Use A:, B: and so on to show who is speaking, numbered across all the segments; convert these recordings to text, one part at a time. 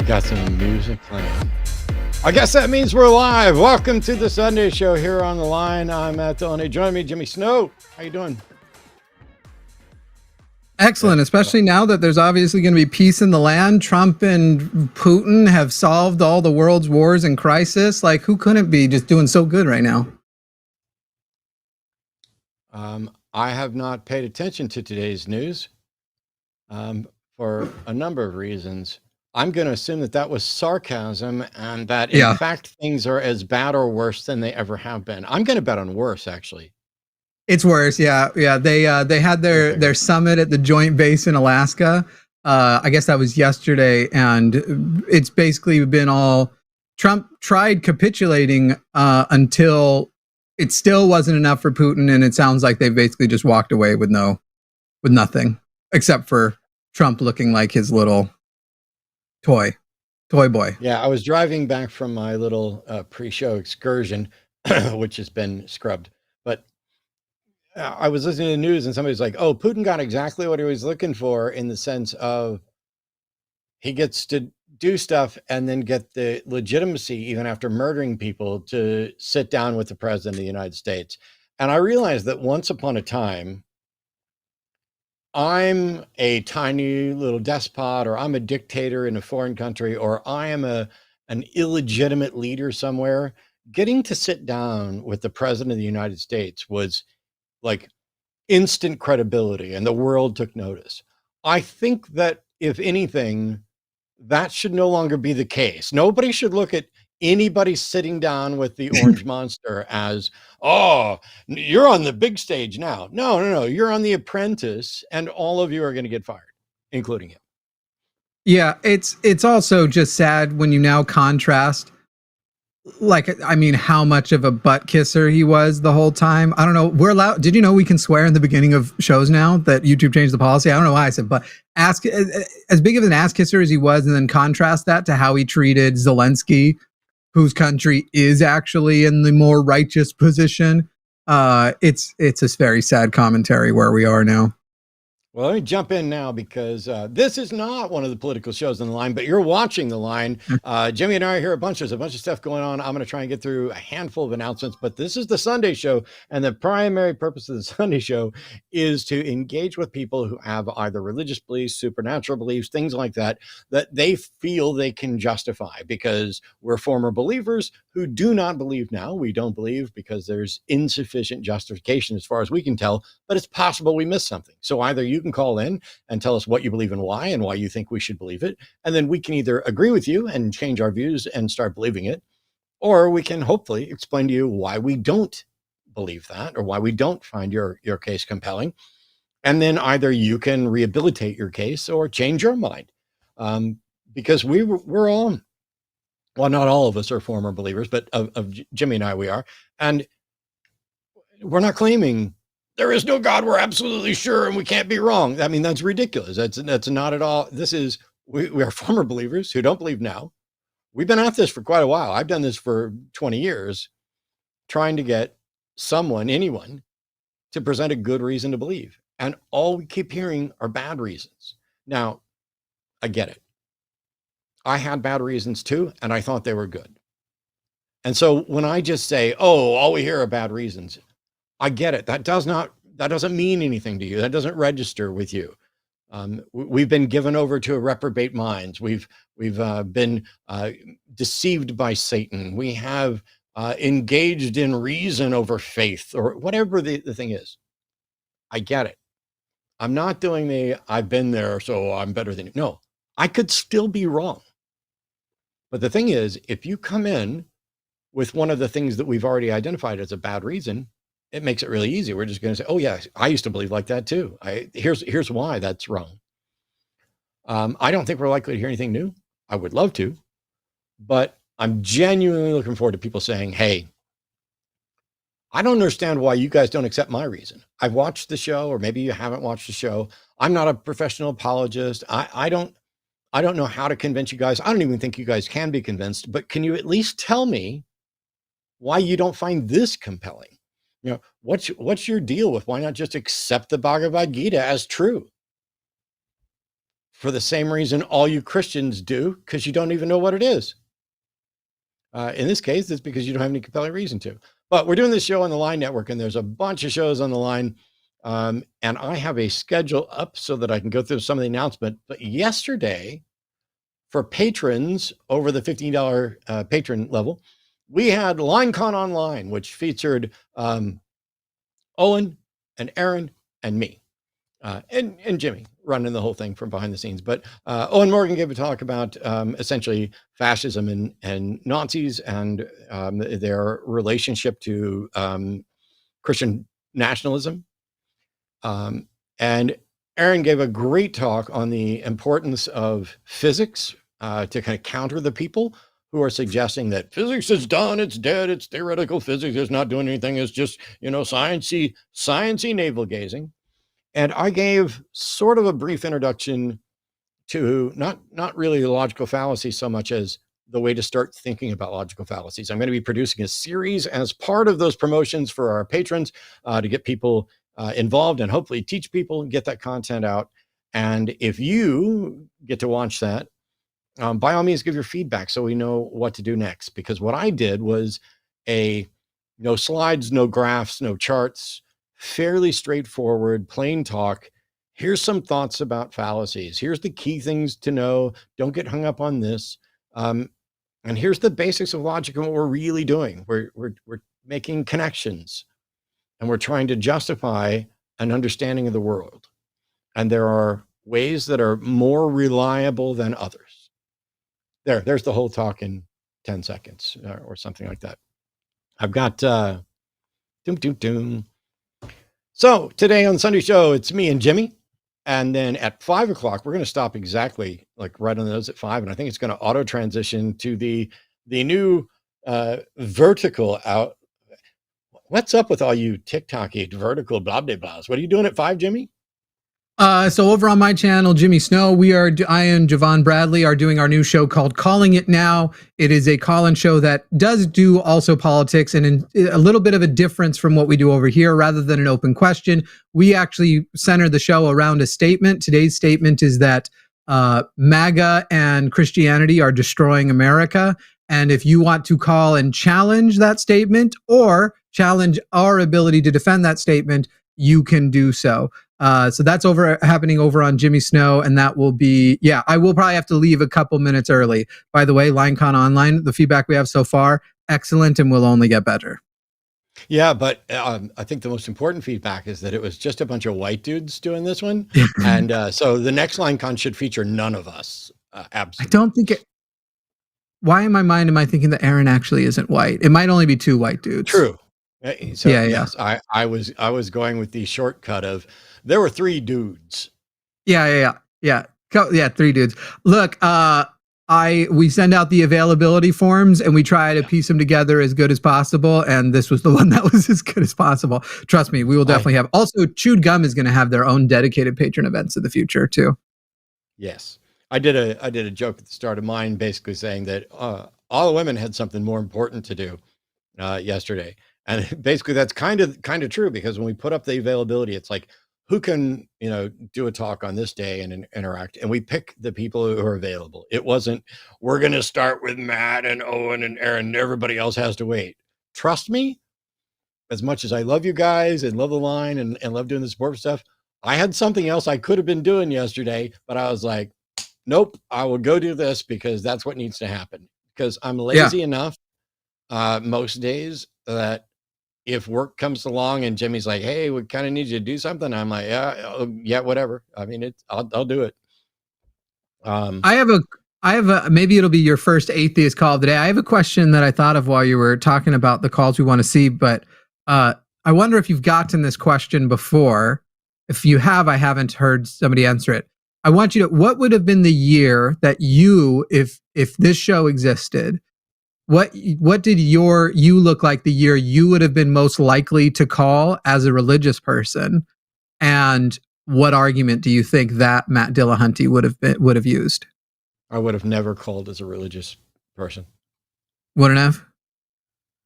A: Got some music playing. I guess that means we're live. Welcome to the Sunday show here on the line. I'm at Dillahunty. Join me, Jimmy Snow. How you doing?
B: Excellent, especially now that there's obviously going to be peace in the land. Trump and Putin have solved all the world's wars and crisis. Like, who couldn't be just doing so good right now?
A: I have not paid attention to today's news for a number of reasons. I'm going to assume that that was sarcasm and that, in fact, things are as bad or worse than they ever have been. I'm going to bet on worse, actually.
B: It's worse, yeah. They had their summit at the Joint Base in Alaska. I guess that was yesterday, and it's basically been all Trump tried capitulating until it still wasn't enough for Putin, and it sounds like they basically just walked away with nothing except for Trump looking like his little toy boy.
A: Yeah, I was driving back from my little pre-show excursion, which has been scrubbed, but I was listening to the news and somebody's like, oh, Putin got exactly what he was looking for, in the sense of he gets to do stuff and then get the legitimacy, even after murdering people, to sit down with the president of the United States. And I realized that once upon a time, I'm a tiny little despot, or I'm a dictator in a foreign country, or I am an illegitimate leader somewhere. Getting to sit down with the president of the United States was like instant credibility, and the world took notice. I think that, if anything, that should no longer be the case. Nobody should look at anybody sitting down with the orange monster as, oh, you're on the big stage now. No, you're on The Apprentice, and all of you are going to get fired, including him.
B: Yeah, it's also just sad when you now contrast, like, I mean, how much of a butt kisser he was the whole time. I don't know. We're allowed. Did you know we can swear in the beginning of shows now, that YouTube changed the policy? I don't know why I said, but ask, as big of an ass kisser as he was, and then contrast that to how he treated Zelensky, whose country is actually in the more righteous position. It's a very sad commentary where we are now.
A: Well, let me jump in now, because this is not one of the political shows on the line, but you're watching the line. Jimmy and I are here. There's a bunch of stuff going on. I'm going to try and get through a handful of announcements, but this is the Sunday show, and the primary purpose of the Sunday show is to engage with people who have either religious beliefs, supernatural beliefs, things like that, that they feel they can justify, because we're former believers who do not believe now. We don't believe because there's insufficient justification as far as we can tell, but it's possible we missed something. So either you can call in and tell us what you believe and why you think we should believe it, and then we can either agree with you and change our views and start believing it, or we can hopefully explain to you why we don't believe that, or why we don't find your case compelling, and then either you can rehabilitate your case or change your mind, because we're all, well, not all of us are former believers, but of Jimmy and I, we are, and we're not claiming there is no God, we're absolutely sure, and we can't be wrong. I mean, that's ridiculous. That's not at all. This is, we are former believers who don't believe now. We've been at this for quite a while. I've done this for 20 years, trying to get anyone, to present a good reason to believe. And all we keep hearing are bad reasons. Now, I get it. I had bad reasons too, and I thought they were good. And so when I just say, oh, all we hear are bad reasons, I get it. That doesn't mean anything to you. That doesn't register with you. We've been given over to a reprobate minds. We've been deceived by Satan. We have engaged in reason over faith, or whatever the thing is. I get it. I'm not doing I've been there, so I'm better than you. No, I could still be wrong. But the thing is, if you come in with one of the things that we've already identified as a bad reason, it makes it really easy. We're just going to say, oh yeah, I used to believe like that too. Here's why that's wrong. I don't think we're likely to hear anything new. I would love to, but I'm genuinely looking forward to people saying, hey, I don't understand why you guys don't accept my reason. I've watched the show, or maybe you haven't watched the show. I'm not a professional apologist. I don't know how to convince you guys. I don't even think you guys can be convinced, but can you at least tell me why you don't find this compelling? You know, what's your deal with why not just accept the Bhagavad Gita as true? For the same reason all you Christians do, because you don't even know what it is. In this case, it's because you don't have any compelling reason to. But we're doing this show on the Line Network, and there's a bunch of shows on the line. And I have a schedule up so that I can go through some of the announcement. But yesterday, for patrons over the $15 patron level, we had LineCon Online, which featured Owen and Aaron and me. And Jimmy running the whole thing from behind the scenes. But Owen Morgan gave a talk about essentially fascism and Nazis and their relationship to Christian nationalism. And Aaron gave a great talk on the importance of physics to kind of counter the people who are suggesting that physics is done, it's dead, it's theoretical physics, it's not doing anything, it's just, sciencey navel gazing. And I gave sort of a brief introduction to not really logical fallacy so much as the way to start thinking about logical fallacies. I'm going to be producing a series as part of those promotions for our patrons to get people involved and hopefully teach people and get that content out. And if you get to watch that, by all means, give your feedback so we know what to do next. Because what I did was no slides, no graphs, no charts, fairly straightforward, plain talk. Here's some thoughts about fallacies. Here's the key things to know. Don't get hung up on this. And here's the basics of logic and what we're really doing. We're making connections, and we're trying to justify an understanding of the world. And there are ways that are more reliable than others. There's the whole talk in 10 seconds or something like that. I've got So today on Sunday show, it's me and Jimmy. And then at 5 o'clock, we're going to stop exactly like right on the nose at 5. And I think it's going to auto transition to the new vertical out. What's up with all you TikTok-y vertical blah, blah, blahs? What are you doing at 5, Jimmy?
B: So over on my channel, Jimmy Snow, I and Javon Bradley are doing our new show called Calling It Now. It is a call-in show that does do also politics and a little bit of a difference from what we do over here. Rather than an open question, we actually center the show around a statement. Today's statement is that MAGA and Christianity are destroying America. And if you want to call and challenge that statement or challenge our ability to defend that statement, you can do so. So that's happening over on Jimmy Snow, and that will be, I will probably have to leave a couple minutes early. By the way, LineCon Online, the feedback we have so far, excellent, and will only get better.
A: Yeah, but I think the most important feedback is that it was just a bunch of white dudes doing this one. And so the next LineCon should feature none of us. Absolutely.
B: I don't think it. Why in my mind am I thinking that Aaron actually isn't white? It might only be 2 white dudes.
A: True. So yes, I was going with the shortcut of there were 3 dudes.
B: Yeah, 3 dudes. Look, we send out the availability forms and we try to piece them together as good as possible. And this was the one that was as good as possible. Trust me, we will definitely have. Also, Chewed Gum is going to have their own dedicated patron events in the future too.
A: Yes, I did a joke at the start of mine, basically saying that all the women had something more important to do yesterday. And basically that's kind of true, because when we put up the availability, it's like, who can, do a talk on this day and interact? And we pick the people who are available. It wasn't, we're going to start with Matt and Owen and Aaron, and everybody else has to wait. Trust me, as much as I love you guys and love the line and love doing the support stuff, I had something else I could have been doing yesterday, but I was like, nope, I will go do this because that's what needs to happen. Because I'm lazy enough most days that if work comes along and Jimmy's like, hey, we kind of need you to do something, I'm like, yeah, whatever. I mean, I'll do it.
B: I have a, maybe it'll be your first atheist call today. I have a question that I thought of while you were talking about the calls we want to see, but I wonder if you've gotten this question before. If you have, I haven't heard somebody answer it. I want you to, what would have been the year that you, if this show existed, what did you look like the year you would have been most likely to call as a religious person? And what argument do you think that Matt Dillahunty would have used?
A: I would have never called as a religious person.
B: Wouldn't have?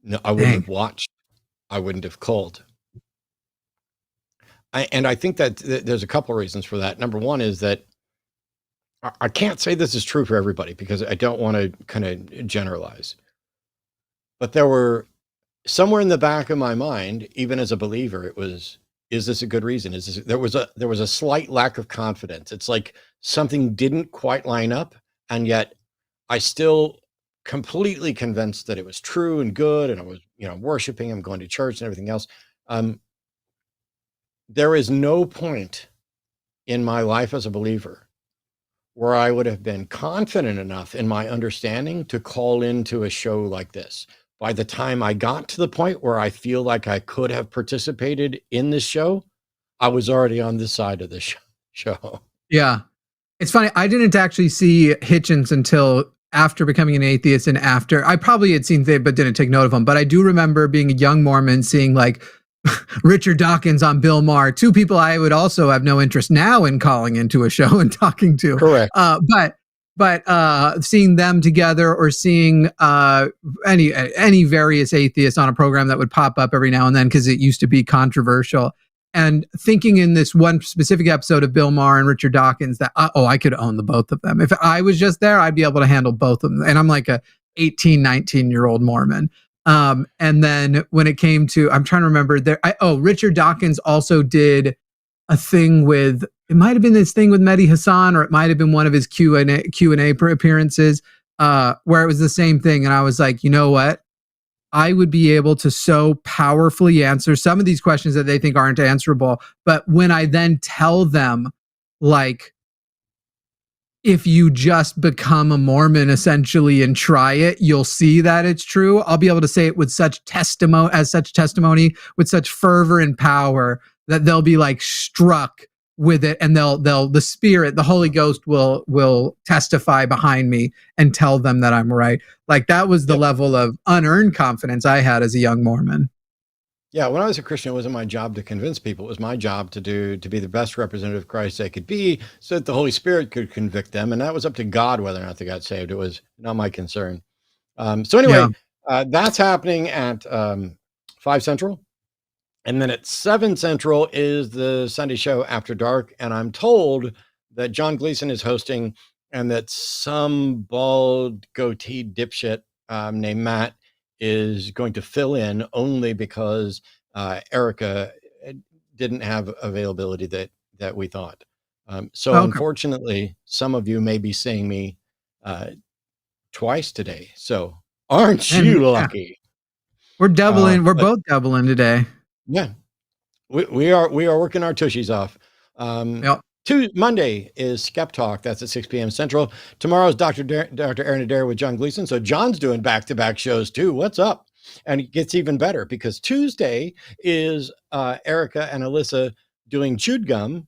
A: No, I wouldn't have watched. I wouldn't have called. And I think that there's a couple of reasons for that. Number one is that I can't say this is true for everybody because I don't want to kind of generalize. But there were somewhere in the back of my mind, even as a believer, it was, is this a good reason? There was a slight lack of confidence. It's like something didn't quite line up, and yet I still completely convinced that it was true and good, and I was, worshiping, I'm going to church and everything else. There is no point in my life as a believer where I would have been confident enough in my understanding to call into a show like this. By the time I got to the point where I feel like I could have participated in this show, I was already on this side of the show.
B: Yeah. It's funny. I didn't actually see Hitchens until after becoming an atheist, and after I probably had seen it, but didn't take note of him. But I do remember being a young Mormon, seeing like Richard Dawkins on Bill Maher, two people I would also have no interest now in calling into a show and talking to.
A: Correct.
B: But seeing them together, or seeing any various atheists on a program that would pop up every now and then because it used to be controversial, and thinking in this one specific episode of Bill Maher and Richard Dawkins that I could own the both of them. If I was just there, I'd be able to handle both of them. And I'm like a 18, 19-year-old Mormon. And then when it came to, I'm trying to remember Richard Dawkins also did a thing with, it might have been this thing with Mehdi Hassan, or it might have been one of his Q&A appearances, where it was the same thing. And I was like, you know what? I would be able to so powerfully answer some of these questions that they think aren't answerable. But when I then tell them, like, if you just become a Mormon essentially and try it, you'll see that it's true. I'll be able to say it with such testimony, with such fervor and power, that they'll be like struck with it, and the Spirit, the Holy Ghost will testify behind me and tell them that I'm right. Like, that was the level of unearned confidence I had as a young Mormon.
A: Yeah, when I was a Christian, it wasn't my job to convince people. It was my job to be the best representative of Christ I could be, so that the Holy Spirit could convict them. And that was up to God whether or not they got saved. It was not my concern. So anyway, that's happening at 5 Central. And then at 7 Central is the Sunday show After Dark. And I'm told that John Gleason is hosting, and that some bald goatee dipshit named Matt is going to fill in only because Erica didn't have availability that we thought. Unfortunately, some of you may be seeing me twice today. So aren't you lucky?
B: We're doubling. We're both doubling today.
A: Yeah, we are working our tushies off. Monday is Skeptalk. That's at 6 p.m. Central. Tomorrow's Dr. Aaron Adair with John Gleason. So John's doing back-to-back shows too. What's up? And it gets even better because Tuesday is Erica and Alyssa doing Chewed Gum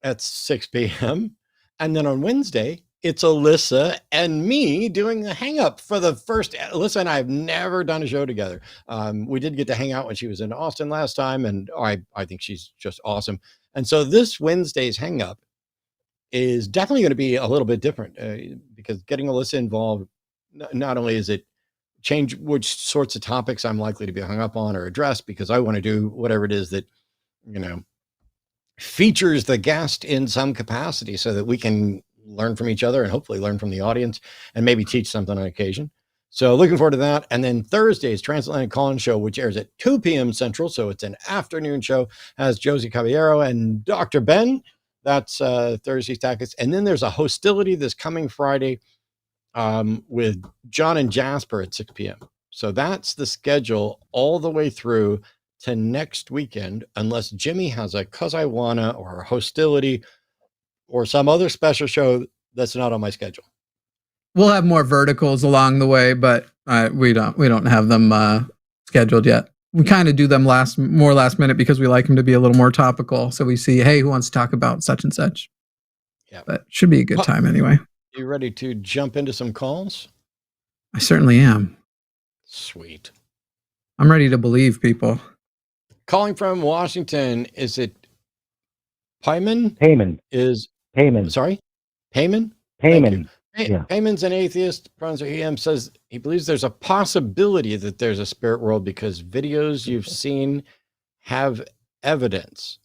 A: at 6 p.m. And then on Wednesday, it's Alyssa and me doing the hang up for the first. Alyssa and I have never done a show together. We did get to hang out when she was in Austin last time, and I think she's just awesome. And so this Wednesday's hang up is definitely going to be a little bit different because getting Alyssa involved, not only is it change which sorts of topics I'm likely to be hung up on or address, because I want to do whatever it is that, features the guest in some capacity so that we can learn from each other and hopefully learn from the audience and maybe teach something on occasion. So looking forward to that. And then Thursday's Transatlantic Call-In Show, which airs at 2 p.m. Central. So it's an afternoon show, has Josie Caballero and Dr. Ben. That's Thursday's TACIS. And then there's a HOSTility this coming Friday with John and Jasper at 6 p.m. So that's the schedule all the way through to next weekend, unless Jimmy has a Cus I Wanna or a HOSTility or some other special show that's not on my schedule.
B: We'll have more verticals along the way, but we don't have them scheduled yet. we kind of do them more last minute because we like them to be a little more topical. So we see, hey, who wants to talk about such and such?
A: Yeah.
B: But should be a good time anyway.
A: You ready to jump into some calls?
B: I certainly am.
A: Sweet.
B: I'm ready to believe people.
A: Calling from Washington, is it Payman?
C: Payman.
A: Is
C: Payman.
A: Sorry? Payman?
C: Payman.
A: Yeah. Payman's an atheist. He says he believes there's a possibility that there's a spirit world because videos you've seen have evidence.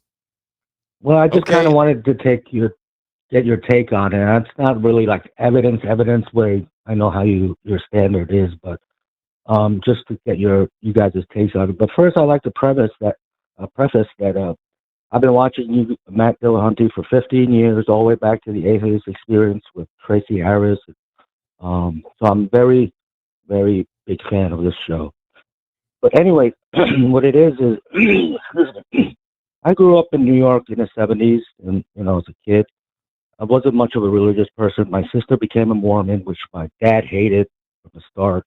C: Well, I just kind of wanted to get your take on it. It's not really like evidence where I know how your standard is, but just to get you guys' takes on it. But first, I'd like to preface that I've been watching you, Matt Dillahunty, for 15 years, all the way back to the Atheist Experience with Tracy Harris. So I'm very, very big fan of this show. But anyway, what it is I grew up in New York in the 70s, and as a kid, I wasn't much of a religious person. My sister became a Mormon, which my dad hated from the start.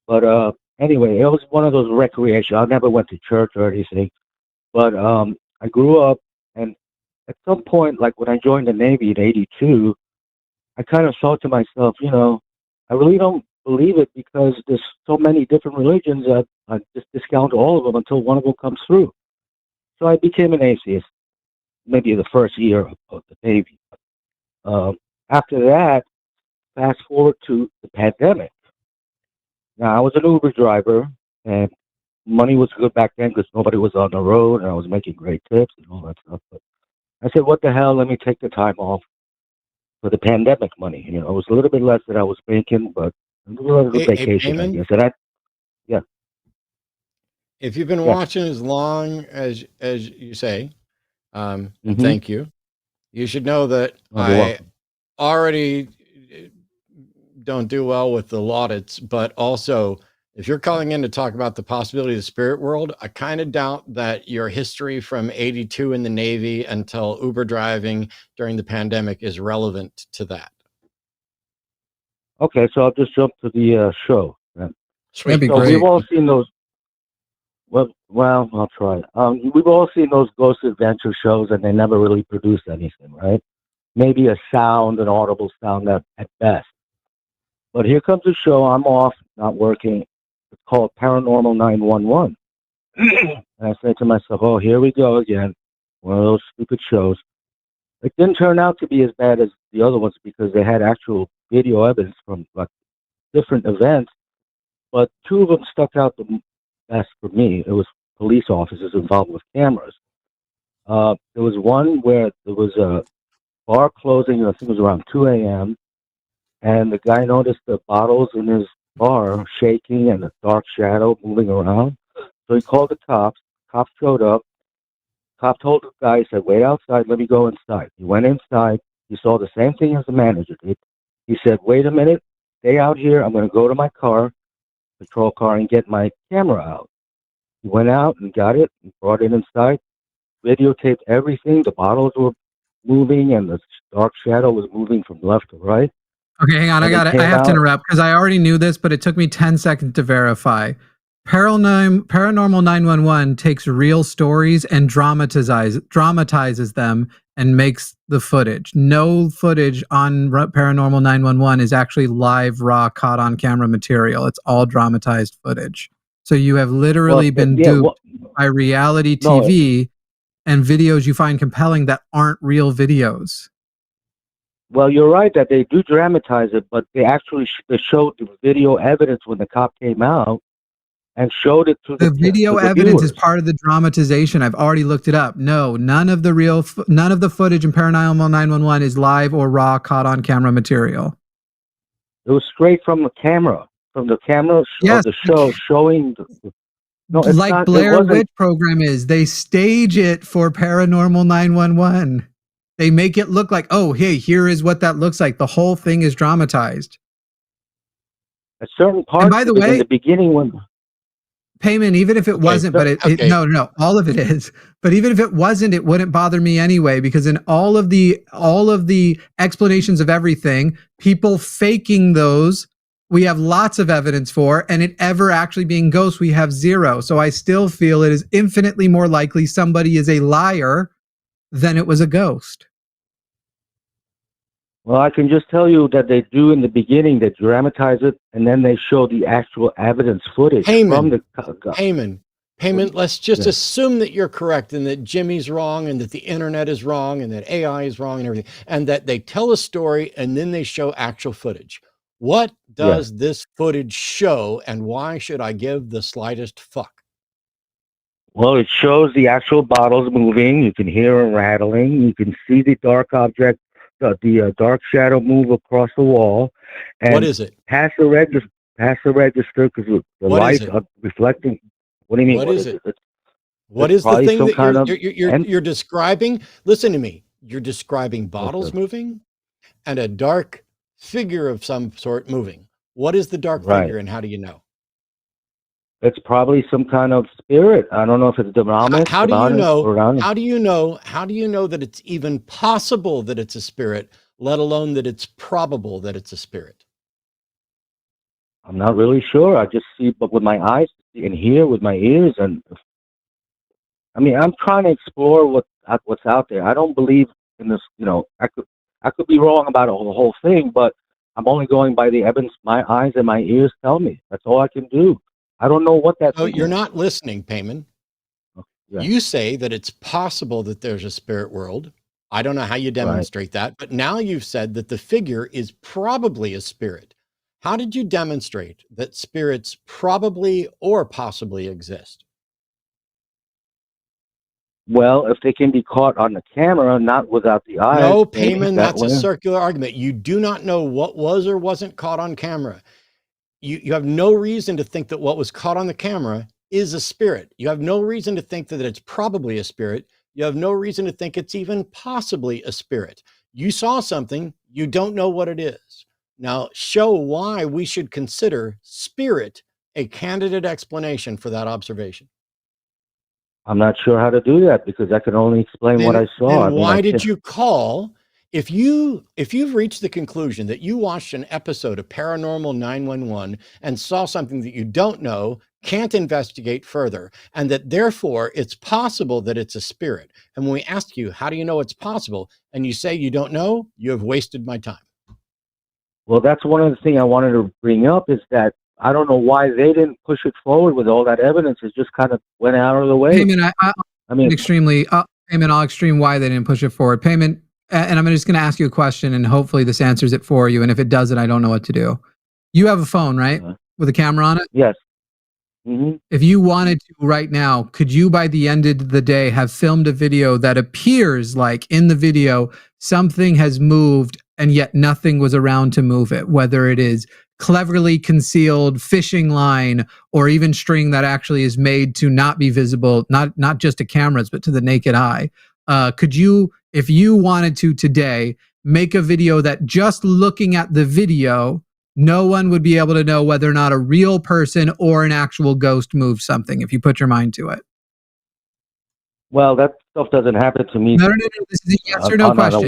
C: But anyway, it was one of those recreation. I never went to church or anything, but I grew up, and at some point, like when I joined the Navy in '82, I kind of thought to myself, I really don't believe it because there's so many different religions that I just discount all of them until one of them comes through. So I became an atheist, maybe the first year of the Navy. After that, fast forward to the pandemic. Now, I was an Uber driver, and money was good back then because nobody was on the road, and I was making great tips and all that stuff. But I said, what the hell, let me take the time off for the pandemic money. It was a little bit less than I was making, but a little bit of vacation, I guess. And yeah.
A: If you've been watching as long as you say, and thank you, you should know that I already don't do well with the laudits, but also if you're calling in to talk about the possibility of the spirit world, I kind of doubt that your history from '82 in the Navy until Uber driving during the pandemic is relevant to that.
C: Okay, so I'll just jump to the show.
B: Sweet. That'd be
C: so
B: great.
C: We've all seen those. Well, I'll try. We've all seen those ghost adventure shows, and they never really produced anything, right? Maybe a sound, an audible sound at best. But here comes a show. I'm off, not working. It's called Paranormal 911. And I say to myself, oh, here we go again. One of those stupid shows. It didn't turn out to be as bad as the other ones because they had actual video evidence from different events. But two of them stuck out the best for me. It was police officers involved with cameras. There was one where there was a bar closing, I think it was around 2 a.m., and the guy noticed the bottles in his bar shaking and a dark shadow moving around. So he called the cops. Cops showed up. Cop told the guy, he said, wait outside, let me go inside. He went inside. He saw the same thing as the manager did. He said, wait a minute, stay out here. I'm going to go to my car, patrol car, and get my camera out. He went out and got it and brought it inside, videotaped everything. The bottles were moving and the dark shadow was moving from left to right.
B: Okay, hang on. I have to interrupt because I already knew this, but it took me 10 seconds to verify. Paranormal 911 takes real stories and dramatizes them and makes the footage. No footage on Paranormal 911 is actually live, raw, caught on camera material. It's all dramatized footage. So you have literally been duped by reality TV and videos you find compelling that aren't real videos.
C: Well, you're right that they do dramatize it, but they actually showed the video evidence when the cop came out and showed it to the
B: video evidence is part of the dramatization. I've already looked it up. No, none of the footage in Paranormal 911 is live or raw, caught on camera material.
C: It was straight from the camera of the show showing.
B: Like Blair Witch program is. They stage it for Paranormal 911. They make it look like, oh, hey, here is what that looks like. The whole thing is dramatized.
C: At certain parts, by the way, in the beginning when
B: Payment, even if it wasn't, but no, all of it is. But even if it wasn't, it wouldn't bother me anyway, because in all of the explanations of everything, people faking those we have lots of evidence for, and it ever actually being ghosts, we have zero. So I still feel it is infinitely more likely somebody is a liar than it was a ghost.
C: Well, I can just tell you that they do in the beginning, they dramatize it, and then they show the actual evidence footage from the...
A: Heyman, let's just assume that you're correct and that Jimmy's wrong and that the internet is wrong and that AI is wrong and everything, and that they tell a story and then they show actual footage. What does this footage show, and why should I give the slightest fuck?
C: Well, it shows the actual bottles moving. You can hear them rattling. You can see the dark object, the dark shadow move across the wall. And
A: what is it?
C: Past the register, because the lights are reflecting. What do you mean?
A: What is it? What is the thing that you're describing? Listen to me. You're describing bottles moving and a dark figure of some sort moving. What is the dark figure, and how do you know?
C: It's probably some kind of spirit. I don't know if it's demonic.
A: How do you know? How do you know? How do you know that it's even possible that it's a spirit, let alone that it's probable that it's a spirit?
C: I'm not really sure. I just see, but with my eyes and hear with my ears, and I mean, I'm trying to explore what's out there. I don't believe in this. You know, I could be wrong about the whole thing, but I'm only going by the evidence my eyes and my ears tell me. That's all I can do. I don't know what that.
A: Oh, you're not listening, Payman. You say that it's possible that there's a spirit world. I don't know how you demonstrate that, but now you've said that the figure is probably a spirit. How did you demonstrate that spirits probably or possibly exist?
C: Well, if they can be caught on the camera, not without the eyes.
A: No, Payman, that's a circular argument. You do not know what was or wasn't caught on camera. You have no reason to think that what was caught on the camera is a spirit. You have no reason to think that it's probably a spirit. You have no reason to think it's even possibly a spirit. You saw something, you don't know what it is. Now, show why we should consider spirit a candidate explanation for that observation.
C: I'm not sure how to do that because I can only explain what I saw.
A: Then why did you call? If you've reached the conclusion that you watched an episode of Paranormal 911 and saw something that you don't know, can't investigate further, and that therefore it's possible that it's a spirit, and when we ask you, how do you know it's possible, and you say you don't know, you have wasted my time.
C: Well, that's one of the things I wanted to bring up is that I don't know why they didn't push it forward with all that evidence. It just kind of went out of the way.
B: Payman, I'll extreme why they didn't push it forward. Payman, and I'm just going to ask you a question, and hopefully this answers it for you. And if it doesn't, I don't know what to do. You have a phone, right? With a camera on it?
C: Yes. Mm-hmm.
B: If you wanted to right now, could you, by the end of the day, have filmed a video that appears like in the video something has moved and yet nothing was around to move it, whether it is cleverly concealed fishing line or even string that actually is made to not be visible, not just to cameras, but to the naked eye? Could you, if you wanted to today, make a video that just looking at the video, no one would be able to know whether or not a real person or an actual ghost moved something if you put your mind to it?
C: Well, that stuff doesn't happen to me.
B: No. This is a yes or no question.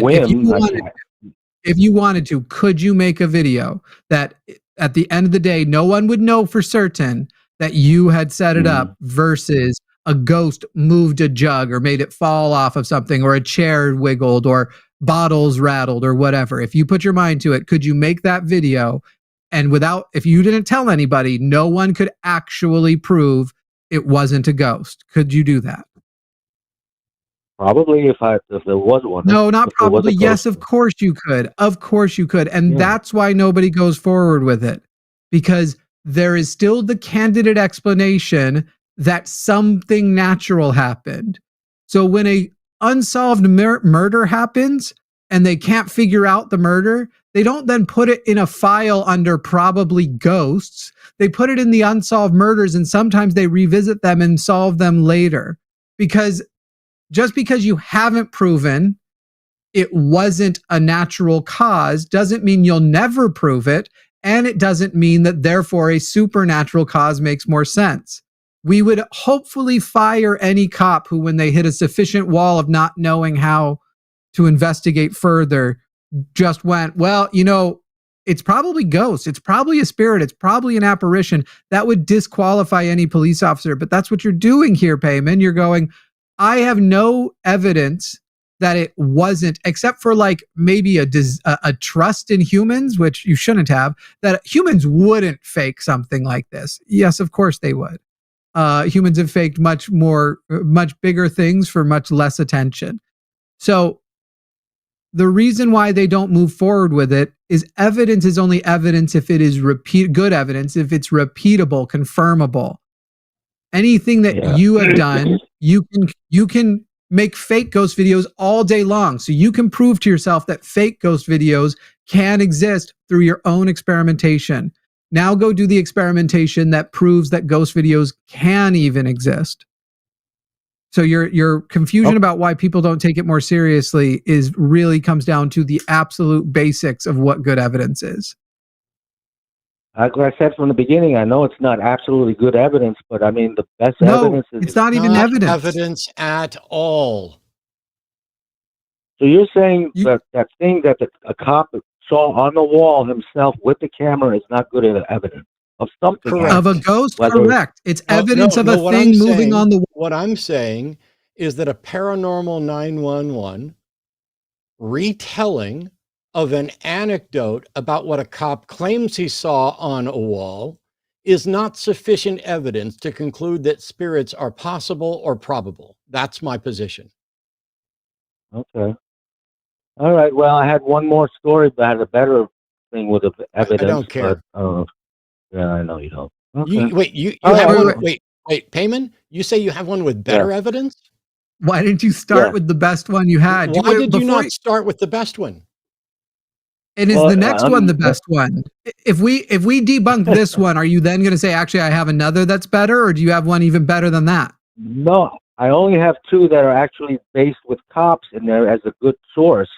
B: If you wanted to, could you make a video that at the end of the day, no one would know for certain that you had set it up versus a ghost moved a jug or made it fall off of something or a chair wiggled or bottles rattled or whatever? If you put your mind to it, could you make that video? And if you didn't tell anybody, no one could actually prove it wasn't a ghost. Could you do that?
C: Probably if there was one.
B: No, not probably. Yes, of course you could. Of course you could. And that's why nobody goes forward with it. Because there is still the candidate explanation that something natural happened. So when a unsolved murder happens and they can't figure out the murder, they don't then put it in a file under probably ghosts. They put it in the unsolved murders, and sometimes they revisit them and solve them later. Because just because you haven't proven it wasn't a natural cause doesn't mean you'll never prove it, and it doesn't mean that therefore a supernatural cause makes more sense. We would hopefully fire any cop who, when they hit a sufficient wall of not knowing how to investigate further, just went, well, it's probably ghosts. It's probably a spirit. It's probably an apparition. That would disqualify any police officer. But that's what you're doing here, Payman. You're going, I have no evidence that it wasn't, except for like maybe a trust in humans, which you shouldn't have, that humans wouldn't fake something like this. Yes, of course they would. Humans have faked much bigger things for much less attention. So the reason why they don't move forward with it is evidence is only evidence if it is good evidence, if it's repeatable, confirmable. Anything that you have done, you can make fake ghost videos all day long. So you can prove to yourself that fake ghost videos can exist through your own experimentation. Now go do the experimentation that proves that ghost videos can even exist. So your confusion about why people don't take it more seriously really comes down to the absolute basics of what good evidence is.
C: Like I said from the beginning, I know it's not absolutely good evidence, but I mean, the best evidence is...
B: it's not even evidence.
A: Evidence at all.
C: So you're saying that thing that a cop saw on the wall himself with the camera is not good evidence of something?
A: Correct.
B: Of a ghost? Correct. It's evidence of a thing moving on the wall.
A: What I'm saying is that a paranormal 911 retelling of an anecdote about what a cop claims he saw on a wall is not sufficient evidence to conclude that spirits are possible or probable. That's my position.
C: Okay. All right. Well, I had one more story, but I had a better thing with the evidence.
A: I don't care.
C: But, yeah, I know you don't. Okay.
A: You have one. Wait, Payman, you say you have one with better evidence?
B: Why didn't you start with the best one you had?
A: Why did you not start with the best one?
B: And is the next one the best one? If we debunk this one, are you then going to say, actually, I have another that's better, or do you have one even better than that?
C: No, I only have two that are actually based with cops in there as a good source.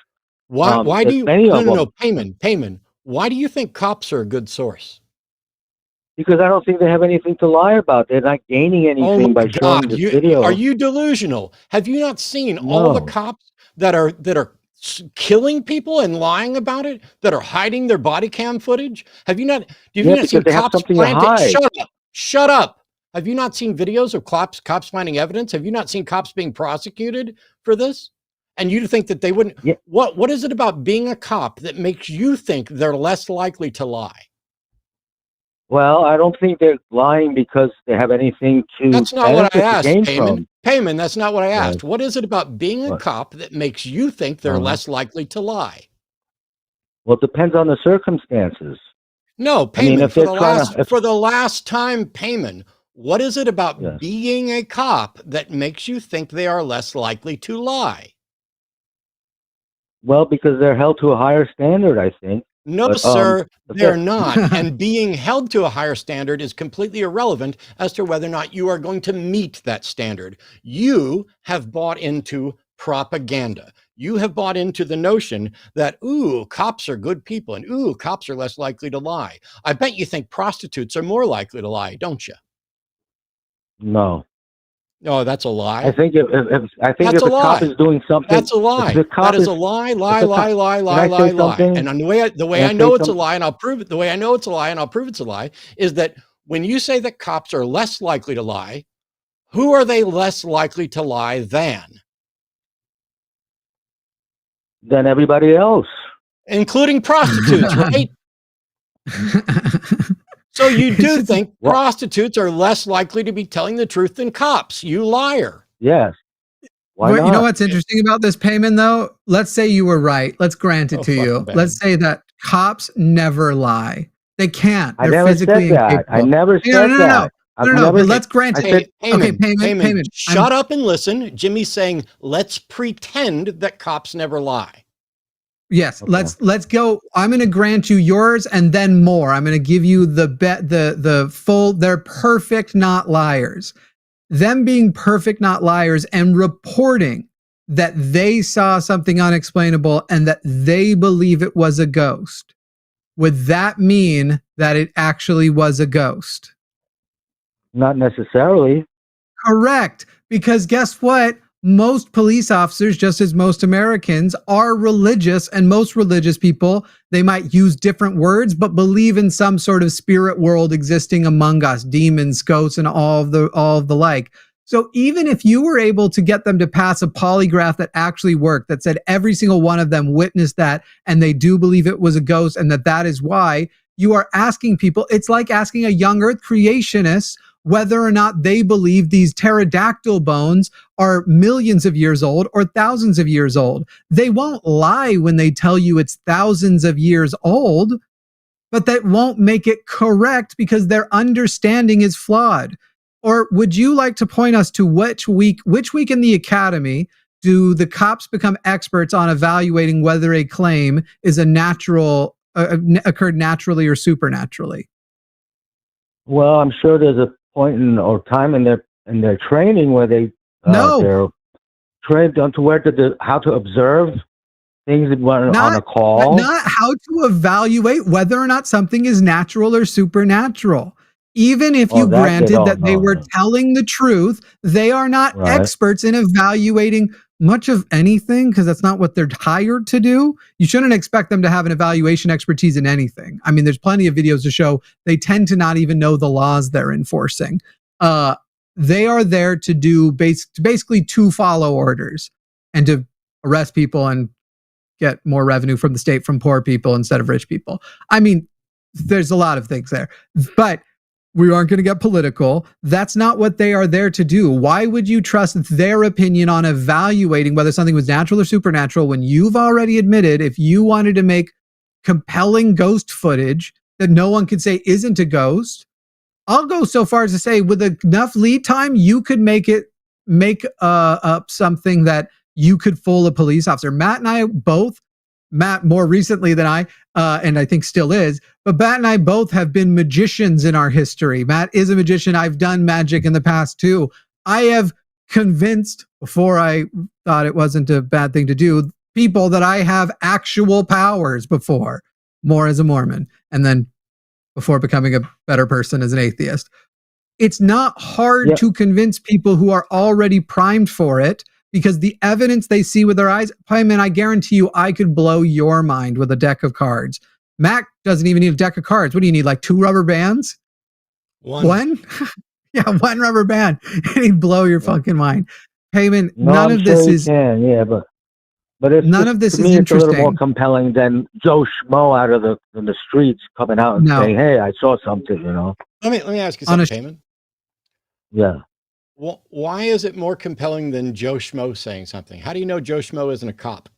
A: Why do you? No, Payman. Why do you think cops are a good source?
C: Because I don't think they have anything to lie about. They're not gaining anything by showing this video.
A: Are you delusional? Have you not seen all the cops that are killing people and lying about it, that are hiding their body cam footage? Have you not? Have you not seen cops planted? Shut up! Have you not seen videos of cops finding evidence? Have you not seen cops being prosecuted for this? And you think that they wouldn't? Yeah. What is it about being a cop that makes you think they're less likely to lie?
C: Well, I don't think they're lying because they have anything to.
A: That's not what I asked, Payman. That's not what I asked. What is it about being a cop that makes you think they're less likely to lie?
C: Well, it depends on the circumstances.
A: No, Payman, for the last time, Payman, what is it about being a cop that makes you think they are less likely to lie?
C: Well, because they're held to a higher standard, I think.
A: No, sir, they're not. And being held to a higher standard is completely irrelevant as to whether or not you are going to meet that standard. You have bought into propaganda. You have bought into the notion that, ooh, cops are good people and ooh, cops are less likely to lie. I bet you think prostitutes are more likely to lie, don't you?
C: No.
A: No, that's a lie.
C: I think if a cop is doing something,
A: that's a lie. That is a lie. And the way I know it's a lie, and I'll prove it. The way I know it's a lie, and I'll prove it's a lie, is that when you say that cops are less likely to lie, who are they less likely to lie than?
C: Than everybody else,
A: including prostitutes, right? So you do think prostitutes are less likely to be telling the truth than cops, you liar.
C: Yes. Why not?
B: You know what's interesting about this, Payman, though? Let's say you were right. Let's grant it to you. Let's say that cops never lie. They can't. They're physically incapable.
C: I never said that.
B: No, but let's grant it.
A: Payman, shut up and listen. Jimmy's saying, let's pretend that cops never lie.
B: Yes, okay. Let's go. I'm going to grant you yours and then more. I'm going to give you the full. They're perfect, not liars. Them being perfect, not liars, and reporting that they saw something unexplainable and that they believe it was a ghost. Would that mean that it actually was a ghost?
C: Not necessarily.
B: Correct. Because guess what? most police officers, just as most Americans, are religious, and most religious people, they might use different words, but believe in some sort of spirit world existing among us, demons, ghosts, and all of the like. So even if you were able to get them to pass a polygraph that actually worked, that said every single one of them witnessed that, and they do believe it was a ghost, and that is why, you are asking people, it's like asking a young earth creationist whether or not they believe these pterodactyl bones are millions of years old or thousands of years old. They won't lie when they tell you it's thousands of years old, but that won't make it correct because their understanding is flawed. Or would you like to point us to which week in the academy do the cops become experts on evaluating whether a claim is a natural, occurred naturally or supernaturally?
C: Well, I'm sure there's a point or time in their training where they're trained on to how to observe things on a call.
B: Not how to evaluate whether or not something is natural or supernatural. Even if you granted that they were telling the truth, they are not experts in evaluating much of anything because that's not what they're hired to do. You shouldn't expect them to have an evaluation expertise in anything. I mean, there's plenty of videos to show they tend to not even know the laws they're enforcing. They are there to do basically to follow orders and to arrest people and get more revenue from the state from poor people instead of rich people. I mean, there's a lot of things there, but we aren't going to get political. That's not what they are there to do. Why would you trust their opinion on evaluating whether something was natural or supernatural when you've already admitted if you wanted to make compelling ghost footage that no one could say isn't a ghost? I'll go so far as to say with enough lead time, you could make up something that you could fool a police officer. Matt and I both, Matt more recently than I, and I think still is, but Matt and I both have been magicians in our history. Matt is a magician. I've done magic in the past too. I have convinced, before I thought it wasn't a bad thing to do, people that I have actual powers before, more as a Mormon, and then before becoming a better person as an atheist. It's not hard to convince people who are already primed for it, because the evidence they see with their eyes, I guarantee you I could blow your mind with a deck of cards. Mac doesn't even need a deck of cards. What do you need, like 2 rubber bands? One? Yeah, 1 rubber band. And he'd blow your fucking mind. Payman, none of this is...
C: But it's
B: none of this
C: to
B: is
C: me,
B: interesting.
C: It's a little more compelling than Joe Schmo out of the streets coming out and saying, "Hey, I saw something," you know.
A: Let me ask you something, Payman.
C: Yeah.
A: Well, why is it more compelling than Joe Schmo saying something? How do you know Joe Schmo isn't a cop?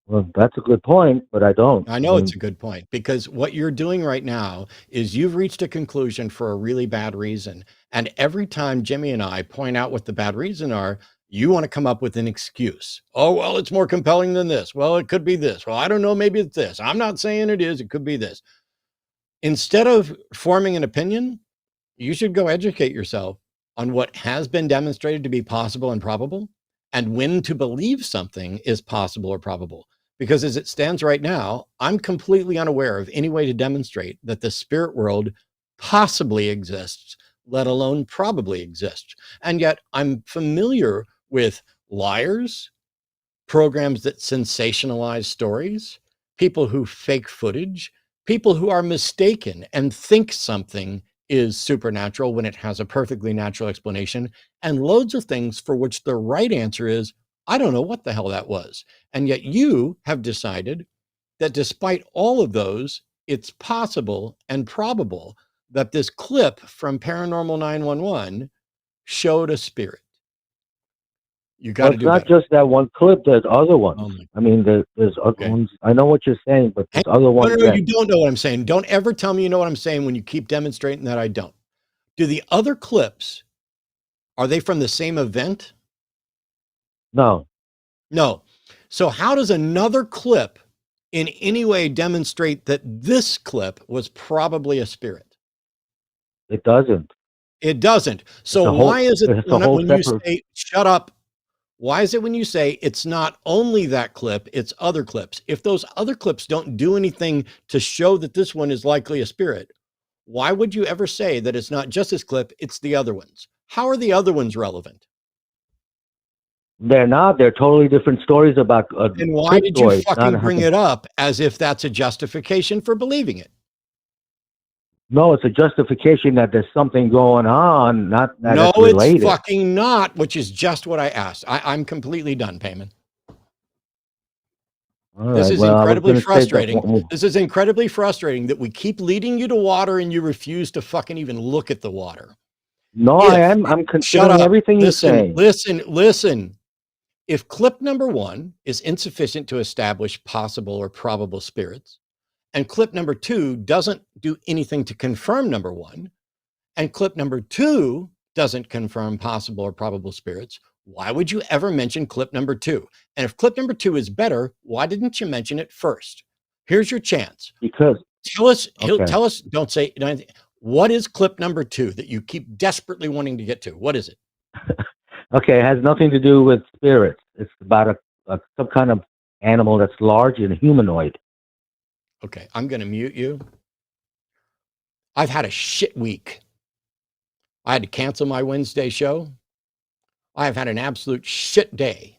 C: Well, that's a good point, but I don't.
A: I know it's a good point, because what you're doing right now is you've reached a conclusion for a really bad reason. And every time Jimmy and I point out what the bad reason are, you want to come up with an excuse. Oh, well, it's more compelling than this. Well, it could be this. Well, I don't know. Maybe it's this. I'm not saying it is. It could be this. Instead of forming an opinion, you should go educate yourself on what has been demonstrated to be possible and probable, and when to believe something is possible or probable. Because as it stands right now, I'm completely unaware of any way to demonstrate that the spirit world possibly exists, let alone probably exists. And yet I'm familiar with liars, programs that sensationalize stories, people who fake footage, people who are mistaken and think something is supernatural when it has a perfectly natural explanation, and loads of things for which the right answer is, I don't know what the hell that was. And yet you have decided that despite all of those, it's possible and probable that this clip from Paranormal 911 showed a spirit. You got to do better.
C: It's not just that one clip. There's other ones. I mean, there's other ones. I know what you're saying, but there's other ones.
A: No, you don't know what I'm saying. Don't ever tell me you know what I'm saying when you keep demonstrating that I don't. Do the other clips, are they from the same event?
C: No.
A: No. So how does another clip in any way demonstrate that this clip was probably a spirit?
C: It doesn't.
A: It doesn't. So why is it when you say, shut up, why is it when you say it's not only that clip, it's other clips? If those other clips don't do anything to show that this one is likely a spirit, why would you ever say that it's not just this clip, it's the other ones? How are the other ones relevant?
C: They're not. They're totally different stories about
A: And why did you
C: cryptoids,
A: fucking bring it up as if that's a justification for believing it?
C: No, it's a justification that there's something going on, not that
A: No,
C: it's related.
A: it's fucking not, which is just what I asked. I'm completely done, Payman.
C: All
A: This
C: right,
A: is
C: well, I was
A: incredibly
C: gonna say that
A: frustrating. This is incredibly frustrating that we keep leading you to water and you refuse to fucking even look at the water.
C: No, I am. I'm
A: Shut
C: considering
A: up.
C: everything you're saying.
A: Listen. If clip number 1 is insufficient to establish possible or probable spirits, and clip number 2 doesn't do anything to confirm number 1, and clip number 2 doesn't confirm possible or probable spirits, why would you ever mention clip number 2? And if clip number 2 is better, why didn't you mention it first? Here's your chance.
C: Because
A: tell us,
C: okay.
A: Don't say anything. What is clip number 2 that you keep desperately wanting to get to? What is it?
C: Okay, it has nothing to do with spirits. It's about some kind of animal that's large and humanoid.
A: Okay, I'm going to mute you. I've had a shit week. I had to cancel my Wednesday show. I have had an absolute shit day.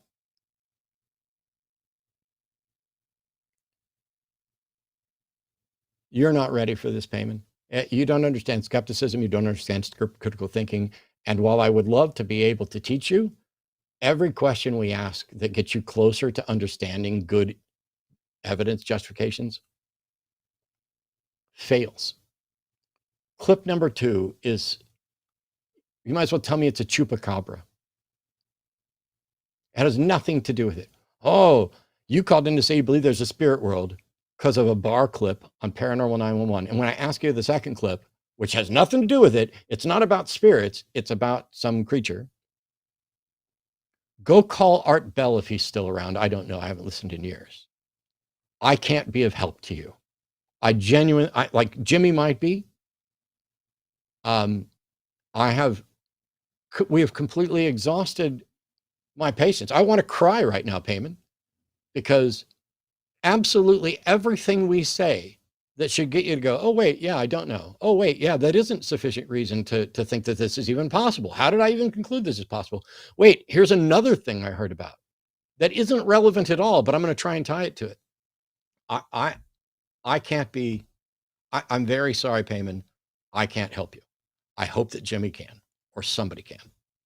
A: You're not ready for this, Payman. You don't understand skepticism. You don't understand critical thinking. And while I would love to be able to teach you, every question we ask that gets you closer to understanding good evidence justifications fails. Clip number 2 is, you might as well tell me it's a chupacabra. It has nothing to do with it. Oh, you called in to say you believe there's a spirit world because of a bar clip on Paranormal 911. And when I ask you the second clip, which has nothing to do with it, it's not about spirits, it's about some creature. Go call Art Bell if he's still around. I don't know. I haven't listened in years. I can't be of help to you. Like Jimmy might be. We have completely exhausted my patience. I want to cry right now, Payman, because absolutely everything we say that should get you to go, oh, wait, yeah, I don't know. Oh, wait, yeah, that isn't sufficient reason to think that this is even possible. How did I even conclude this is possible? Wait, here's another thing I heard about that isn't relevant at all, but I'm going to try and tie it to it. I can't be, I'm very sorry, Payman. I can't help you. I hope that Jimmy can or somebody can,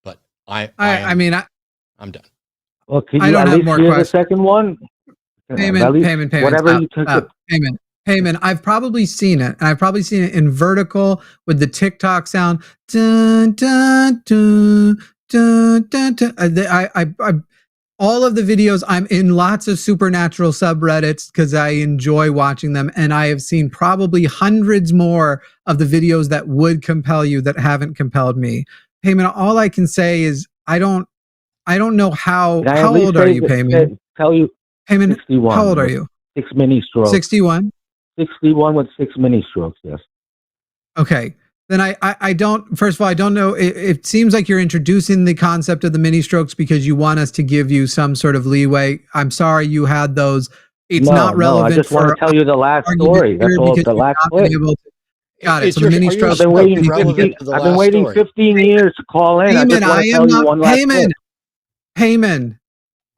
A: but I'm done.
C: Well, can
B: I
C: you
B: don't
C: at
B: have
C: least
B: more
C: hear the
B: questions.
C: second one? At least
B: Payment,
C: whatever
B: stop,
C: you took
B: stop.
C: it.
B: Payment. I've probably seen it, and I've probably seen it in vertical with the TikTok sound. Dun, dun, dun, dun, dun, dun. I all of the videos, I'm in lots of supernatural subreddits because I enjoy watching them, and I have seen probably hundreds more of the videos that would compel you that haven't compelled me. Payment, all I can say is I don't know how old are you, Payment?
C: Tell you
B: Payment,
C: 61.
B: how old are you?
C: 6 mini strokes.
B: 61?
C: 61 with 6 mini strokes, yes.
B: Okay. Then I don't, first of all, I don't know. It seems like you're introducing the concept of the mini strokes because you want us to give you some sort of leeway. I'm sorry you had those. It's not relevant.
C: I just want to tell you the last story. That's all, the last clip.
B: Got it. So the mini strokes.
C: I've been waiting 15 years to call in. I just want to tell you one last clip.
B: Payman.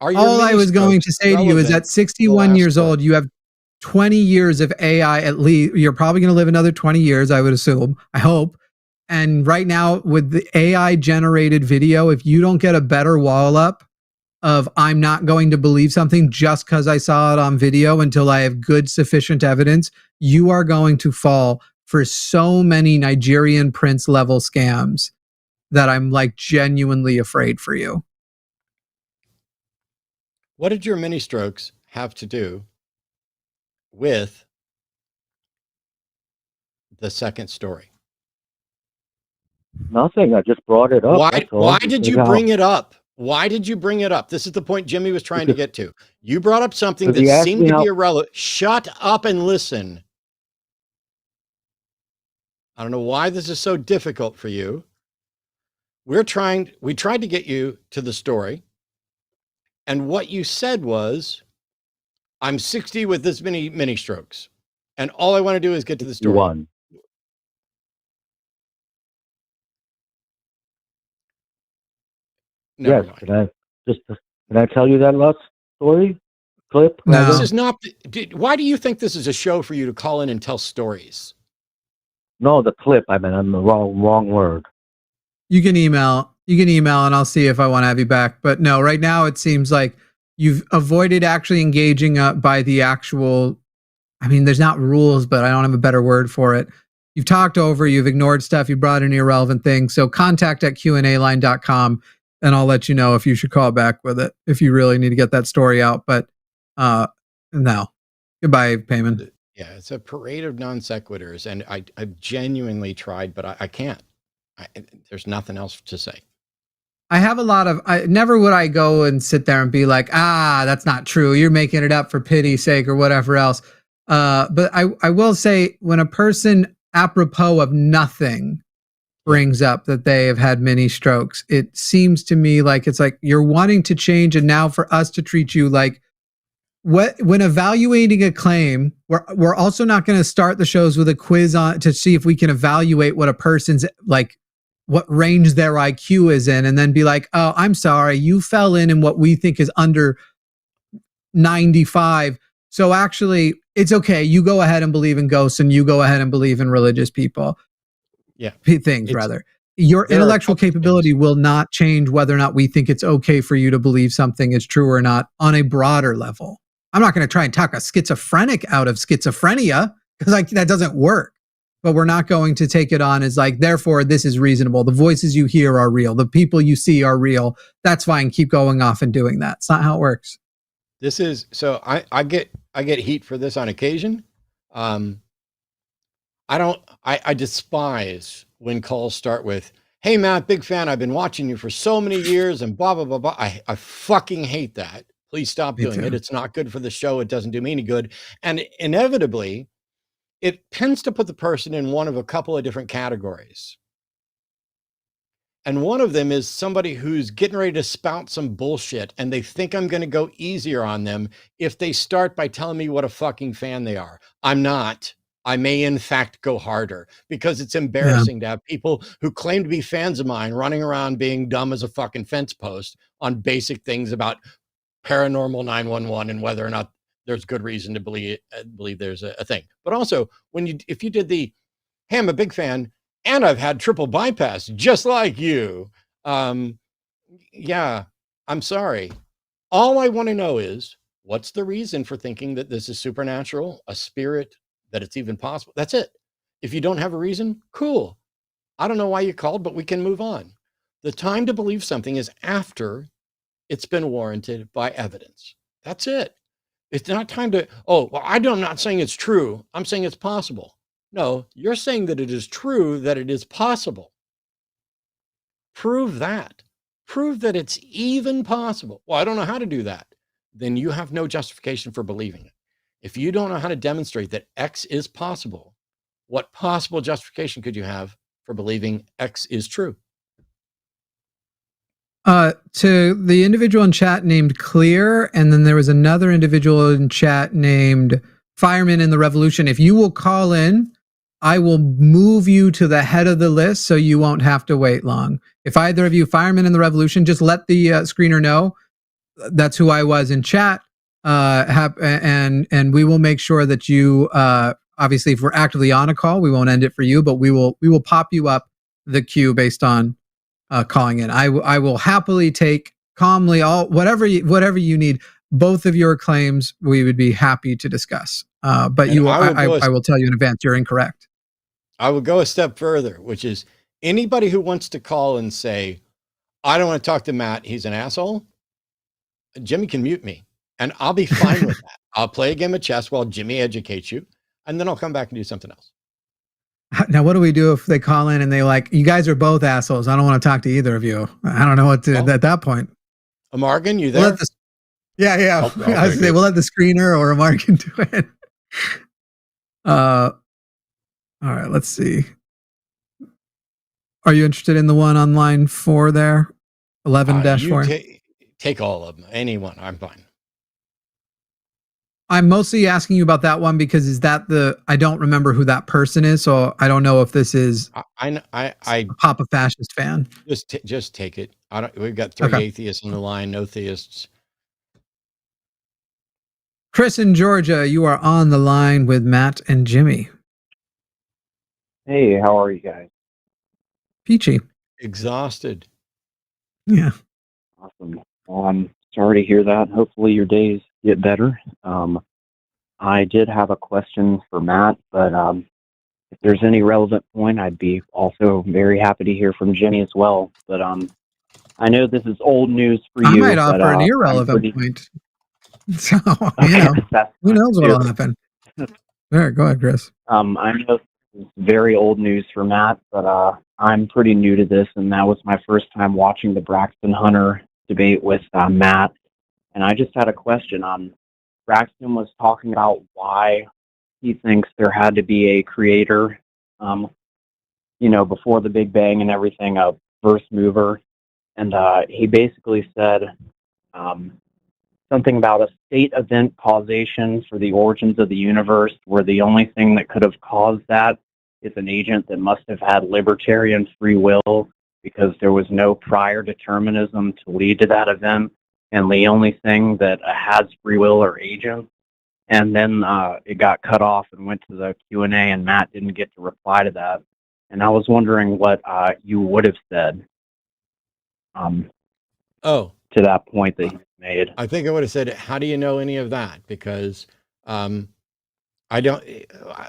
B: All I was going to say to you is at 61 years old, you have 20 years of AI at least. You're probably going to live another 20 years, I would assume. I hope. And right now, with the AI generated video, if you don't get a better wall up of I'm not going to believe something just because I saw it on video until I have good, sufficient evidence, you are going to fall for so many Nigerian prince level scams that I'm like genuinely afraid for you.
A: What did your mini strokes have to do with the second story?
C: Nothing. I just brought it up.
A: Why did you bring it up? Why did you bring it up? This is the point Jimmy was trying to get to. You brought up something that seemed to be irrelevant. Shut up and listen. I don't know why this is so difficult for you. We tried to get you to the story. And what you said was, I'm 60 with this many mini strokes. And all I want to do is get to the story.
C: One.
A: Never mind.
C: Can I just Can I tell you that last story? Clip?
B: No.
C: rather?
A: This is not. Why do you think this is a show for you to call in and tell stories?
C: No, the clip. I mean, I'm the wrong word.
B: You can email and I'll see if I want to have you back. But no, right now it seems like you've avoided actually engaging by the actual, I mean, there's not rules, but I don't have a better word for it. You've talked over, you've ignored stuff, you brought in irrelevant things. So contact@qanaline.com and I'll let you know if you should call back with it, if you really need to get that story out. But no. Goodbye, Payman.
A: Yeah, it's a parade of non sequiturs. And I've genuinely tried, but I can't. There's nothing else to say.
B: I have a lot of, never would I go and sit there and be like, that's not true. You're making it up for pity's sake or whatever else. But I will say, when a person apropos of nothing brings up that they have had many strokes, it seems to me like it's like you're wanting to change. And now for us to treat you like, when evaluating a claim, we're also not going to start the shows with a quiz on to see if we can evaluate what a person's like, what range their IQ is in, and then be like, oh, I'm sorry, you fell in what we think is under 95. So actually, it's okay. You go ahead and believe in ghosts, and you go ahead and believe in religious people.
A: Yeah.
B: Things rather. Your intellectual capability will not change whether or not we think it's okay for you to believe something is true or not on a broader level. I'm not going to try and talk a schizophrenic out of schizophrenia because that doesn't work. But we're not going to take it on as like, therefore, this is reasonable. The voices you hear are real. The people you see are real. That's fine. Keep going off and doing that. It's not how it works.
A: This is so I get heat for this on occasion. I despise when calls start with, "Hey Matt, big fan. I've been watching you for so many years," and blah blah blah blah. I fucking hate that. Please stop doing it. It's not good for the show. It doesn't do me any good. And inevitably, it tends to put the person in one of a couple of different categories. And one of them is somebody who's getting ready to spout some bullshit and they think I'm going to go easier on them if they start by telling me what a fucking fan they are. I'm not. I may in fact go harder because it's embarrassing to have people who claim to be fans of mine running around being dumb as a fucking fence post on basic things about paranormal 911 and whether or not there's good reason to believe there's a thing. But also, if you did the, "Hey, I'm a big fan and I've had triple bypass just like you," yeah, I'm sorry. All I want to know is, what's the reason for thinking that this is supernatural, a spirit, that it's even possible? That's it. If you don't have a reason, cool. I don't know why you called, but we can move on. The time to believe something is after it's been warranted by evidence. That's it. It's not time to, I'm not saying it's true. I'm saying it's possible. No, you're saying that it is true, that it is possible. Prove that. Prove that it's even possible. Well, I don't know how to do that. Then you have no justification for believing it. If you don't know how to demonstrate that X is possible, what possible justification could you have for believing X is true?
B: To the individual in chat named Clear, and then there was another individual in chat named Fireman in the Revolution. If you will call in, I will move you to the head of the list so you won't have to wait long. If either of you, Fireman in the Revolution, just let the screener know that's who I was in chat. And we will make sure that you, obviously, if we're actively on a call, we won't end it for you, but we will pop you up the queue based on calling in. I will happily take calmly whatever you need. Both of your claims we would be happy to discuss. But I will tell you in advance you're incorrect.
A: I will go a step further, which is anybody who wants to call and say, "I don't want to talk to Matt, he's an asshole," Jimmy can mute me and I'll be fine with that. I'll play a game of chess while Jimmy educates you, and then I'll come back and do something else.
B: Now, what do we do if they call in and they like, "You guys are both assholes. I don't want to talk to either of you"? I don't know what to at that point.
A: Morgan, you there?
B: Yeah.
A: Okay,
B: I was say we'll let the screener or Morgan do it. All right, let's see. Are you interested in the one on line 4 there? 11-4?
A: Take all of them. Anyone. I'm fine.
B: I'm mostly asking you about that one because I don't remember who that person is, so I don't know if this is a Papa Fascist fan.
A: Just take it. We've got 3 atheists on the line, no theists.
B: Chris in Georgia, you are on the line with Matt and Jimmy.
D: Hey, how are you guys?
B: Peachy.
A: Exhausted.
B: Yeah.
D: Awesome. Well, I'm sorry to hear that. Hopefully your days get better. I did have a question for Matt, but if there's any relevant point, I'd be also very happy to hear from Jenny as well. But I know this is old news for you.
B: I might
D: but,
B: offer an
D: I'm
B: irrelevant
D: pretty...
B: point. So,
D: Okay, that's
B: who
D: fine,
B: knows
D: too.
B: what'll happen. All right, go ahead, Chris.
D: I know this is very old news for Matt, but I'm pretty new to this, and that was my first time watching the Braxton Hunter debate with Matt. And I just had a question. Braxton was talking about why he thinks there had to be a creator, before the Big Bang and everything, a first mover. And he basically said something about a state event causation for the origins of the universe, where the only thing that could have caused that is an agent that must have had libertarian free will, because there was no prior determinism to lead to that event. And the only thing that has free will are agents. And then it got cut off and went to the Q&A, and Matt didn't get to reply to that. And I was wondering what you would have said to that point that he made.
A: I think I would have said, how do you know any of that? Because I don't,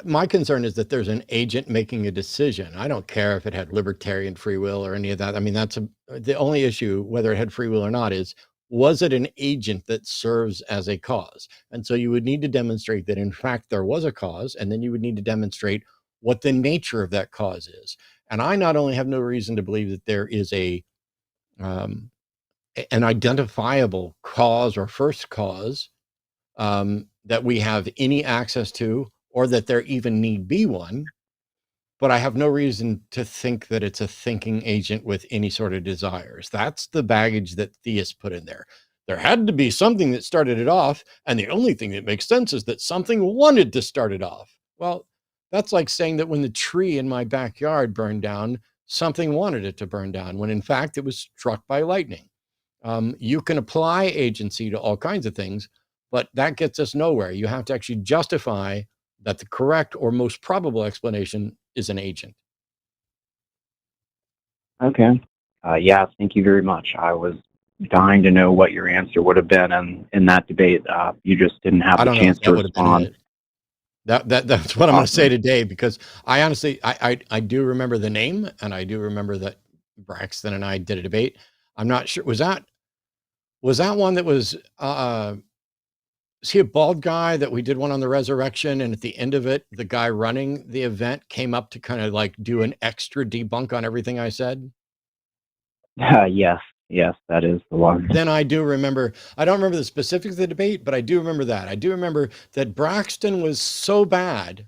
A: my concern is that there's an agent making a decision. I don't care if it had libertarian free will or any of that. I mean, that's the only issue, whether it had free will or not, is, was it an agent that serves as a cause? And so you would need to demonstrate that, in fact, there was a cause, and then you would need to demonstrate what the nature of that cause is. And I not only have no reason to believe that there is an identifiable cause or first cause that we have any access to, or that there even need be one, but I have no reason to think that it's a thinking agent with any sort of desires. That's the baggage that theists put in there. There had to be something that started it off, and the only thing that makes sense is that something wanted to start it off. Well, that's like saying that when the tree in my backyard burned down, something wanted it to burn down, when in fact it was struck by lightning. You can apply agency to all kinds of things, but that gets us nowhere. You have to actually justify that the correct or most probable explanation is an agent.
D: Okay. Yeah, thank you very much. I was dying to know what your answer would have been, and in that debate, you just didn't have the chance to respond.
A: That's what I'm going to say today, because I honestly, I do remember the name, and I do remember that Braxton and I did a debate. I'm not sure, was that one that was is he a bald guy that we did one on the resurrection, and at the end of it, the guy running the event came up to kind of like do an extra debunk on everything I said?
D: Yes, that is the one.
A: Then I do remember, I don't remember the specifics of the debate, but I do remember that. I do remember that Braxton was so bad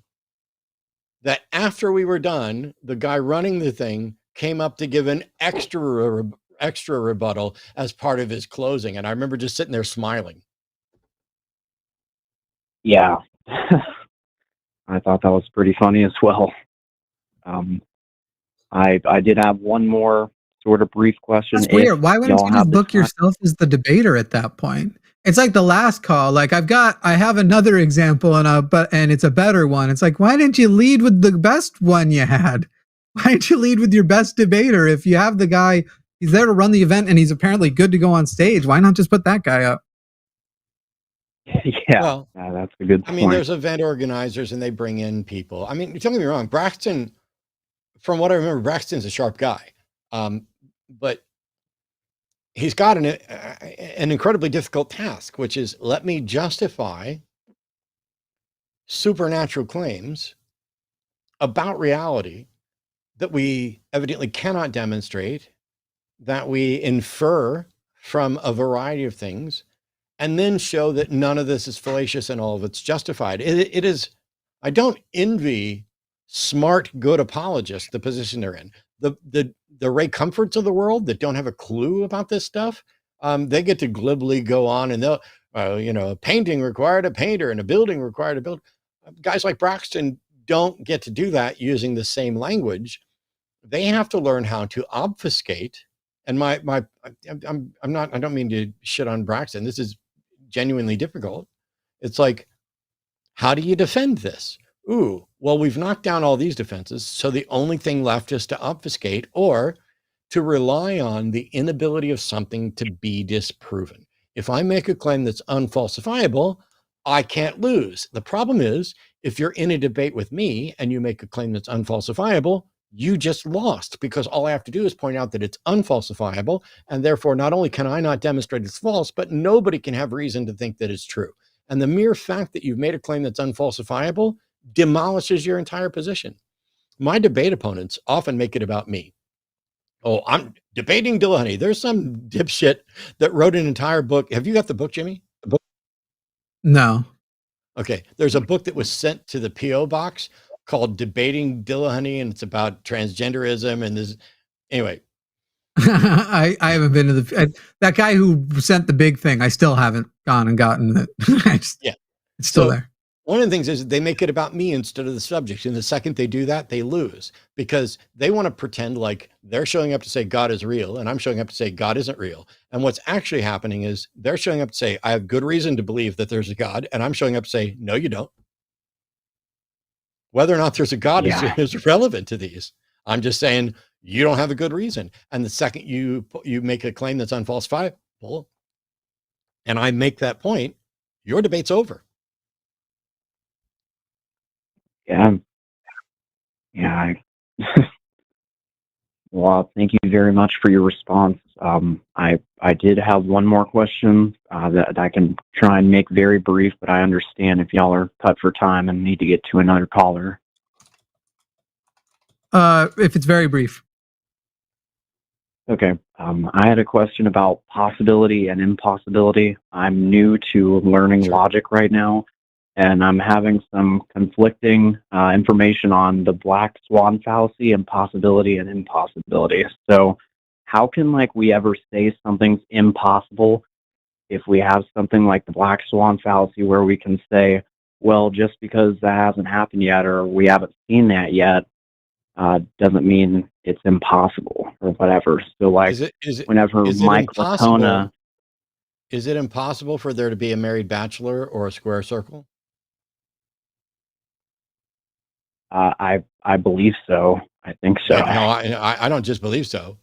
A: that after we were done, the guy running the thing came up to give an extra rebuttal as part of his closing. And I remember just sitting there smiling.
D: Yeah. I thought that was pretty funny as well. I did have one more sort of brief question.
B: That's weird. Why wouldn't you just book yourself as the debater at that point? It's like the last call. Like I have another example, and it's a better one. It's like, why didn't you lead with the best one you had? Why didn't you lead with your best debater? If you have the guy, he's there to run the event, and he's apparently good to go on stage. Why not just put that guy up?
D: Yeah, well, that's a good point.
A: I mean, there's event organizers, and they bring in people. I mean, don't get me wrong, Braxton, from what I remember, Braxton's a sharp guy. But he's got an incredibly difficult task, which is, let me justify supernatural claims about reality that we evidently cannot demonstrate, that we infer from a variety of things, and then show that none of this is fallacious and all of it's justified. It is, I don't envy smart, good apologists, the position they're in. The Ray Comforts of the world that don't have a clue about this stuff, they get to glibly go on, and they'll, a painting required a painter and a building required a builder. Guys like Braxton don't get to do that using the same language. They have to learn how to obfuscate. And I'm not, I don't mean to shit on Braxton. This is genuinely difficult. It's like, how do you defend this? Ooh, well, we've knocked down all these defenses. So the only thing left is to obfuscate or to rely on the inability of something to be disproven. If I make a claim that's unfalsifiable, I can't lose. The problem is, if you're in a debate with me and you make a claim that's unfalsifiable, you just lost, because all I have to do is point out that it's unfalsifiable. And therefore, not only can I not demonstrate it's false, but nobody can have reason to think that it's true. And the mere fact that you've made a claim that's unfalsifiable demolishes your entire position. My debate opponents often make it about me. Oh, I'm debating Dillahunty. There's some dipshit that wrote an entire book. Have you got the book, Jimmy? The book?
B: No.
A: Okay. There's a book that was sent to the P.O. box called Debating Dillahunty, and it's about transgenderism. And this, anyway.
B: I haven't been to that guy who sent the big thing. I still haven't gone and gotten it.
A: Yeah.
B: It's still
A: So,
B: there.
A: One of the things is they make it about me instead of the subject. And the second they do that, they lose, because they want to pretend like they're showing up to say God is real, and I'm showing up to say God isn't real. And what's actually happening is they're showing up to say, I have good reason to believe that there's a God. And I'm showing up to say, no, you don't. Whether or not there's a God is irrelevant to these. I'm just saying you don't have a good reason. And the second you make a claim that's unfalsifiable, and I make that point, your debate's over.
D: Yeah. Well, thank you very much for your response. I did have one more question that I can try and make very brief, but I understand if y'all are cut for time and need to get to another caller.
B: If it's very brief.
D: Okay. I had a question about possibility and impossibility. I'm new to learning logic right now, and I'm having some conflicting information on the black swan fallacy and possibility and impossibility. So how can we ever say something's impossible if we have something like the black swan fallacy, where we can say, well, just because that hasn't happened yet or we haven't seen that yet doesn't mean it's impossible or whatever. So whenever Mike Latona...
A: Is it impossible for there to be a married bachelor or a square circle?
D: I believe so. I think so.
A: No, I don't just believe so.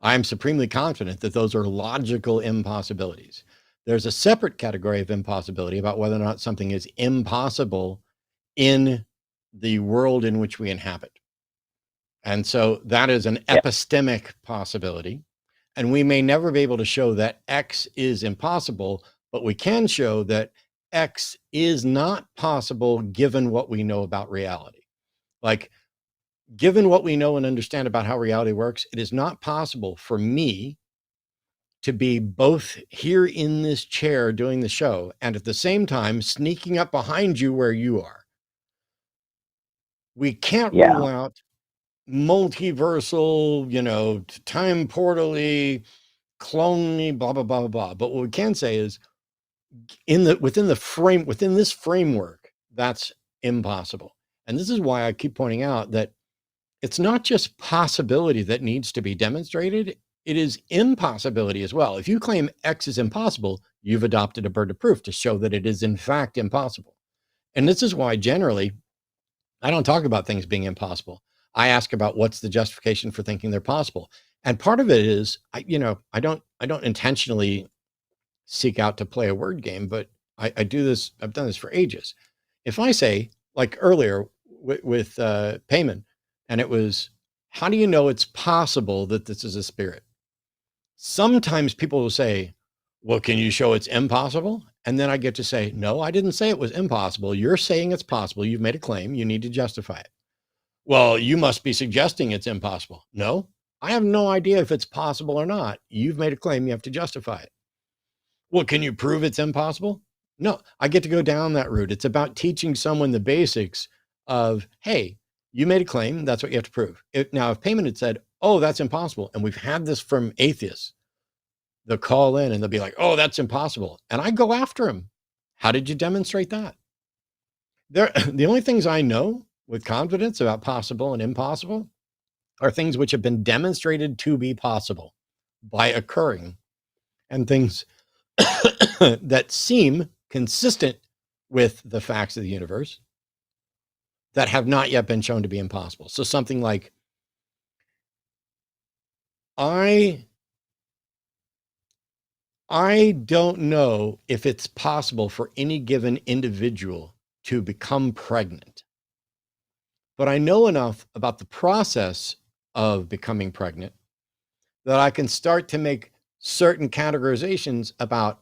A: I'm supremely confident that those are logical impossibilities. There's a separate category of impossibility about whether or not something is impossible in the world in which we inhabit. And so that is an epistemic possibility. And we may never be able to show that X is impossible, but we can show that X is not possible given what we know about reality. Given what we know and understand about how reality works, it is not possible for me to be both here in this chair doing the show and at the same time sneaking up behind you where you are. We can't rule out multiversal, time portally, clonely, blah, blah, blah, blah. But what we can say is within this framework, that's impossible. And this is why I keep pointing out that it's not just possibility that needs to be demonstrated. It is impossibility as well. If you claim X is impossible, you've adopted a burden of proof to show that it is in fact impossible. And this is why generally I don't talk about things being impossible. I ask about what's the justification for thinking they're possible. And part of it is, I don't intentionally seek out to play a word game, but I do this. I've done this for ages. If I say, like earlier with Payman, and it was, how do you know it's possible that this is a spirit? Sometimes people will say, well, can you show it's impossible? And then I get to say, no, I didn't say it was impossible. You're saying it's possible. You've made a claim. You need to justify it. Well, you must be suggesting it's impossible. No, I have no idea if it's possible or not. You've made a claim. You have to justify it. Well, can you prove it's impossible? No, I get to go down that route. It's about teaching someone the basics of, hey, you made a claim. That's what you have to prove. Now, if Payman had said, oh, that's impossible, and we've had this from atheists, they'll call in and they'll be like, oh, that's impossible. And I go after him. How did you demonstrate that? The only things I know with confidence about possible and impossible are things which have been demonstrated to be possible by occurring, and things that seem consistent with the facts of the universe that have not yet been shown to be impossible. So something like, I don't know if it's possible for any given individual to become pregnant, but I know enough about the process of becoming pregnant that I can start to make certain categorizations about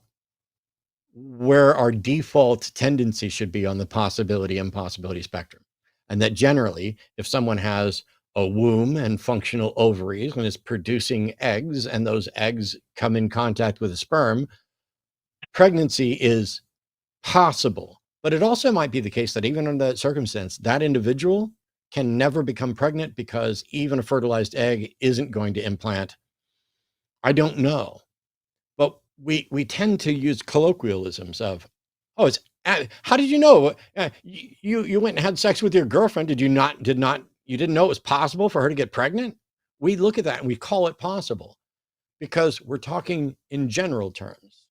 A: where our default tendency should be on the possibility impossibility spectrum. And that generally, if someone has a womb and functional ovaries and is producing eggs, and those eggs come in contact with a sperm, pregnancy is possible. But it also might be the case that even under that circumstance, that individual can never become pregnant because even a fertilized egg isn't going to implant. I don't know. But we tend to use colloquialisms of, oh, it's, how did you know? You went and had sex with your girlfriend. You didn't know it was possible for her to get pregnant? We look at that and we call it possible because we're talking in general terms.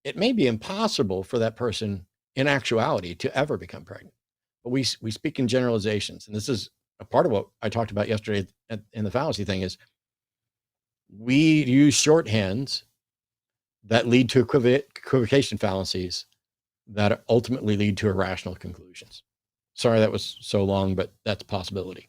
A: It may be impossible for that person in actuality to ever become pregnant, but we speak in generalizations. And this is a part of what I talked about yesterday in the fallacy thing is we use shorthands that lead to equivocation fallacies that ultimately lead to irrational conclusions. Sorry that was so long, but that's a possibility.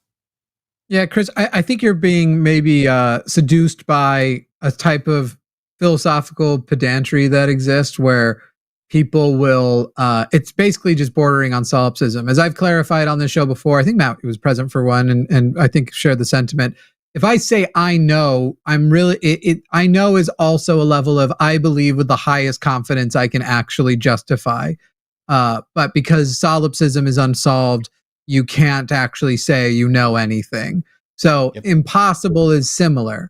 B: Yeah, Chris, I think you're being maybe seduced by a type of philosophical pedantry that exists where people will, it's basically just bordering on solipsism. As I've clarified on this show before, I think Matt was present for one and I think shared the sentiment. If I say I know, I'm really, I know is also a level of I believe with the highest confidence I can actually justify. But because solipsism is unsolved, you can't actually say you know anything. So
A: Yep.
B: Impossible is similar.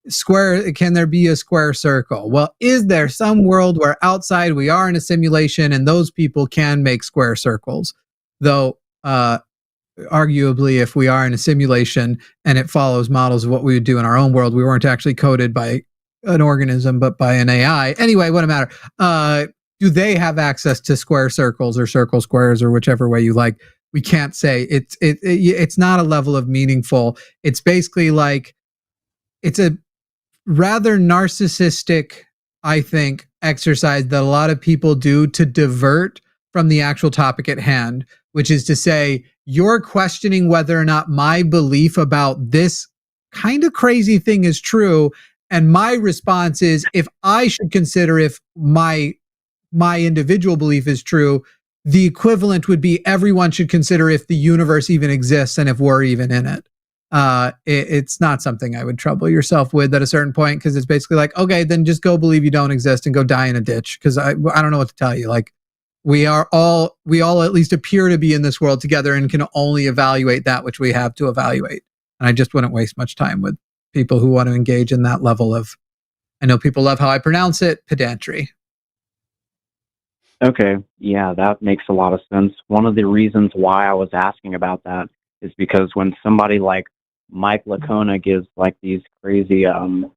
B: Square, can there be a square circle? Well, is there some world where outside we are in a simulation and those people can make square circles? Though, arguably, if we are in a simulation and it follows models of what we would do in our own world, we weren't actually coded by an organism, but by an AI. Anyway, what a matter. Do they have access to square circles or circle squares or whichever way you like? We can't say. It's not a level of meaningful. It's basically like it's a rather narcissistic, I think, exercise that a lot of people do to divert from the actual topic at hand, which is to say, you're questioning whether or not my belief about this kind of crazy thing is true. And my response is, if I should consider if my individual belief is true, the equivalent would be everyone should consider if the universe even exists and if we're even in it. It's not something I would trouble yourself with at a certain point, because it's basically like, okay, then just go believe you don't exist and go die in a ditch, because I don't know what to tell you. Like, we all at least appear to be in this world together and can only evaluate that which we have to evaluate. And I just wouldn't waste much time with people who want to engage in that level of, I know people love how I pronounce it, pedantry.
D: Okay, yeah, that makes a lot of sense. One of the reasons why I was asking about that is because when somebody like Mike Lacona gives like these crazy kind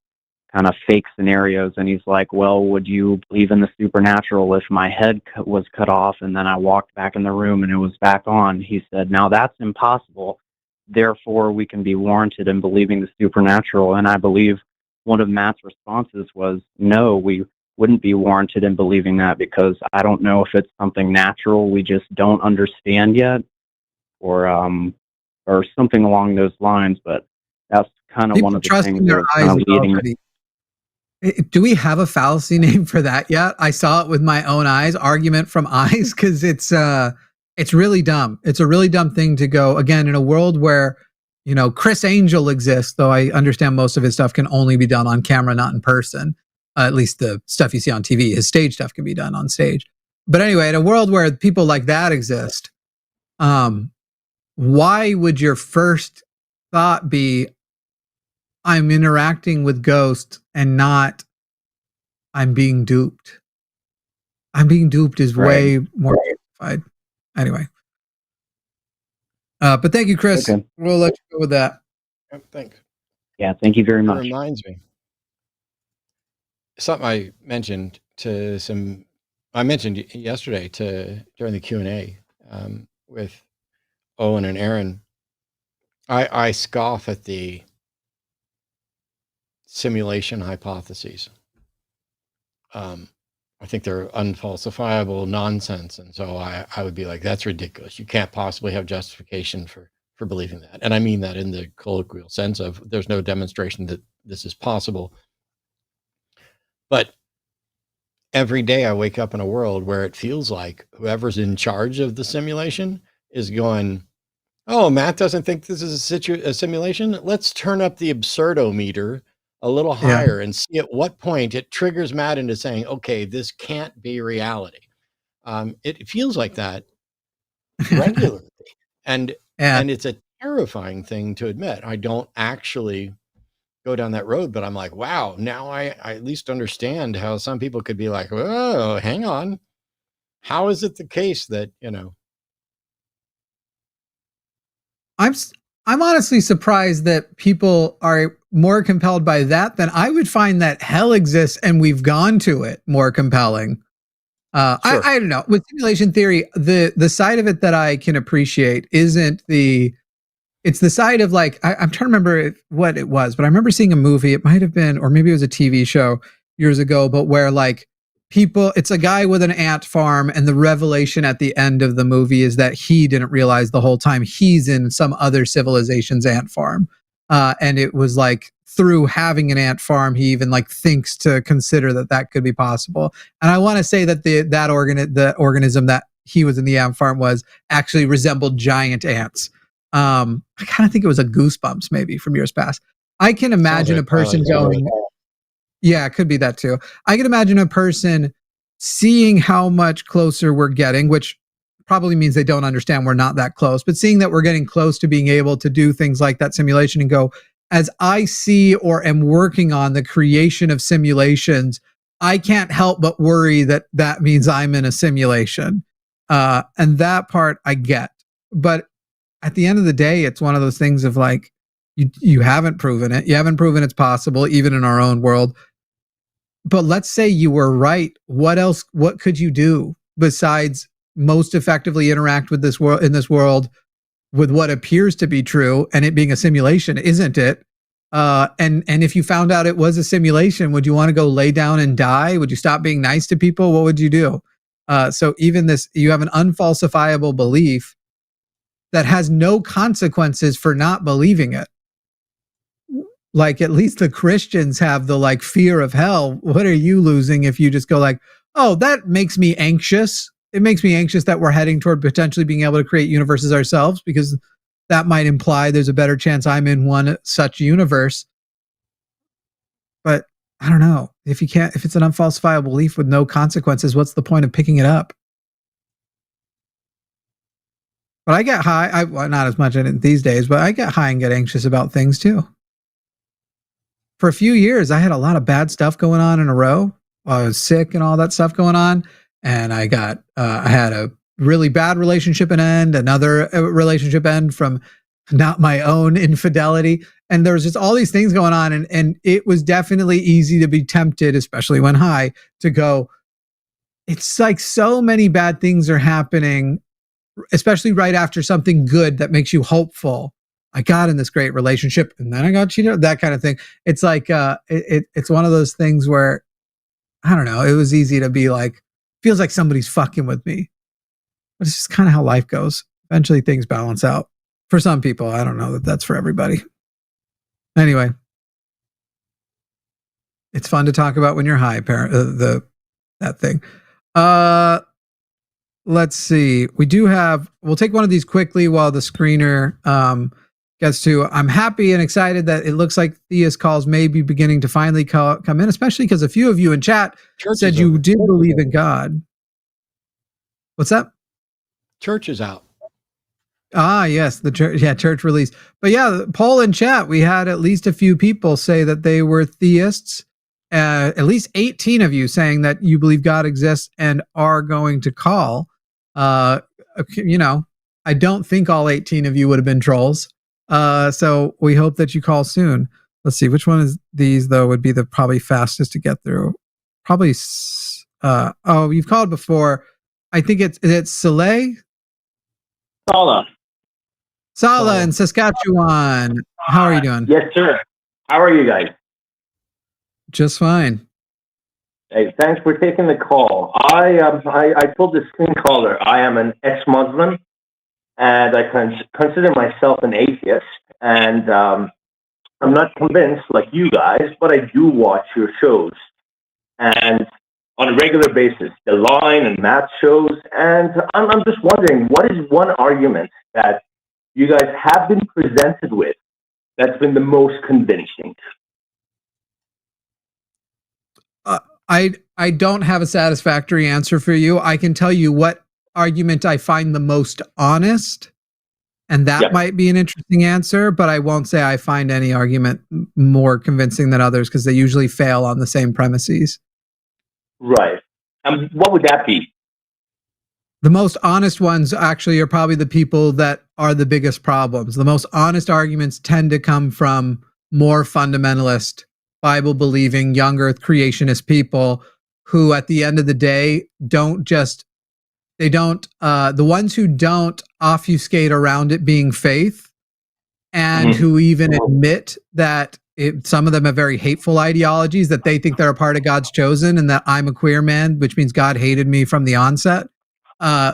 D: of fake scenarios, and he's like, well, would you believe in the supernatural if my head was cut off and then I walked back in the room and it was back on? He said, now that's impossible. Therefore, we can be warranted in believing the supernatural. And I believe one of Matt's responses was, no, we wouldn't be warranted in believing that, because I don't know if it's something natural we just don't understand yet, or something along those lines. But that's kind of one of the things that's kind of leading.
B: Do we have a fallacy name for that yet? I saw it with my own eyes, argument from eyes, because it's really dumb. It's a really dumb thing to go, again, in a world where, you know, Chris Angel exists, though I understand most of his stuff can only be done on camera, not in person. At least the stuff you see on TV, his stage stuff can be done on stage. But anyway, in a world where people like that exist, why would your first thought be, I'm interacting with ghosts, and not I'm being duped? I'm being duped is way more justified. Anyway. But thank you, Chris. Okay. We'll let you go with that.
A: Thanks.
D: Yeah, thank you very much.
A: It reminds me. Something I mentioned to some I mentioned yesterday during the Q&A with Owen and Aaron, I scoff at the simulation hypotheses. I think they're unfalsifiable nonsense. And so I would be like, that's ridiculous. You can't possibly have justification for believing that. And I mean that in the colloquial sense of there's no demonstration that this is possible. But every day I wake up in a world where it feels like whoever's in charge of the simulation is going, oh, Matt doesn't think this is a simulation. Let's turn up the absurdometer a little higher and see at what point it triggers Matt into saying, okay, this can't be reality. It feels like that regularly. And it's a terrifying thing to admit. I don't actually go down that road, but I'm like, wow, now I at least understand how some people could be like, oh, hang on. How is it the case that,
B: I'm honestly surprised that people are more compelled by that than I would find that hell exists and we've gone to it more compelling. Sure. I don't know. With simulation theory, the side of it that I can appreciate isn't it's the side of like, I'm trying to remember what it was, but I remember seeing a movie, it might have been, or maybe it was a TV show years ago, but where like it's a guy with an ant farm, and the revelation at the end of the movie is that he didn't realize the whole time he's in some other civilization's ant farm. And it was like through having an ant farm, he even like thinks to consider that could be possible. And I want to say that the organism that he was in the ant farm was actually resembled giant ants. I kind of think it was a Goosebumps maybe from years past. I can imagine a person going, yeah, it could be that too. I can imagine a person seeing how much closer we're getting, which probably means they don't understand we're not that close, but seeing that we're getting close to being able to do things like that simulation and go, as I see or am working on the creation of simulations, I can't help but worry that that means I'm in a simulation. And that part I get. But at the end of the day, it's one of those things of like, you haven't proven it. You haven't proven it's possible, even in our own world. But let's say you were right. What else? What could you do besides most effectively interact with this world, in this world, with what appears to be true, and it being a simulation, isn't it? And if you found out it was a simulation, would you want to go lay down and die? Would you stop being nice to people? What would you do? So even this, you have an unfalsifiable belief that has no consequences for not believing it. Like at least the Christians have the like fear of hell. What are you losing if you just go like, oh, that makes me anxious. It makes me anxious that we're heading toward potentially being able to create universes ourselves, because that might imply there's a better chance I'm in one such universe. But I don't know. If it's an unfalsifiable belief with no consequences, what's the point of picking it up? But I get high. Well, not as much in it these days, but I get high and get anxious about things too. For a few years, I had a lot of bad stuff going on in a row. I was sick and all that stuff going on. And I had a really bad relationship end, another relationship end from not my own infidelity. And there was just all these things going on. And it was definitely easy to be tempted, especially when high, to go, it's like so many bad things are happening, especially right after something good that makes you hopeful. I got in this great relationship and then I got cheated, that kind of thing. It's like, it's one of those things where, I don't know, it was easy to be like, feels like somebody's fucking with me. But it's just kind of how life goes. Eventually things balance out. For some people, I don't know that that's for everybody. Anyway, it's fun to talk about when you're high, that thing. Let's see. We'll take one of these quickly while the screener gets to. I'm happy and excited that it looks like Theist calls may be beginning to finally come in, especially because a few of you in chat said you did believe in God. What's that?
A: Church is out.
B: Ah, yes, the church. Yeah, church release. But yeah, the poll in chat, we had at least a few people say that they were theists. At least 18 of you saying that you believe God exists and are going to call. You know, I don't think all 18 of you would have been trolls. So we hope that you call soon. Let's see, which one is these though would be the probably fastest to get through. Probably, You've called before. I think is it Soleil?
E: Sala.
B: Sala in Saskatchewan. How are you doing?
E: Yes, sir. How are you guys?
B: Just fine.
E: Hey, thanks for taking the call. I told the screen caller I am an ex-Muslim, and I consider myself an atheist. And I'm not convinced like you guys, but I do watch your shows, and on a regular basis, the Line and Matt shows. And I'm just wondering, what is one argument that you guys have been presented with that's been the most convincing?
B: I don't have a satisfactory answer for you. I can tell you what argument I find the most honest, and that might be an interesting answer, but I won't say I find any argument more convincing than others because they usually fail on the same premises.
E: Right. What would that be?
B: The most honest ones actually are probably the people that are the biggest problems. The most honest arguments tend to come from more fundamentalist, Bible-believing, young earth creationist people who at the end of the day the ones who don't obfuscate around it being faith and who even admit that some of them have very hateful ideologies, that they think they're a part of God's chosen and that I'm a queer man, which means God hated me from the onset,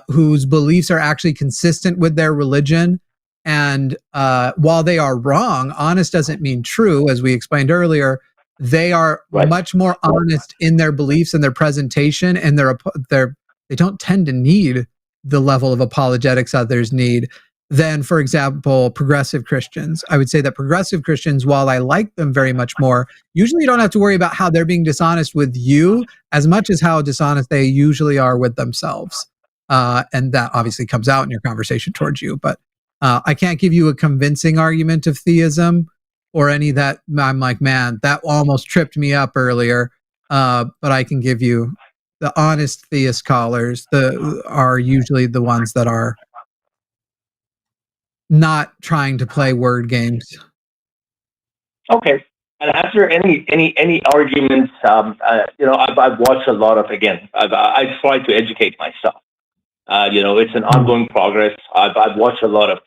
B: whose beliefs are actually consistent with their religion. And while they are wrong, honest doesn't mean true, as we explained earlier. They are much more honest in their beliefs and their presentation, and they don't tend to need the level of apologetics others need than, for example, progressive Christians. I would say that progressive Christians, while I like them very much more, usually you don't have to worry about how they're being dishonest with you as much as how dishonest they usually are with themselves. And that obviously comes out in your conversation towards you. But I can't give you a convincing argument of theism or any that I'm like, man, that almost tripped me up earlier. But I can give you the honest theist callers are usually the ones that are not trying to play word games.
E: Okay. And is there any arguments? I've watched a lot of. Again, I try to educate myself. It's an ongoing progress. I've watched a lot of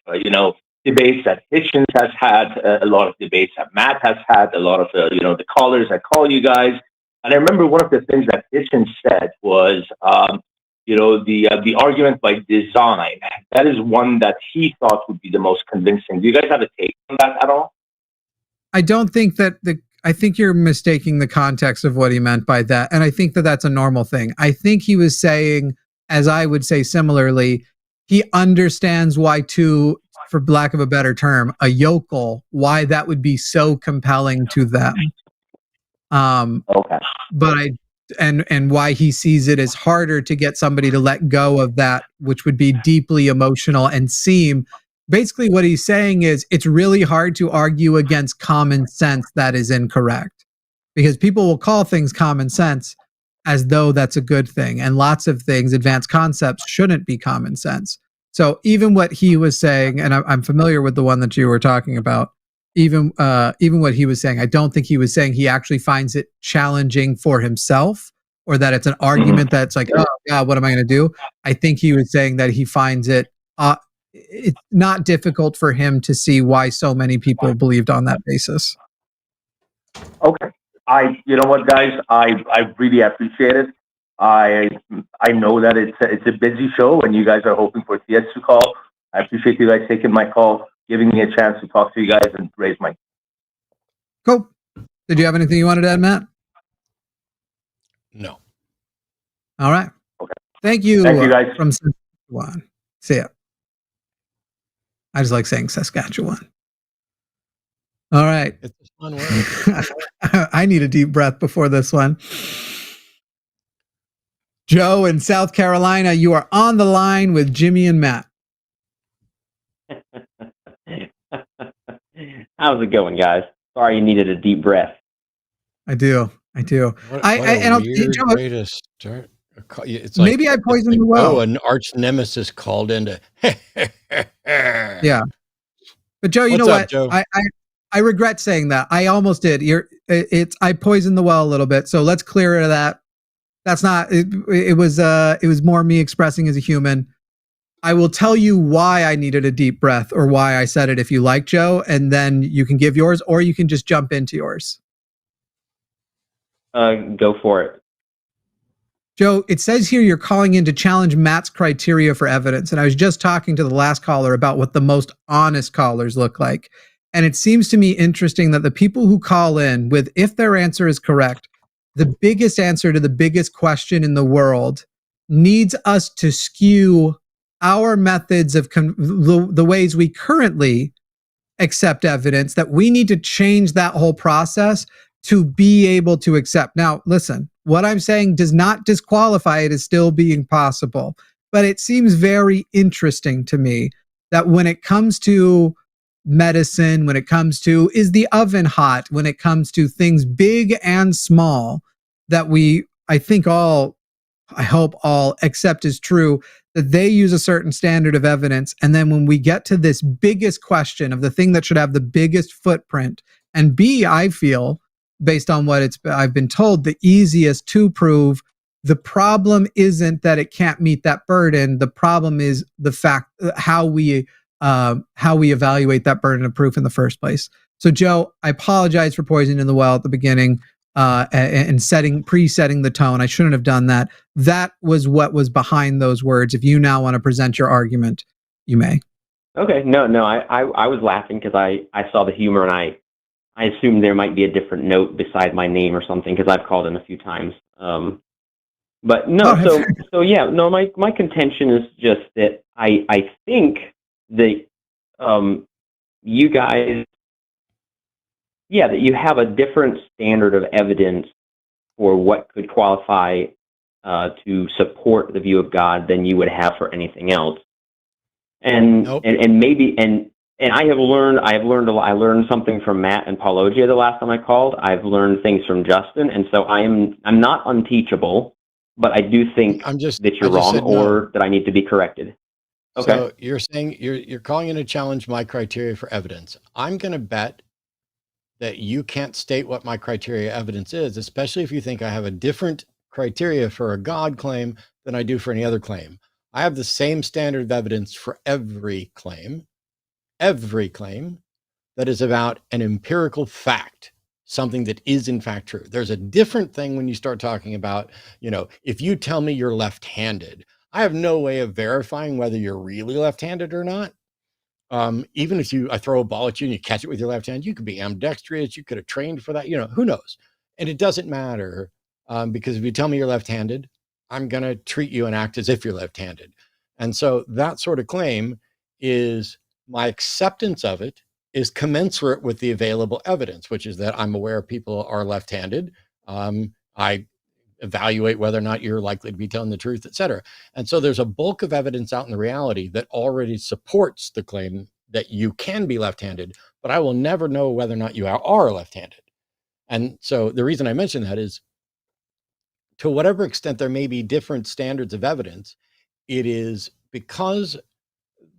E: debates that Hitchens has had, a lot of debates that Matt has had, a lot of the callers that call you guys. And I remember one of the things that Hitchens said was, the argument by design. That is one that he thought would be the most convincing. Do you guys have a take on that at all?
B: I don't think that I think you're mistaking the context of what he meant by that. And I think that that's a normal thing. I think he was saying, as I would say similarly, he understands why for lack of a better term, a yokel, why that would be so compelling to them.
E: Okay.
B: But and why he sees it as harder to get somebody to let go of that, which would be deeply emotional and seem, basically what he's saying is it's really hard to argue against common sense that is incorrect, because people will call things common sense as though that's a good thing. And lots of things, advanced concepts, shouldn't be common sense. So even what he was saying, and I'm familiar with the one that you were talking about, even what he was saying, I don't think he was saying he actually finds it challenging for himself, or that it's an argument that's like, oh God, what am I going to do? I think he was saying that he finds it's not difficult for him to see why so many people believed on that basis.
E: Okay. You know what, guys? I really appreciate it. I know that it's a busy show, and you guys are hoping for Theist to call. I appreciate you guys taking my call, giving me a chance to talk to you guys and raise my.
B: Cool. Did you have anything you wanted to add, Matt?
A: No.
B: All right.
E: Okay.
B: Thank you
E: guys.
B: From Saskatchewan. See ya. I just like saying Saskatchewan. All right.
A: It's a fun word.
B: I need a deep breath before this one. Joe in South Carolina, you are on the line with Jimmy and Matt.
F: How's it going, guys? Sorry you needed a deep breath.
B: I do.
A: What a weird
B: Joe,
A: way to start. It's like,
B: maybe I poisoned the well.
A: Oh, an arch nemesis called into.
B: Yeah. But Joe, you know what? Joe? I regret saying that. I almost did. I poisoned the well a little bit. So let's clear it of that. That's not. It was more me expressing as a human. I will tell you why I needed a deep breath or why I said it if you like, Joe, and then you can give yours or you can just jump into yours.
F: Go for it.
B: Joe, it says here you're calling in to challenge Matt's criteria for evidence. And I was just talking to the last caller about what the most honest callers look like. And it seems to me interesting that the people who call in with, if their answer is correct, the biggest answer to the biggest question in the world needs us to skew our methods of the ways we currently accept evidence, that we need to change that whole process to be able to accept. Now, listen, what I'm saying does not disqualify it as still being possible, but it seems very interesting to me that when it comes to medicine, when it comes to is the oven hot, when it comes to things big and small, that we, I think all, I hope all accept as true, that they use a certain standard of evidence. And then when we get to this biggest question of the thing that should have the biggest footprint, and B, I feel, based on what I've been told, the easiest to prove, the problem isn't that it can't meet that burden. The problem is the fact how we evaluate that burden of proof in the first place. So, Joe, I apologize for poisoning the well at the beginning and presetting the tone. I shouldn't have done that. That was what was behind those words. If you now want to present your argument, you may.
F: Okay, no, I was laughing because I saw the humor and I assumed there might be a different note beside my name or something because I've called in a few times. But no, so yeah, no, my contention is just that I think that you guys, yeah, that you have a different standard of evidence for what could qualify to support the view of God than you would have for anything else. And
A: Nope.
F: and maybe and I have learned a lot. I learned something from Matt and Paulogia the last time I called. I've learned things from Justin, and so I'm not unteachable, but I do think that you're wrong or that I need to be corrected. Okay.
A: So you're saying you're calling in to challenge my criteria for evidence. I'm going to bet that you can't state what my criteria evidence is, especially if you think I have a different criteria for a God claim than I do for any other claim. I have the same standard of evidence for every claim that is about an empirical fact, something that is in fact true. There's a different thing when you start talking about, if you tell me you're left-handed, I have no way of verifying whether you're really left-handed or not. Even if I throw a ball at you and you catch it with your left hand, you could be ambidextrous, you could have trained for that, who knows? And it doesn't matter because if you tell me you're left-handed, I'm going to treat you and act as if you're left-handed. And so that sort of claim is, my acceptance of it is commensurate with the available evidence, which is that I'm aware people are left-handed. I evaluate whether or not you're likely to be telling the truth, et cetera. And so there's a bulk of evidence out in the reality that already supports the claim that you can be left-handed, but I will never know whether or not you are left-handed. And so the reason I mention that is, to whatever extent there may be different standards of evidence, it is because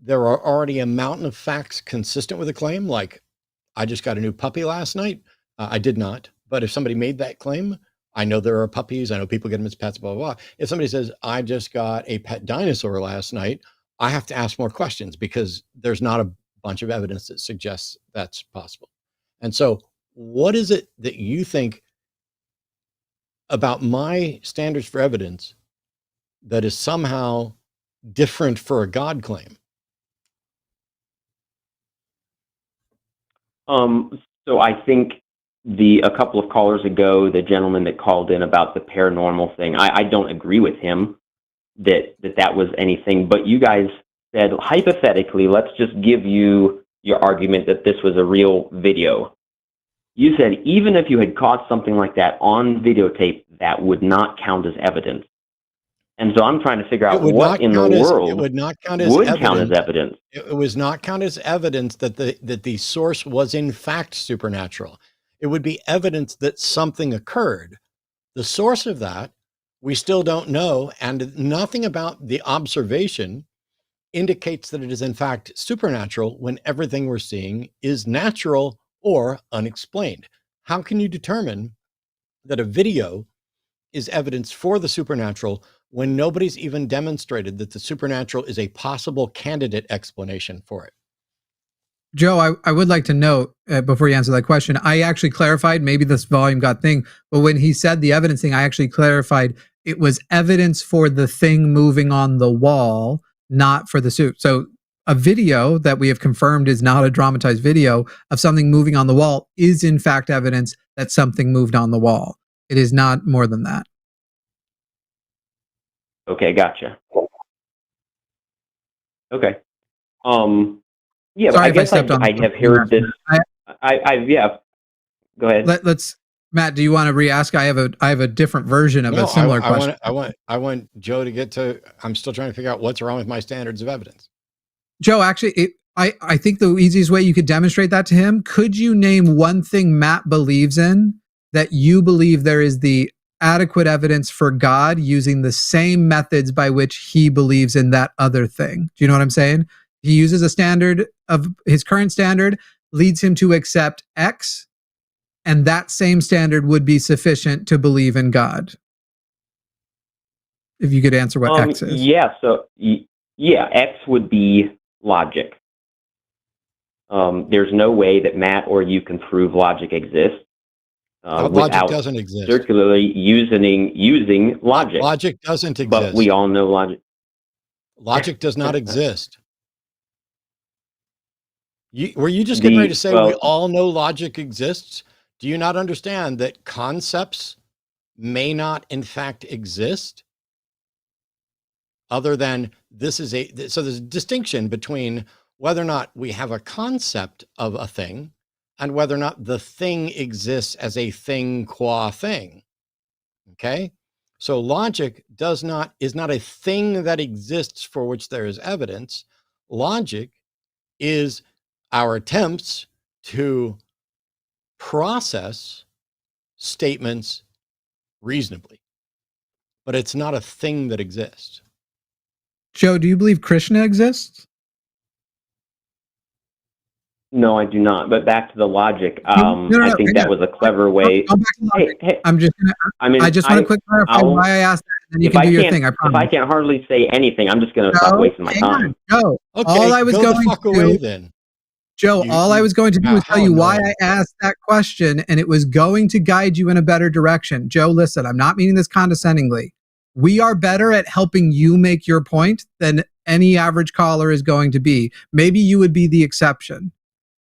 A: there are already a mountain of facts consistent with a claim, like I just got a new puppy last night. I did not. But if somebody made that claim, I know there are puppies. I know people get them as pets, blah, blah, blah. If somebody says, I just got a pet dinosaur last night, I have to ask more questions because there's not a bunch of evidence that suggests that's possible. And so what is it that you think about my standards for evidence that is somehow different for a God claim?
F: So I think a couple of callers ago, the gentleman that called in about the paranormal thing, I don't agree with him that was anything, but you guys said, hypothetically, let's just give you your argument that this was a real video. You said, even if you had caught something like that on videotape, that would not count as evidence. And so I'm trying to figure out what in the world
A: would
F: count as evidence.
A: It was not count as evidence that the source was in fact supernatural. It would be evidence that something occurred. The source of that, we still don't know, and nothing about the observation indicates that it is in fact supernatural when everything we're seeing is natural or unexplained. How can you determine that a video is evidence for the supernatural when nobody's even demonstrated that the supernatural is a possible candidate explanation for it?
B: Joe, I would like to note before you answer that question, I actually clarified, maybe this volume got thing, but when he said the evidence thing, I actually clarified it was evidence for the thing moving on the wall, not for the suit. So a video that we have confirmed is not a dramatized video of something moving on the wall is in fact evidence that something moved on the wall. It is not more than that.
F: Okay, gotcha. Okay. Yeah,
B: Sorry
F: but I guess I have heard this. Yeah. Go ahead.
B: Let's Matt. Do you want to re-ask? I have a different version of a similar question.
A: I want Joe to get to. I'm still trying to figure out what's wrong with my standards of evidence.
B: Joe, actually, I think the easiest way you could demonstrate that to him. Could you name one thing Matt believes in that you believe there is the adequate evidence for God using the same methods by which he believes in that other thing? Do you know what I'm saying? He uses a standard of his current standard, leads him to accept X, and that same standard would be sufficient to believe in God. If you could answer what X is.
F: Yeah, so X would be logic. There's no way that Matt or you can prove logic exists
A: logic doesn't exist.
F: Circularly using logic.
A: Logic doesn't exist.
F: But we all know logic.
A: Logic does not exist. Were you just getting ready to say we all know logic exists? Do you not understand that concepts may not in fact exist? Other than this is so there's a distinction between whether or not we have a concept of a thing and whether or not the thing exists as a thing qua thing. Okay? So logic is not a thing that exists for which there is evidence. Logic is our attempts to process statements reasonably, but it's not a thing that exists.
B: Joe, do you believe Krishna exists?
F: No, I do not. But back to the logic. I think that was a clever way. Hey,
B: I'm just gonna, I just want to quick clarify why I asked that, and then you can do your thing. I promise.
F: If I can't hardly say anything, I'm just going to stop wasting my time.
B: Joe,
A: okay,
B: all I was going
A: the fuck
B: to
A: away
B: do,
A: then.
B: Joe, all I was going to do was tell you why I asked that question, and it was going to guide you in a better direction. Joe, listen, I'm not meaning this condescendingly. We are better at helping you make your point than any average caller is going to be. Maybe you would be the exception.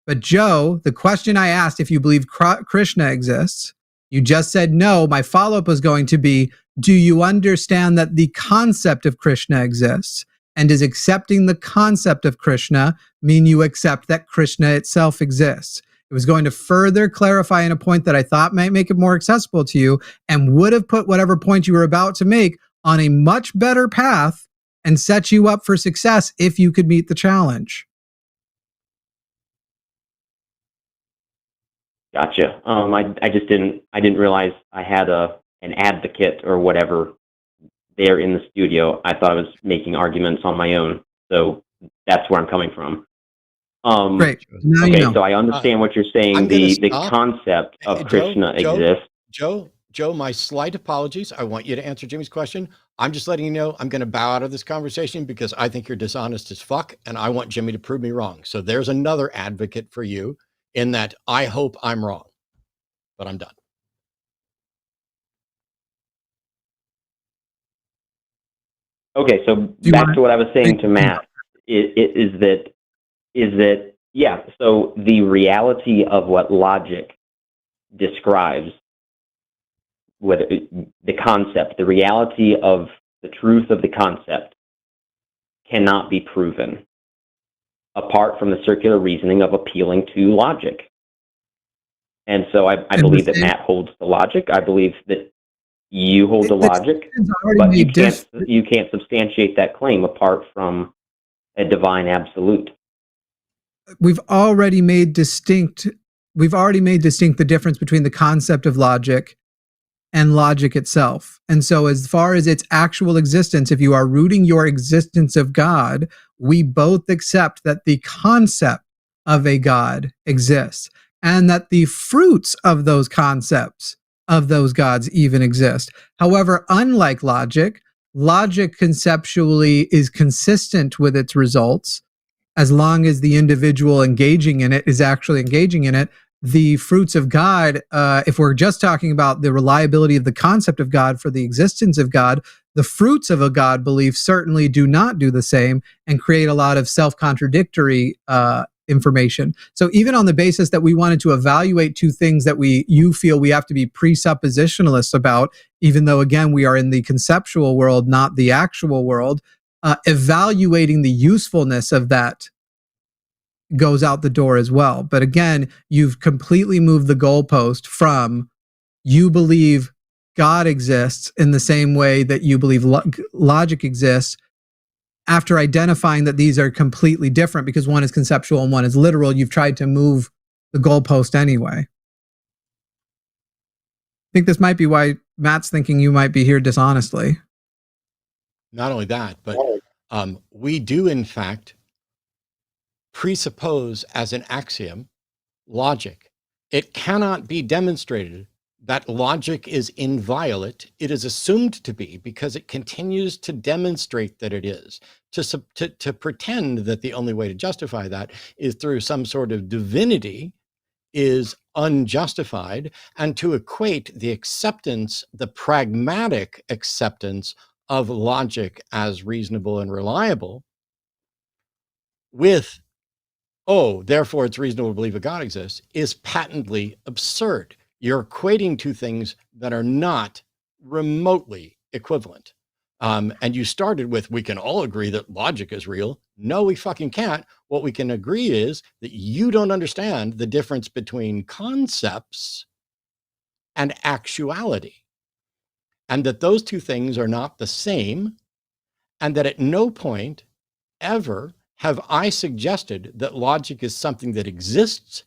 B: But Joe, the question I asked, if you believe Krishna exists, you just said no. My follow-up was going to be, do you understand that the concept of Krishna exists? And does accepting the concept of Krishna mean you accept that Krishna itself exists? It was going to further clarify in a point that I thought might make it more accessible to you and would have put whatever point you were about to make on a much better path and set you up for success if you could meet the challenge.
F: Gotcha. I just didn't realize I had an advocate or whatever there in the studio. I thought I was making arguments on my own. So that's where I'm coming from.
B: Great. Now
F: okay,
B: you know.
F: So I understand what you're saying. The concept of Krishna exists.
A: Joe, my slight apologies. I want you to answer Jimmy's question. I'm just letting you know I'm going to bow out of this conversation because I think you're dishonest as fuck, and I want Jimmy to prove me wrong. So there's another advocate for you in that I hope I'm wrong, but I'm done.
F: Okay, so back to what I was saying to Matt is that yeah, so the reality of what logic describes, whether the concept, the reality of the truth of the concept cannot be proven apart from the circular reasoning of appealing to logic. And so I believe that Matt holds the logic. I believe that you hold the logic, but you can't substantiate that claim apart from a divine absolute.
B: We've already made distinct the difference between the concept of logic and logic itself. And so as far as its actual existence, if you are rooting your existence of God, we both accept that the concept of a God exists and that the fruits of those concepts of those gods even exist. However, unlike logic, logic conceptually is consistent with its results as long as the individual engaging in it is actually engaging in it. The fruits of God, if we're just talking about the reliability of the concept of God for the existence of God, the fruits of a God belief certainly do not do the same and create a lot of self-contradictory information. So even on the basis that we wanted to evaluate two things that you feel we have to be presuppositionalists about, even though again we are in the conceptual world, not the actual world, evaluating the usefulness of that goes out the door as well. But again, you've completely moved the goalpost from you believe God exists in the same way that you believe logic exists, after identifying that these are completely different because one is conceptual and one is literal. You've tried to move the goalpost anyway. I think this might be why Matt's thinking you might be here dishonestly.
A: Not only that, but we do in fact presuppose as an axiom logic. It cannot be demonstrated that logic is inviolate. It is assumed to be because it continues to demonstrate that it is. To pretend that the only way to justify that is through some sort of divinity is unjustified, and to equate the acceptance, the pragmatic acceptance of logic as reasonable and reliable with, oh, therefore it's reasonable to believe a God exists, is patently absurd. You're equating two things that are not remotely equivalent. And you started with, we can all agree that logic is real. No, we fucking can't. What we can agree is that you don't understand the difference between concepts and actuality, and that those two things are not the same, and that at no point ever have I suggested that logic is something that exists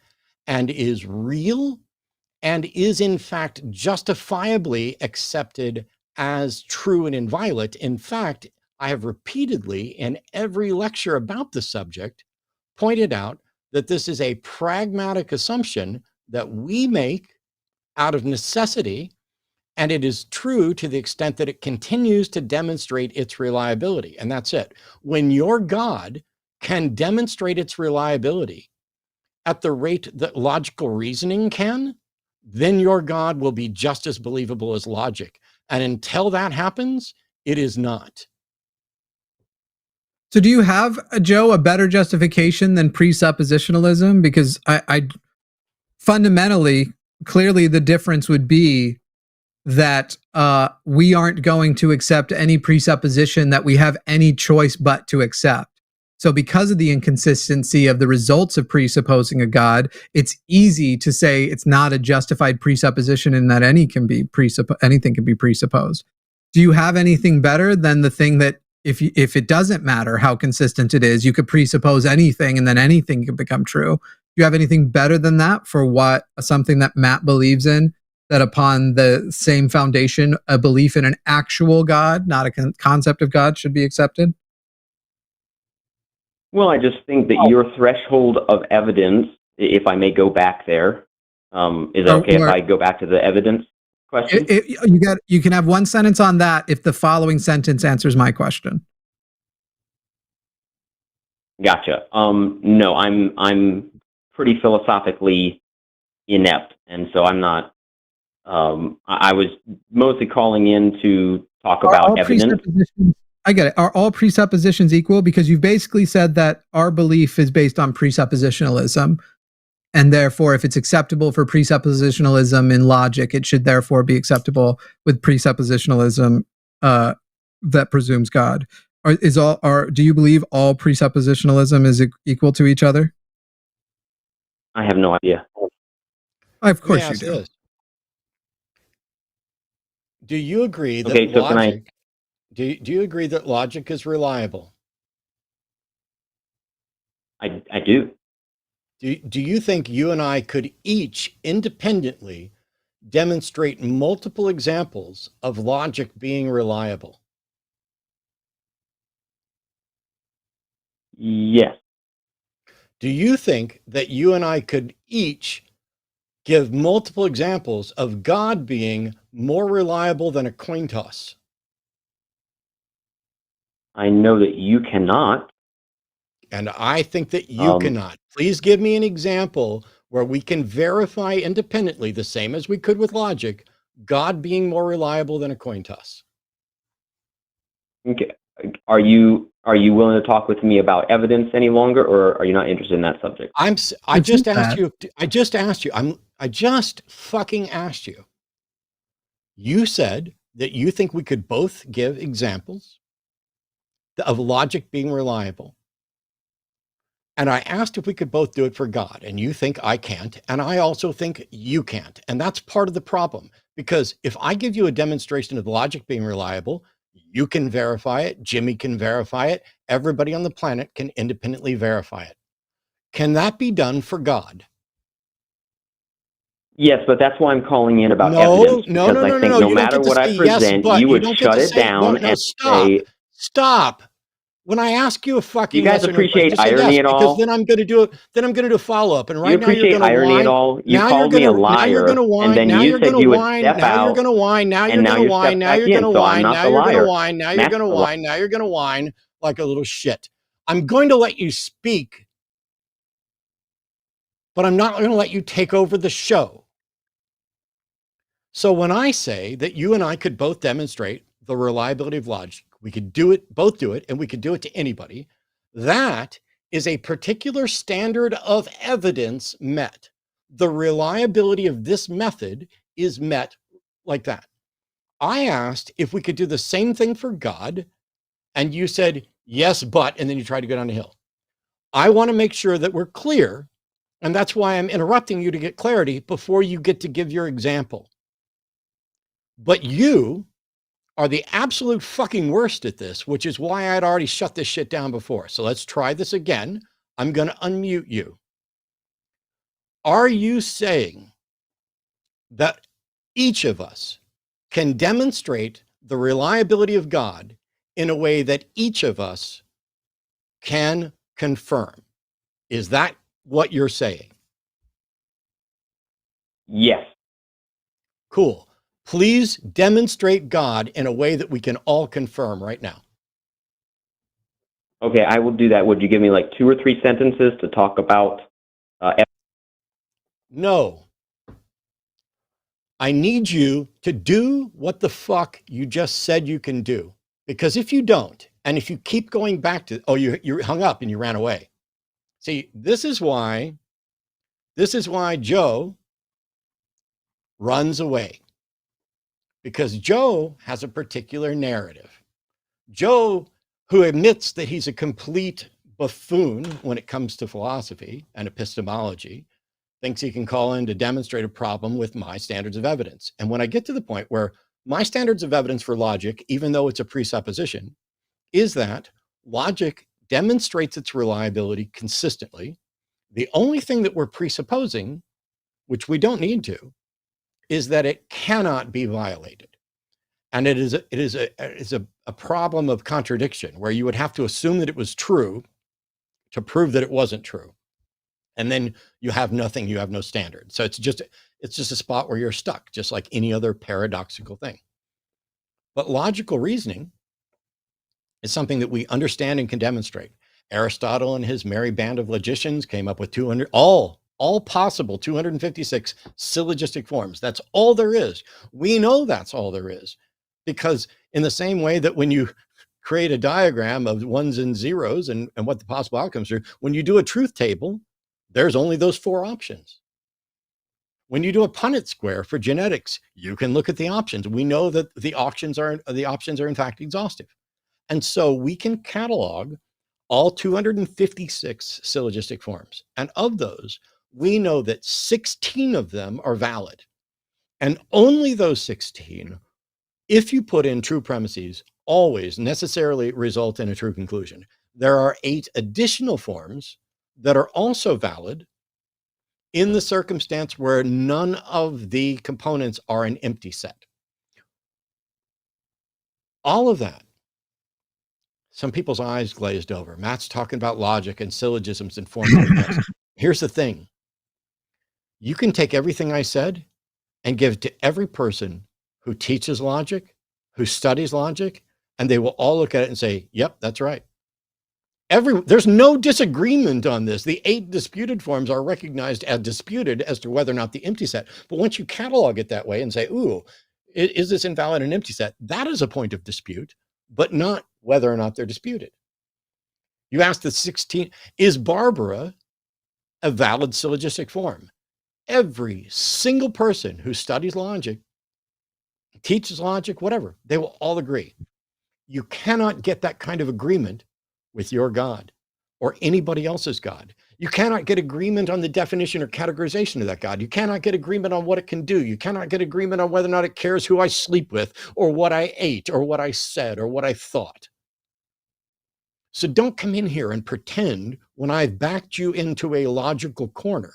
A: and is real and is in fact justifiably accepted as true and inviolate. In fact, I have repeatedly in every lecture about the subject pointed out that this is a pragmatic assumption that we make out of necessity, and it is true to the extent that it continues to demonstrate its reliability. And that's it. When your God can demonstrate its reliability at the rate that logical reasoning can, then your God will be just as believable as logic. And until that happens, it is not.
B: So do you have, Joe, a better justification than presuppositionalism? Because I fundamentally, clearly the difference would be that we aren't going to accept any presupposition that we have any choice but to accept. So because of the inconsistency of the results of presupposing a God, it's easy to say it's not a justified presupposition and that anything can be presupposed. Do you have anything better than the thing that if it doesn't matter how consistent it is, you could presuppose anything and then anything can become true? Do you have anything better than that for what something that Matt believes in, that upon the same foundation, a belief in an actual God, not a concept of God, should be accepted?
F: Well, I just think that your threshold of evidence, if I may go back there, is it okay if I go back to the evidence question?
B: You can have one sentence on that if the following sentence answers my question.
F: Gotcha. No, I'm pretty philosophically inept, and so I'm not. I was mostly calling in to talk about evidence.
B: I get it. Are all presuppositions equal? Because you've basically said that our belief is based on presuppositionalism, and therefore, if it's acceptable for presuppositionalism in logic, it should therefore be acceptable with presuppositionalism that presumes God. Do you believe all presuppositionalism is equal to each other?
F: I have no idea.
B: Of course you do.
A: This. Do you agree that
F: okay, so
A: logic? Do you agree that logic is reliable?
F: I do.
A: Do you think you and I could each independently demonstrate multiple examples of logic being reliable?
F: Yes.
A: Do you think that you and I could each give multiple examples of God being more reliable than a coin toss?
F: I know that you cannot.
A: And I think that you cannot. Please give me an example where we can verify independently, the same as we could with logic, God being more reliable than a coin toss.
F: Okay. Are you willing to talk with me about evidence any longer, or are you not interested in that subject?
A: I just asked you. I just fucking asked you. You said that you think we could both give examples of logic being reliable. And I asked if we could both do it for God, and you think I can't, and I also think you can't. And that's part of the problem, because if I give you a demonstration of logic being reliable, you can verify it, Jimmy can verify it, everybody on the planet can independently verify it. Can that be done for God?
F: Yes, but that's why I'm calling in about evidence, because I think no matter what I present, you would shut it down and say,
A: stop. When I ask you a fucking
F: do you guys
A: yes or no question,
F: appreciate
A: just say
F: irony
A: yes,
F: at all?
A: because then I'm going to do it. Then I'm going to do a follow up. And
F: Do
A: right
F: you
A: now you're
F: appreciate
A: going to
F: irony at
A: whine.
F: all? You
A: Now
F: called me a liar,
A: now you're going to whine.
F: and then
A: Now
F: you
A: you're
F: said
A: going to
F: you would
A: whine.
F: step
A: Now you're
F: out,
A: going to whine. Now you're
F: and
A: going
F: now
A: to
F: you're
A: whine.
F: stepped
A: Now
F: back
A: you're going
F: in,
A: to
F: so I'm
A: whine.
F: not
A: Now
F: the
A: you're going to
F: liar.
A: whine. Now you're
F: Matt's
A: going to
F: the liar.
A: whine. Now you're going to whine like a little shit. I'm going to let you speak, but I'm not going to let you take over the show. So when I say that you and I could both demonstrate the reliability of logic, we could do it, both do it, and we could do it to anybody, that is a particular standard of evidence met. The reliability of this method is met like that. I asked if we could do the same thing for God, and you said, yes, but, and then you tried to go down the hill. I want to make sure that we're clear, and that's why I'm interrupting you to get clarity before you get to give your example. But you are the absolute fucking worst at this, which is why I'd already shut this shit down before. So let's try this again. I'm going to unmute you. Are you saying that each of us can demonstrate the reliability of God in a way that each of us can confirm? Is that what you're saying?
F: Yes.
A: Cool. Please demonstrate God in a way that we can all confirm right now.
F: Okay, I will do that. Would you give me like 2 or 3 sentences to talk about?
A: No. I need you to do what the fuck you just said you can do. Because if you don't, and if you keep going back to, oh, you hung up and you ran away. See, this is why Joe runs away. Because Joe has a particular narrative. Joe, who admits that he's a complete buffoon when it comes to philosophy and epistemology, thinks he can call in to demonstrate a problem with my standards of evidence. And when I get to the point where my standards of evidence for logic, even though it's a presupposition, is that logic demonstrates its reliability consistently. The only thing that we're presupposing, which we don't need to, is that it cannot be violated. And it is a problem of contradiction where you would have to assume that it was true to prove that it wasn't true. And then you have nothing, you have no standard. So it's just a spot where you're stuck, just like any other paradoxical thing. But logical reasoning is something that we understand and can demonstrate. Aristotle and his merry band of logicians came up with 200, all possible 256 syllogistic forms. That's all there is. We know that's all there is, because in the same way that when you create a diagram of ones and zeros and what the possible outcomes are, when you do a truth table, there's only those 4 options. When you do a Punnett square for genetics, you can look at the options. We know that the options are in fact exhaustive. And so we can catalog all 256 syllogistic forms. And of those, we know that 16 of them are valid. And only those 16, if you put in true premises, always necessarily result in a true conclusion. There are 8 additional forms that are also valid in the circumstance where none of the components are an empty set. All of that. Some people's eyes glazed over. Matt's talking about logic and syllogisms and forms. Here's the thing. You can take everything I said and give it to every person who teaches logic, who studies logic, and they will all look at it and say, yep, that's right. There's no disagreement on this. The 8 disputed forms are recognized as disputed as to whether or not the empty set. But once you catalog it that way and say, ooh, is this invalid and empty set? That is a point of dispute, but not whether or not they're disputed. You asked the 16, is Barbara a valid syllogistic form? Every single person who studies logic, teaches logic, whatever, they will all agree. You cannot get that kind of agreement with your God or anybody else's God. You cannot get agreement on the definition or categorization of that God. You cannot get agreement on what it can do. You cannot get agreement on whether or not it cares who I sleep with or what I ate or what I said or what I thought. So don't come in here and pretend when I've backed you into a logical corner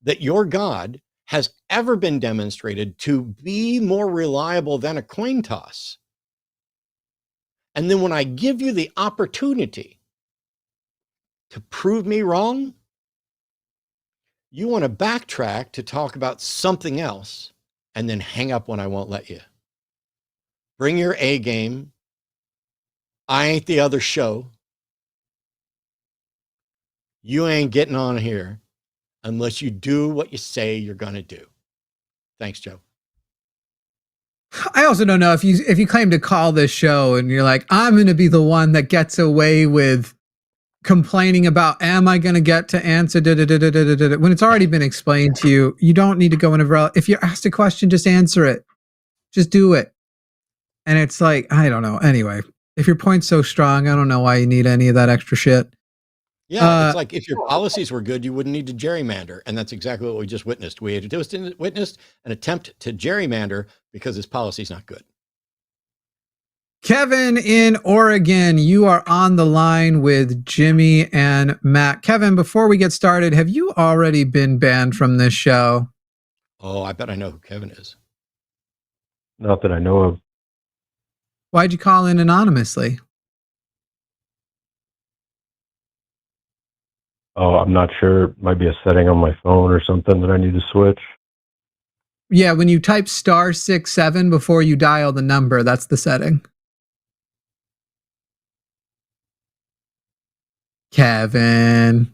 A: that your God has ever been demonstrated to be more reliable than a coin toss. And then when I give you the opportunity to prove me wrong, you want to backtrack to talk about something else and then hang up when I won't let you. Bring your A game. I ain't the other show. You ain't getting on here unless you do what you say you're going to do. Thanks, Joe.
B: I also don't know if you claim to call this show and you're like, I'm going to be the one that gets away with complaining about, am I going to get to answer when it's already been explained to you. You don't need to go into, if you're asked a question, just answer it. Just do it. And it's like, I don't know. Anyway, if your point's so strong, I don't know why you need any of that extra shit.
A: Yeah, it's like if your policies were good, you wouldn't need to gerrymander. And that's exactly what we just witnessed. We had just witnessed an attempt to gerrymander because his policy's not good.
B: Kevin in Oregon, you are on the line with Jimmy and Matt. Kevin, before we get started, have you already been banned from this show?
A: Oh, I bet I know who Kevin is.
G: Not that I know of.
B: Why'd you call in anonymously?
G: Oh, I'm not sure. It might be a setting on my phone or something that I need to switch.
B: Yeah, when you type *67 before you dial the number, that's the setting. Kevin,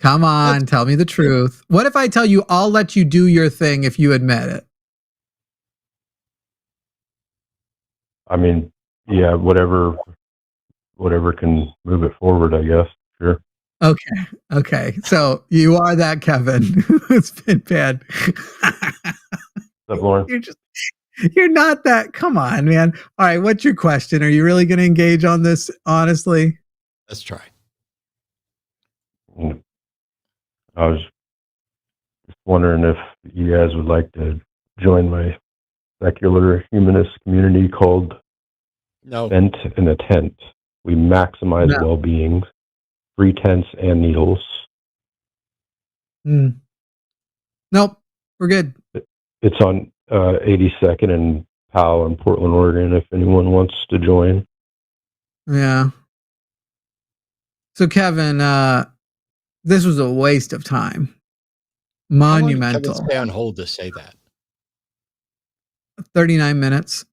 B: come on, tell me the truth. What if I tell you I'll let you do your thing if you admit it?
G: I mean, yeah, whatever can move it forward, I guess. Sure.
B: Okay. So you are that Kevin. It's been bad.
G: What's up, Lauren?
B: You're not that. Come on, man. All right, what's your question? Are you really going to engage on this honestly?
A: Let's try.
G: I was just wondering if you guys would like to join my secular humanist community called Vent in a Tent. We maximize well-being, free tents and needles.
B: Nope, we're good.
G: It's on 82nd and Powell in Portland, Oregon, if anyone wants to join.
B: Yeah. So Kevin, this was a waste of time. Monumental.
A: How long did Kevin stay on hold to say that?
B: 39 minutes.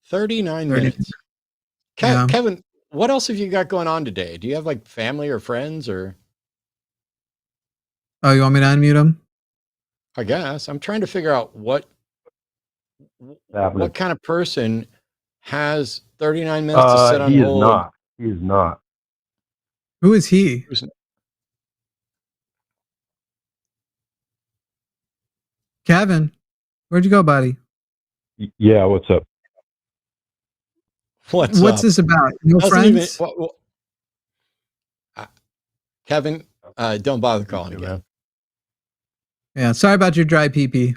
A: 39 minutes. Kevin, what else have you got going on today? Do you have like family or friends or?
B: Oh, you want me to unmute him?
A: I guess I'm trying to figure out what kind of person has 39 minutes to sit on hold.
G: He is not.
B: Who is he? Kevin, where'd you go, buddy?
G: Yeah, what's up?
B: What's this about? No friends?
A: Kevin, don't bother calling again.
B: Yeah, sorry about your dry pee-pee.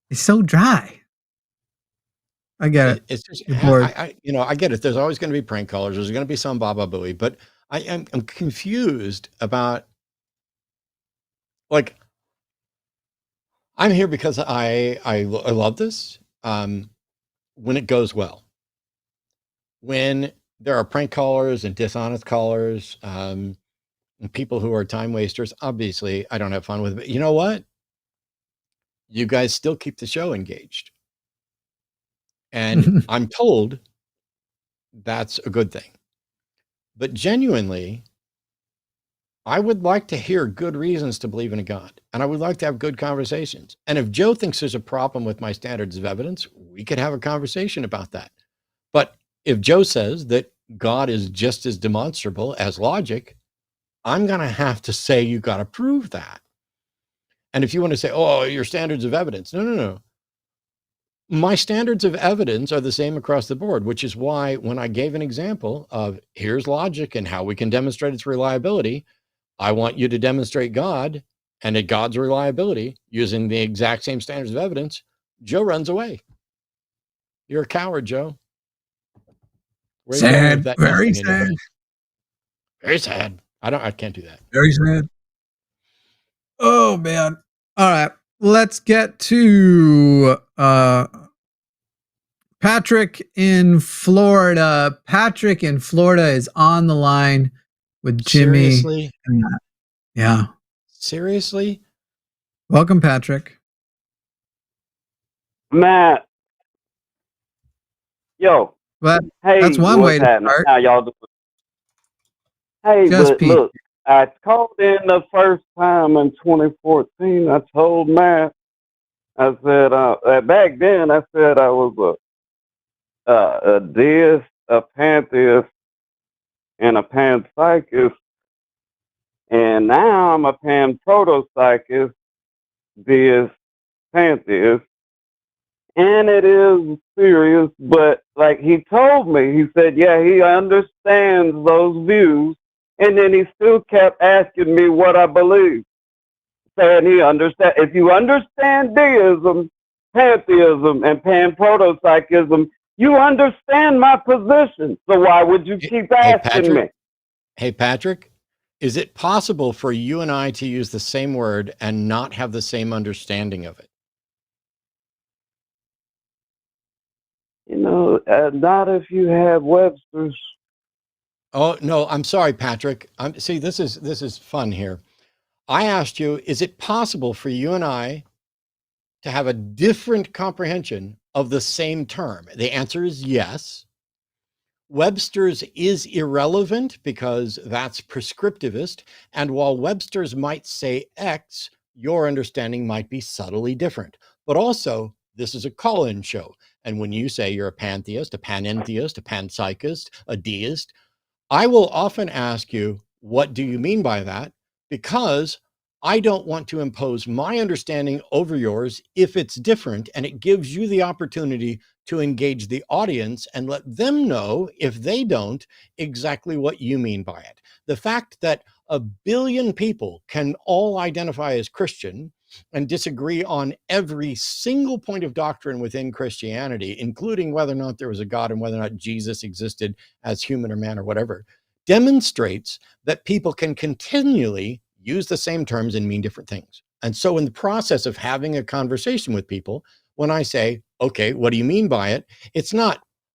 B: It's so dry. I get it.
A: It's just, I get it. There's always going to be prank callers. There's going to be some Baba Booey, but I'm confused about, like, I'm here because I love this when it goes well. When there are prank callers and dishonest callers, And people who are time wasters, obviously, I don't have fun with it. But you know what? You guys still keep the show engaged. And I'm told that's a good thing. But genuinely, I would like to hear good reasons to believe in a God. And I would like to have good conversations. And if Joe thinks there's a problem with my standards of evidence, we could have a conversation about that. But if Joe says that God is just as demonstrable as logic, I'm going to have to say you got to prove that. And if you want to say, oh, your standards of evidence, no. My standards of evidence are the same across the board, which is why when I gave an example of here's logic and how we can demonstrate its reliability, I want you to demonstrate God and God's reliability using the exact same standards of evidence. Joe runs away. You're a coward, Joe. Where are you going with that
B: very
A: nesting in your
B: sad.
A: head? Very sad. I can't do that.
B: Very sad. Oh man. All right. Let's get to Patrick in Florida. Patrick in Florida is on the line with Jimmy.
A: Seriously?
B: Yeah.
A: Seriously?
B: Welcome, Patrick.
H: Matt. Yo.
B: But
H: hey,
B: that's one way to start.
H: How y'all doing? Hey,
B: Just
H: but
B: Pete.
H: Look, I called in the first time in 2014. I told Matt, I said, back then I said I was a deist, a pantheist, and a panpsychist. And now I'm a pan-proto-psychist, deist, pantheist. And it is serious, but like he told me, he said, yeah, he understands those views. And then he still kept asking me what I believe. Saying he understand. If you understand deism, pantheism, and pan-proto-psychism, you understand my position. So why would you keep asking me?
A: Hey, Patrick, is it possible for you and I to use the same word and not have the same understanding of it?
H: You know, not if you have Webster's.
A: Oh, no, I'm sorry, Patrick. See, this is fun here. I asked you, is it possible for you and I to have a different comprehension of the same term? The answer is yes. Webster's is irrelevant because that's prescriptivist. And while Webster's might say X, your understanding might be subtly different. But also, this is a call-in show. And when you say you're a pantheist, a panentheist, a panpsychist, a deist, I will often ask you, what do you mean by that? Because I don't want to impose my understanding over yours if it's different, and it gives you the opportunity to engage the audience and let them know, if they don't, exactly what you mean by it. The fact that 1 billion people can all identify as Christian and disagree on every single point of doctrine within Christianity, including whether or not there was a God and whether or not Jesus existed as human or man or whatever, demonstrates that people can continually use the same terms and mean different things. And so in the process of having a conversation with people, when I say, okay, what do you mean by it?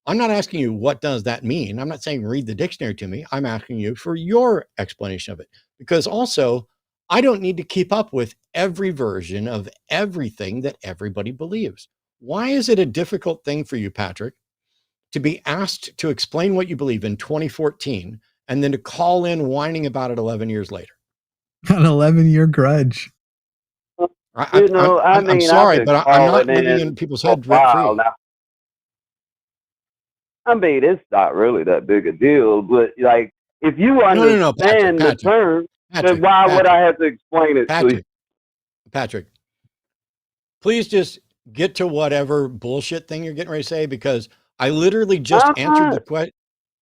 A: I'm not asking you, what does that mean? I'm not saying read the dictionary to me. I'm asking you for your explanation of it. Because also, I don't need to keep up with every version of everything that everybody believes. Why is it a difficult thing for you, Patrick, to be asked to explain what you believe in 2014 and then to call in whining about it 11 years later?
B: An 11-year grudge.
A: I'm sorry, but I'm not living in people's heads rent free.
H: I mean, it's not really that big a deal, but like, if you understand the term, then why would I have to explain it to you?
A: Patrick, please just get to whatever bullshit thing you're getting ready to say, because I literally just answered the question.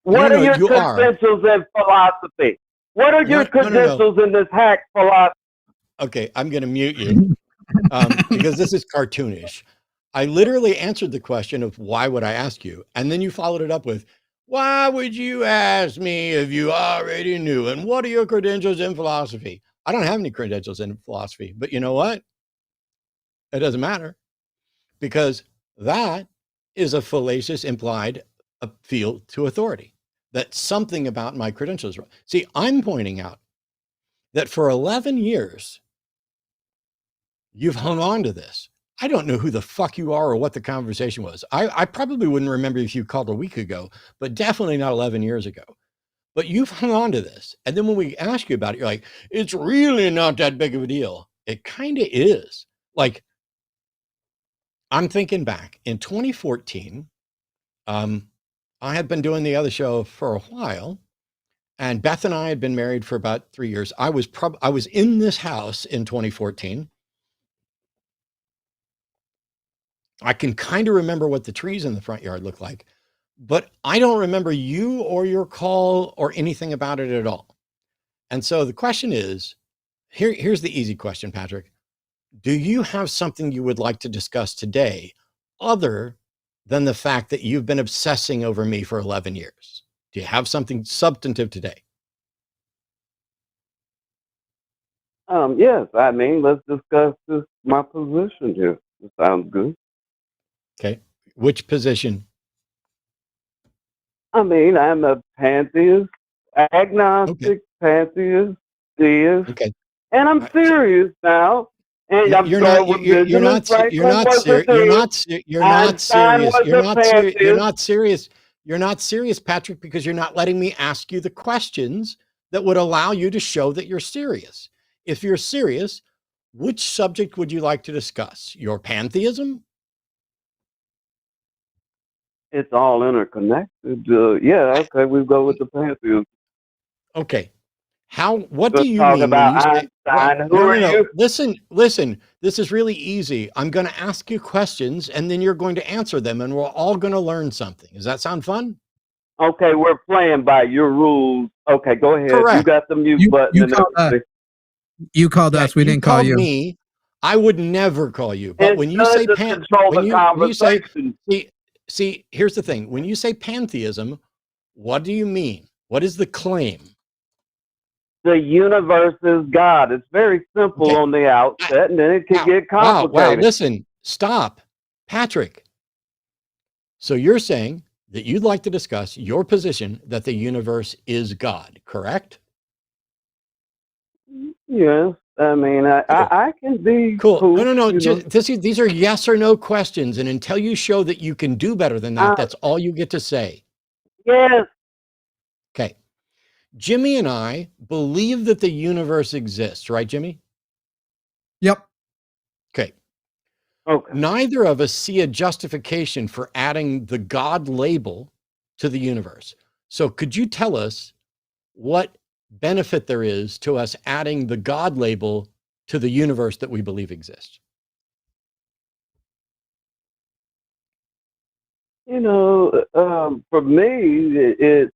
H: What are your credentials in philosophy? What are your credentials in this hack philosophy?
A: Okay, I'm going to mute you because this is cartoonish. I literally answered the question of why would I ask you? And then you followed it up with, why would you ask me if you already knew? And what are your credentials in philosophy? I don't have any credentials in philosophy, but you know what? It doesn't matter, because that is a fallacious implied appeal to authority, that something about my credentials. See, I'm pointing out that for 11 years, you've hung on to this. I don't know who the fuck you are or what the conversation was. I probably wouldn't remember if you called a week ago, but definitely not 11 years ago. But you've hung on to this. And then when we ask you about it, you're like, it's really not that big of a deal. It kind of is. Like, I'm thinking back in 2014, I had been doing the other show for a while, and Beth and I had been married for about 3 years. I was in this house in 2014. I can kind of remember what the trees in the front yard look like, but I don't remember you or your call or anything about it at all. And so the question is, here's the easy question, Patrick. Do you have something you would like to discuss today other than the fact that you've been obsessing over me for 11 years? Do you have something substantive today?
H: Yes. I mean, let's discuss my position here. It sounds good.
A: Okay. Which position?
H: I mean, I'm a pantheist, agnostic, pantheist, theist,
A: Okay.
H: and I'm serious now. And I'm
A: You're
H: starting
A: not.
H: with Benjamin Franklin was a theist.
A: You're not serious.
H: Einstein was a pantheist.
A: You're not serious. You're not serious, Patrick, because you're not letting me ask you the questions that would allow you to show that you're serious. If you're serious, which subject would you like to discuss? Your pantheism?
H: It's all interconnected. Yeah, okay, we go with the pantheism.
A: Okay. What
H: Let's
A: do you
H: talk
A: mean
H: about
A: when you say
H: Einstein. Who are you?
A: Listen, this is really easy. I'm going to ask you questions and then you're going to answer them and we're all going to learn something. Does that sound fun?
H: Okay, we're playing by your rules. Okay, go ahead.
A: Correct.
H: You got the mute button and everything.
B: You called us. We didn't call you.
A: Me. I would never call you. But
H: It
A: when you say
H: when you
A: say, see, here's the thing. When you say pantheism, what do you mean? What is the claim?
H: The universe is God. It's very simple on the outset, and then it can get complicated.
A: Wow, listen, stop. Patrick. So you're saying that you'd like to discuss your position that the universe is God, correct?
H: Yes. I mean, I can be
A: cool. No. These are yes or no questions. And until you show that you can do better than that, that's all you get to say.
H: Yes.
A: Okay. Jimmy and I believe that the universe exists, right, Jimmy?
B: Yep.
A: Okay.
H: Okay.
A: Neither of us see a justification for adding the God label to the universe. So could you tell us what benefit there is to us adding the God label to the universe that we believe exists?
H: You know, for me,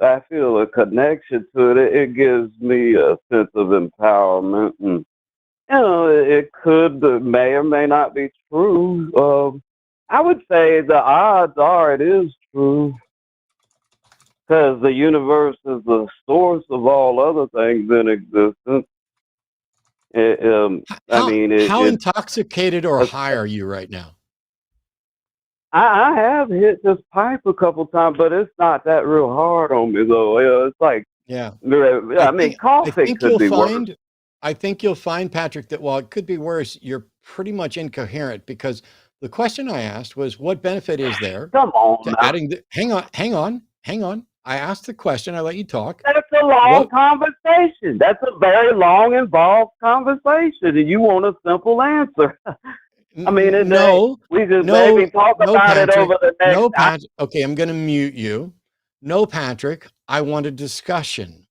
H: I feel a connection to it. It gives me a sense of empowerment, and it may or may not be true. I would say the odds are it is true, because the universe is the source of all other things in existence.
A: How intoxicated or high are you right now?
H: I have hit this pipe a couple times, but it's not that real hard on me though. It's like, coffee could be worse.
A: I think you'll find, Patrick, that while it could be worse, you're pretty much incoherent, because the question I asked was, what benefit is there to adding hang on. I asked the question, I let you talk.
H: That's a long conversation. That's a very long, involved conversation, and you want a simple answer. I mean, we just maybe talk about
A: Patrick,
H: it over the next.
A: Patrick. Okay, I'm going to mute you. No, Patrick, I want a discussion.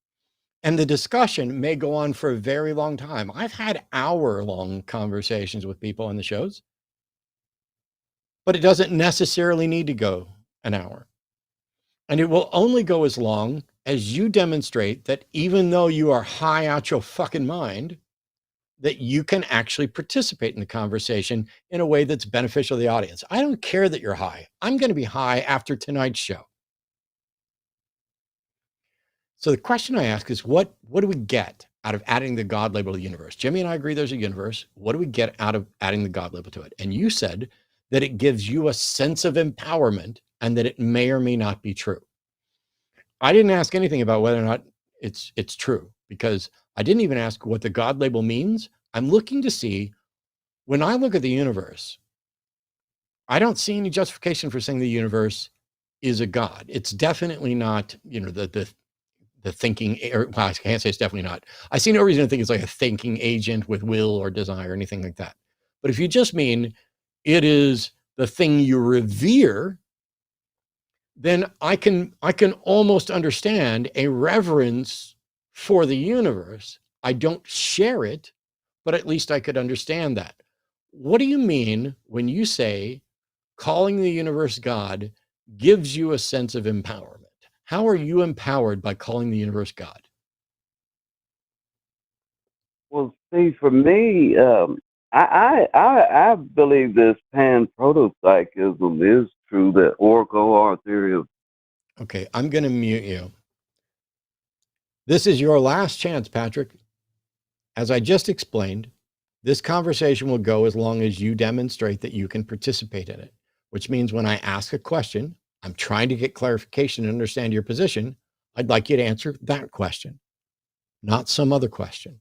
A: And the discussion may go on for a very long time. I've had hour-long conversations with people on the shows, but it doesn't necessarily need to go an hour. And it will only go as long as you demonstrate that even though you are high out your fucking mind, that you can actually participate in the conversation in a way that's beneficial to the audience. I don't care that you're high. I'm going to be high after tonight's show. So the question I ask is, what do we get out of adding the God label to the universe? Jimmy and I agree there's a universe. What do we get out of adding the God label to it? And you said that it gives you a sense of empowerment and that it may or may not be true. I didn't ask anything about whether or not it's true, because I didn't even ask what the God label means. I'm looking to see, when I look at the universe, I don't see any justification for saying the universe is a God. It's definitely not, the thinking, or well, I can't say it's definitely not. I see no reason to think it's like a thinking agent with will or desire or anything like that. But if you just mean it is the thing you revere, then I can almost understand a reverence for the universe. I don't share it, but at least I could understand that. What do you mean when you say calling the universe God gives you a sense of empowerment? How are you empowered by calling the universe God?
H: Well, see, for me, I believe this pan-protopsychism is true, that Oracle theory of.
A: Okay, I'm going to mute you. This is your last chance, Patrick. As I just explained, this conversation will go as long as you demonstrate that you can participate in it, which means when I ask a question, I'm trying to get clarification and understand your position. I'd like you to answer that question, not some other question.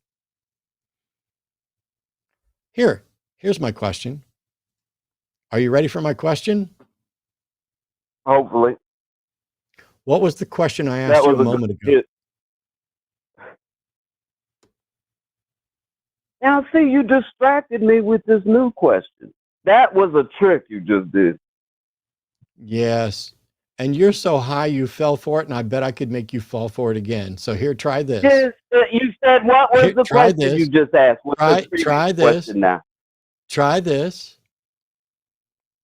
A: Here's my question. Are you ready for my question?
H: Hopefully.
A: What was the question I asked you a moment ago?
H: Now, see, you distracted me with this new question. That was a trick you just did.
A: Yes. And you're so high you fell for it, and I bet I could make you fall for it again. So here, try this.
H: Yes, you said, what was the question you just asked?
A: Try this.
H: Now.
A: Try this.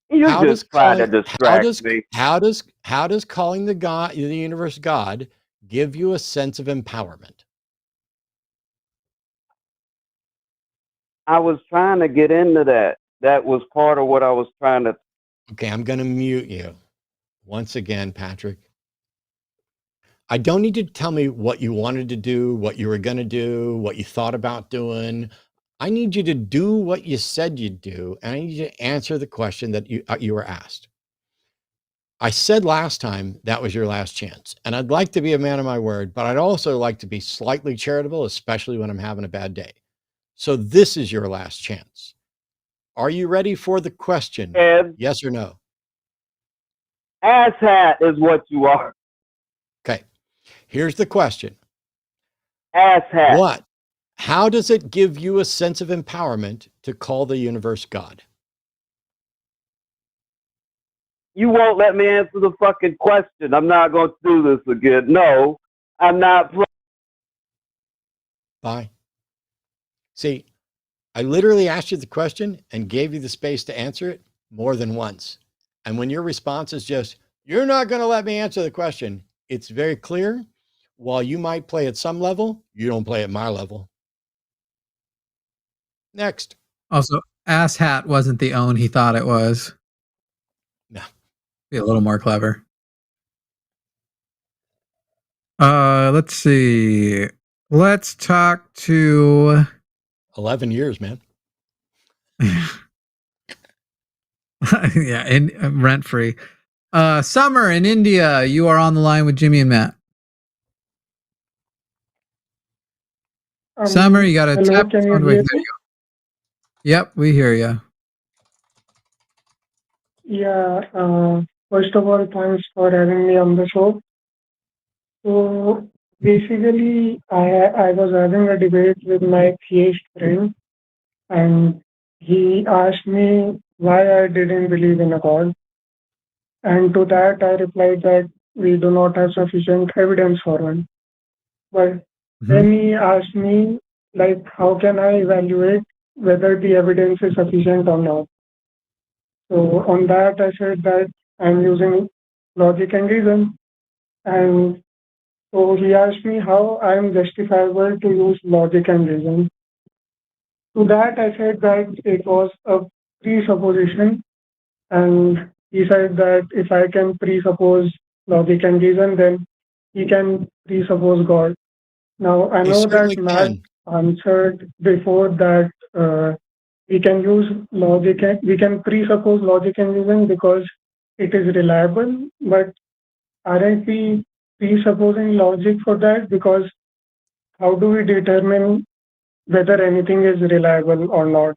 H: You just try to distract me.
A: How does calling the universe God give you a sense of empowerment?
H: I was trying to get into that. That was part of what I was trying to.
A: Okay, I'm going to mute you once again, Patrick. I don't need you to tell me what you wanted to do, what you were going to do, what you thought about doing. I need you to do what you said you'd do, and I need you to answer the question that you were asked. I said last time that was your last chance, and I'd like to be a man of my word, but I'd also like to be slightly charitable, especially when I'm having a bad day. So this is your last chance. Are you ready for the question?
H: Ed,
A: yes or no?
H: Asshat is what you are.
A: Okay. Here's the question.
H: Asshat.
A: What? How does it give you a sense of empowerment to call the universe God?
H: You won't let me answer the fucking question. I'm not going to do this again. No, I'm not.
A: Bye. See, I literally asked you the question and gave you the space to answer it more than once. And when your response is just, you're not going to let me answer the question, it's very clear. While you might play at some level, you don't play at my level. Next.
B: Also, asshat wasn't the own he thought it was.
A: No.
B: Be a little more clever. Let's see. Let's talk to
A: 11 years, man.
B: Yeah, in rent free. Summer in India, you are on the line with Jimmy and Matt. Summer, you got to tap the phone. There you go. Yep, we hear you.
I: Yeah, first of all, thanks for having me on the show. So basically, I was having a debate with my theist friend, and he asked me why I didn't believe in a God. And to that, I replied that we do not have sufficient evidence for one. But then he asked me, like, how can I evaluate whether the evidence is sufficient or not? So on that, I said that I'm using logic and reason. And so he asked me how I am justifiable to use logic and reason. To that, I said that it was a presupposition. And he said that if I can presuppose logic and reason, then he can presuppose God. Now, I know that Matt answered before that we can use logic, we can presuppose logic and reason because it is reliable, but aren't we presupposing logic for that? Because how do we determine whether anything is reliable or not?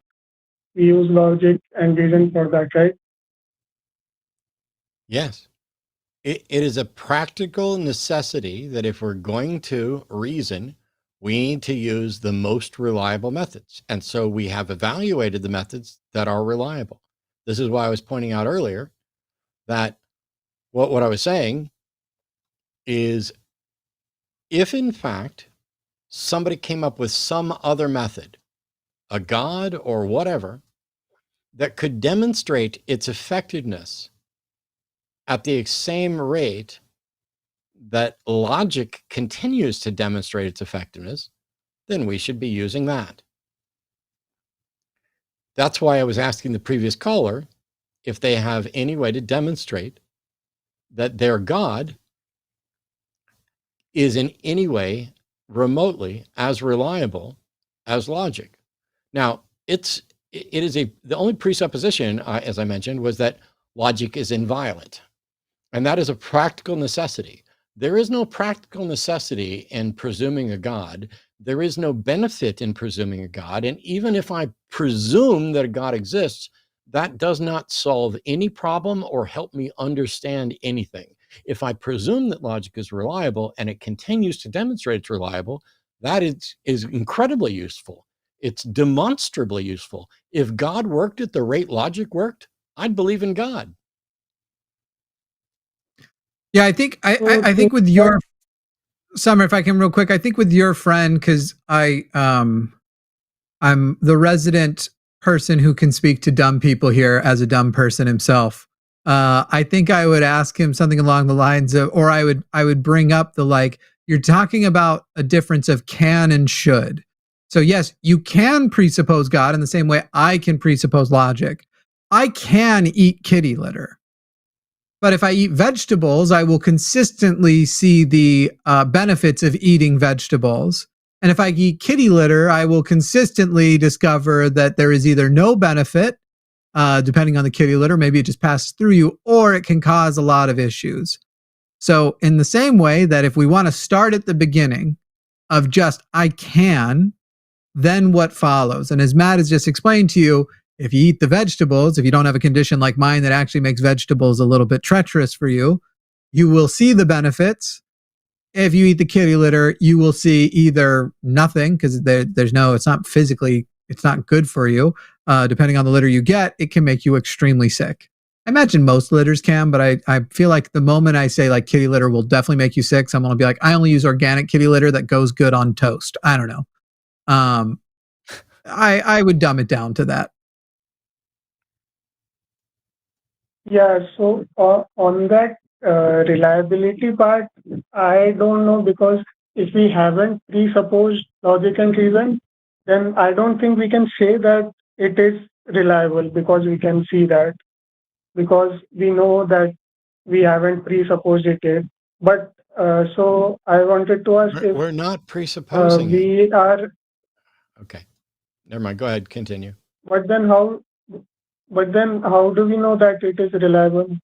I: We use logic and reason for that, right?
A: Yes. It is a practical necessity that if we're going to reason, we need to use the most reliable methods. And so we have evaluated the methods that are reliable. This is why I was pointing out earlier that what I was saying is if in fact somebody came up with some other method, a god or whatever, that could demonstrate its effectiveness at the same rate that logic continues to demonstrate its effectiveness, then we should be using that. That's why I was asking the previous caller if they have any way to demonstrate that their God is in any way remotely as reliable as logic. Now, it is the only presupposition, as I mentioned, was that logic is inviolate. And that is a practical necessity. There is no practical necessity in presuming a God. There is no benefit in presuming a God. And even if I presume that a God exists, that does not solve any problem or help me understand anything. If I presume that logic is reliable and it continues to demonstrate it's reliable, that is incredibly useful. It's demonstrably useful. If God worked at the rate logic worked, I'd believe in God.
B: Yeah, I think I think with your Summer, if I can real quick, I think with your friend, because I'm the resident person who can speak to dumb people here as a dumb person himself. I think I would ask him something along the lines of, or I would bring up the like, you're talking about a difference of can and should. So yes, you can presuppose God in the same way I can presuppose logic. I can eat kitty litter. But if I eat vegetables, I will consistently see the benefits of eating vegetables. And if I eat kitty litter, I will consistently discover that there is either no benefit, depending on the kitty litter, maybe it just passes through you, or it can cause a lot of issues. So in the same way that if we want to start at the beginning of just, I can, then what follows? And as Matt has just explained to you, if you eat the vegetables, if you don't have a condition like mine that actually makes vegetables a little bit treacherous for you, you will see the benefits. If you eat the kitty litter, you will see either nothing because it's not physically, it's not good for you. Depending on the litter you get, it can make you extremely sick. I imagine most litters can, but I feel like the moment I say like kitty litter will definitely make you sick, someone will be like, I only use organic kitty litter that goes good on toast. I don't know. I would dumb it down to that.
I: Yeah, so on that reliability part, I don't know because if we haven't presupposed logic and reason, then I don't think we can say that it is reliable because we can see that because we know that we haven't presupposed it yet. But so I wanted to ask if
A: we're not presupposing
I: we are.
A: Okay, never mind. Go ahead, continue.
I: But then how do we know that it is reliable?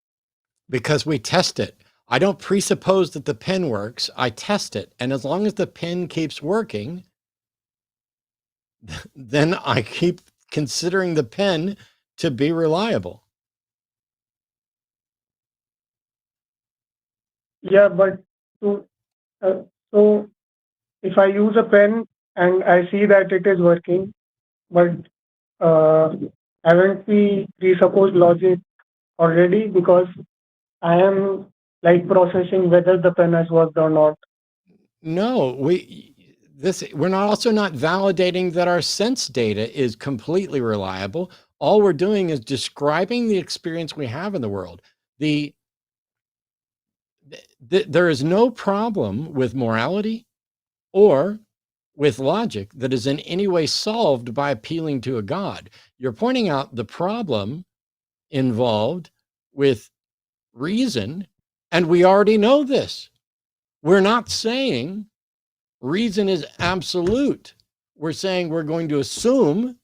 A: Because we test it. I don't presuppose that the pen works. I test it. And as long as the pen keeps working, then I keep considering the pen to be reliable.
I: Yeah, but so if I use a pen and I see that it is working, but haven't we presupposed logic already because I am like processing whether the pen has worked or not?
A: No, we're also not validating that our sense data is completely reliable. All we're doing is describing the experience we have in the world. There is no problem with morality or with logic that is in any way solved by appealing to a God. You're pointing out the problem involved with reason, and we already know this. We're not saying reason is absolute. We're saying we're going to assume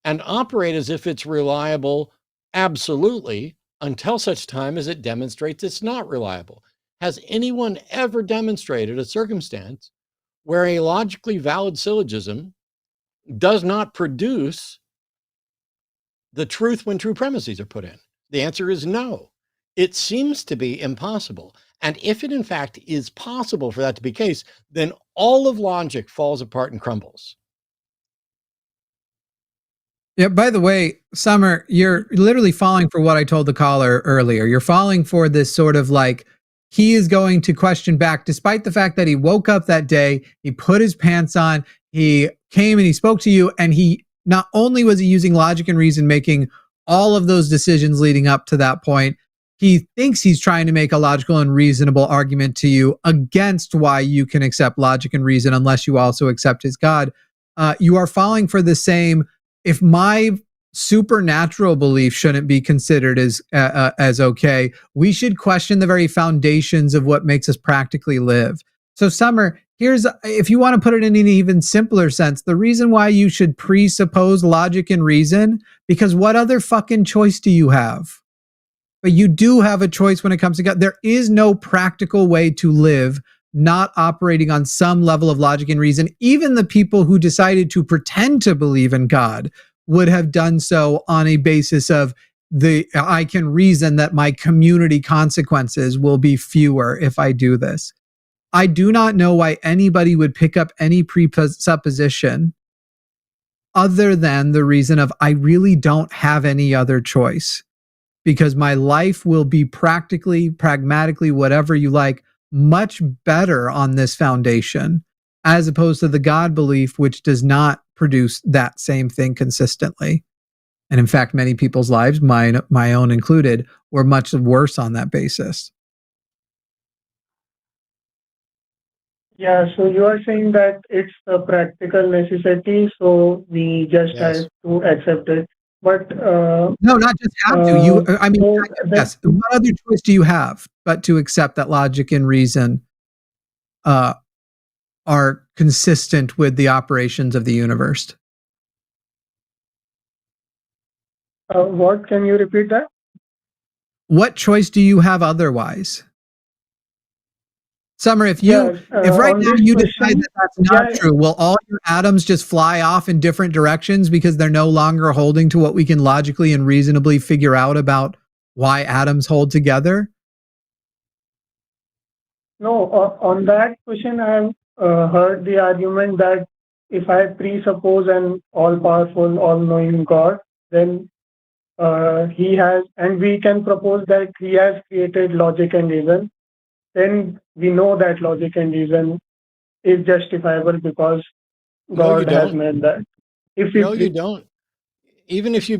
A: and operate as if it's reliable absolutely until such time as it demonstrates it's not reliable. Has anyone ever demonstrated a circumstance where a logically valid syllogism does not produce the truth when true premises are put in? The answer is no. It seems to be impossible. And if it in fact is possible for that to be the case, then all of logic falls apart and crumbles.
B: Yeah, by the way, Summer, you're literally falling for what I told the caller earlier. You're falling for this sort of like, he is going to question back, despite the fact that he woke up that day, he put his pants on, he came and he spoke to you, and he not only was he using logic and reason, making all of those decisions leading up to that point, he thinks he's trying to make a logical and reasonable argument to you against why you can accept logic and reason unless you also accept his God. You are falling for the same, if my supernatural belief shouldn't be considered as okay, we should question the very foundations of what makes us practically live. So Summer, here's, if you want to put it in an even simpler sense, the reason why you should presuppose logic and reason, because what other fucking choice do you have? But you do have a choice when it comes to God. There is no practical way to live not operating on some level of logic and reason. Even the people who decided to pretend to believe in God would have done so on a basis of I can reason that my community consequences will be fewer if I do this. I do not know why anybody would pick up any presupposition other than the reason of I really don't have any other choice, because my life will be practically, pragmatically, whatever you like, much better on this foundation, as opposed to the God belief, which does not produce that same thing consistently. And in fact, many people's lives, my own included, were much worse on that basis.
I: Yeah, so you are saying that it's a practical necessity, so we just have to accept it. But
B: no, not just have to. Yes. What other choice do you have but to accept that logic and reason are consistent with the operations of the universe?
I: What? Can you repeat that?
B: What choice do you have otherwise? Summer, if right now you decide that that's not true, will all your atoms just fly off in different directions because they're no longer holding to what we can logically and reasonably figure out about why atoms hold together?
I: No, on that question, I've heard the argument that if I presuppose an all-powerful, all-knowing God, then he has, and we can propose that he has created logic and reason, then we know that logic and reason is justifiable because God has made that.
A: You don't. Even if you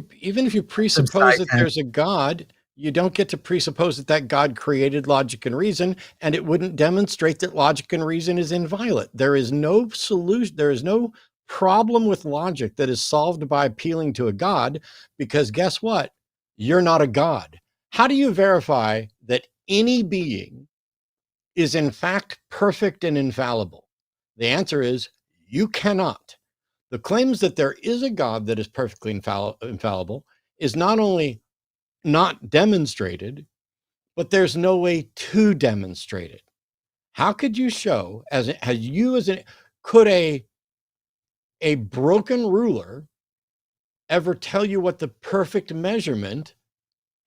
A: presuppose that there's a God, you don't get to presuppose that God created logic and reason, and it wouldn't demonstrate that logic and reason is inviolate. There is no solution. There is no problem with logic that is solved by appealing to a God, because guess what? You're not a God. How do you verify that any being is in fact perfect and infallible? The answer is you cannot. The claims that there is a God that is perfectly infallible is not only not demonstrated, but there's no way to demonstrate it. How could you show, could a broken ruler ever tell you what the perfect measurement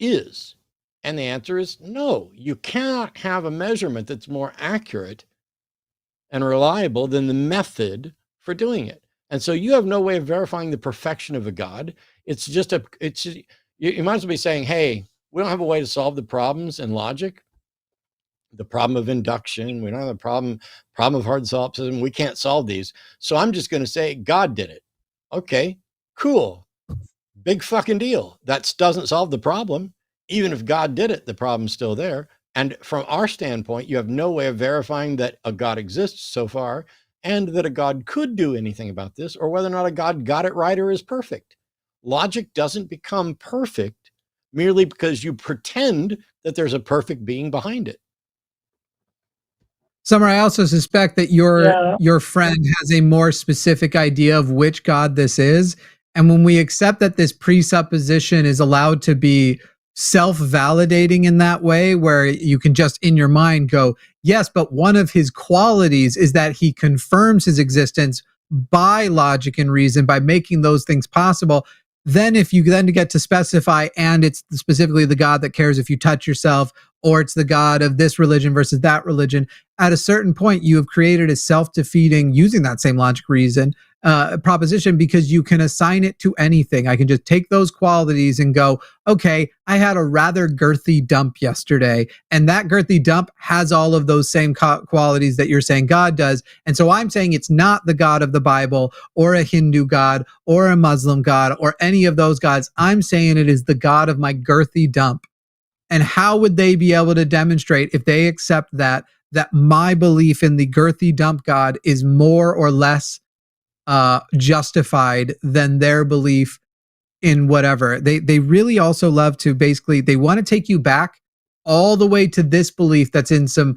A: is? And the answer is no. You cannot have a measurement that's more accurate and reliable than the method for doing it. And so you have no way of verifying the perfection of a God. You might as well be saying, hey, we don't have a way to solve the problems in logic, the problem of induction. We don't have a problem of hard solipsism. We can't solve these. So I'm just going to say God did it. Okay, cool. Big fucking deal. That doesn't solve the problem. Even if God did it, the problem's still there. And from our standpoint, you have no way of verifying that a God exists so far, and that a God could do anything about this, or whether or not a God got it right or is perfect. Logic doesn't become perfect merely because you pretend that there's a perfect being behind it.
B: Summer, I also suspect that your friend has a more specific idea of which God this is. And when we accept that this presupposition is allowed to be self-validating in that way, where you can just in your mind go, yes, but one of his qualities is that he confirms his existence by logic and reason, by making those things possible. Then if you then get to specify, and it's specifically the God that cares if you touch yourself, or it's the God of this religion versus that religion, at a certain point you have created a self-defeating, using that same logic reason, proposition, because you can assign it to anything. I can just take those qualities and go, okay, I had a rather girthy dump yesterday, and that girthy dump has all of those same qualities that you're saying God does. And so I'm saying it's not the God of the Bible or a Hindu God or a Muslim God or any of those gods. I'm saying it is the God of my girthy dump. And how would they be able to demonstrate, if they accept that my belief in the girthy dump God is more or less justified than their belief in whatever? They really also love to, basically, they want to take you back all the way to this belief that's in some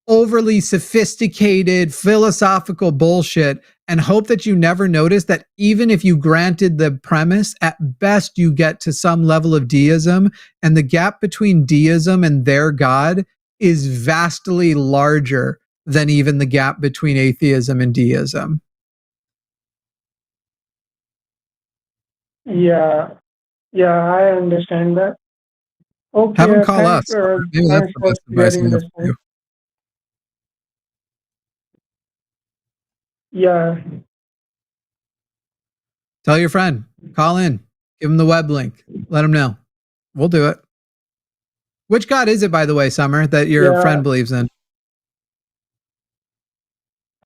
B: overly sophisticated philosophical bullshit, and hope that you never notice that even if you granted the premise, at best you get to some level of deism, and the gap between deism and their God is vastly larger than even the gap between atheism and deism.
I: Yeah, I understand that. Okay,
B: have them call
I: thanks,
B: us. Maybe that's the best advice I have for you.
I: Yeah.
B: Tell your friend, call in, give them the web link, let them know. We'll do it. Which God is it, by the way, Summer, that your friend believes in?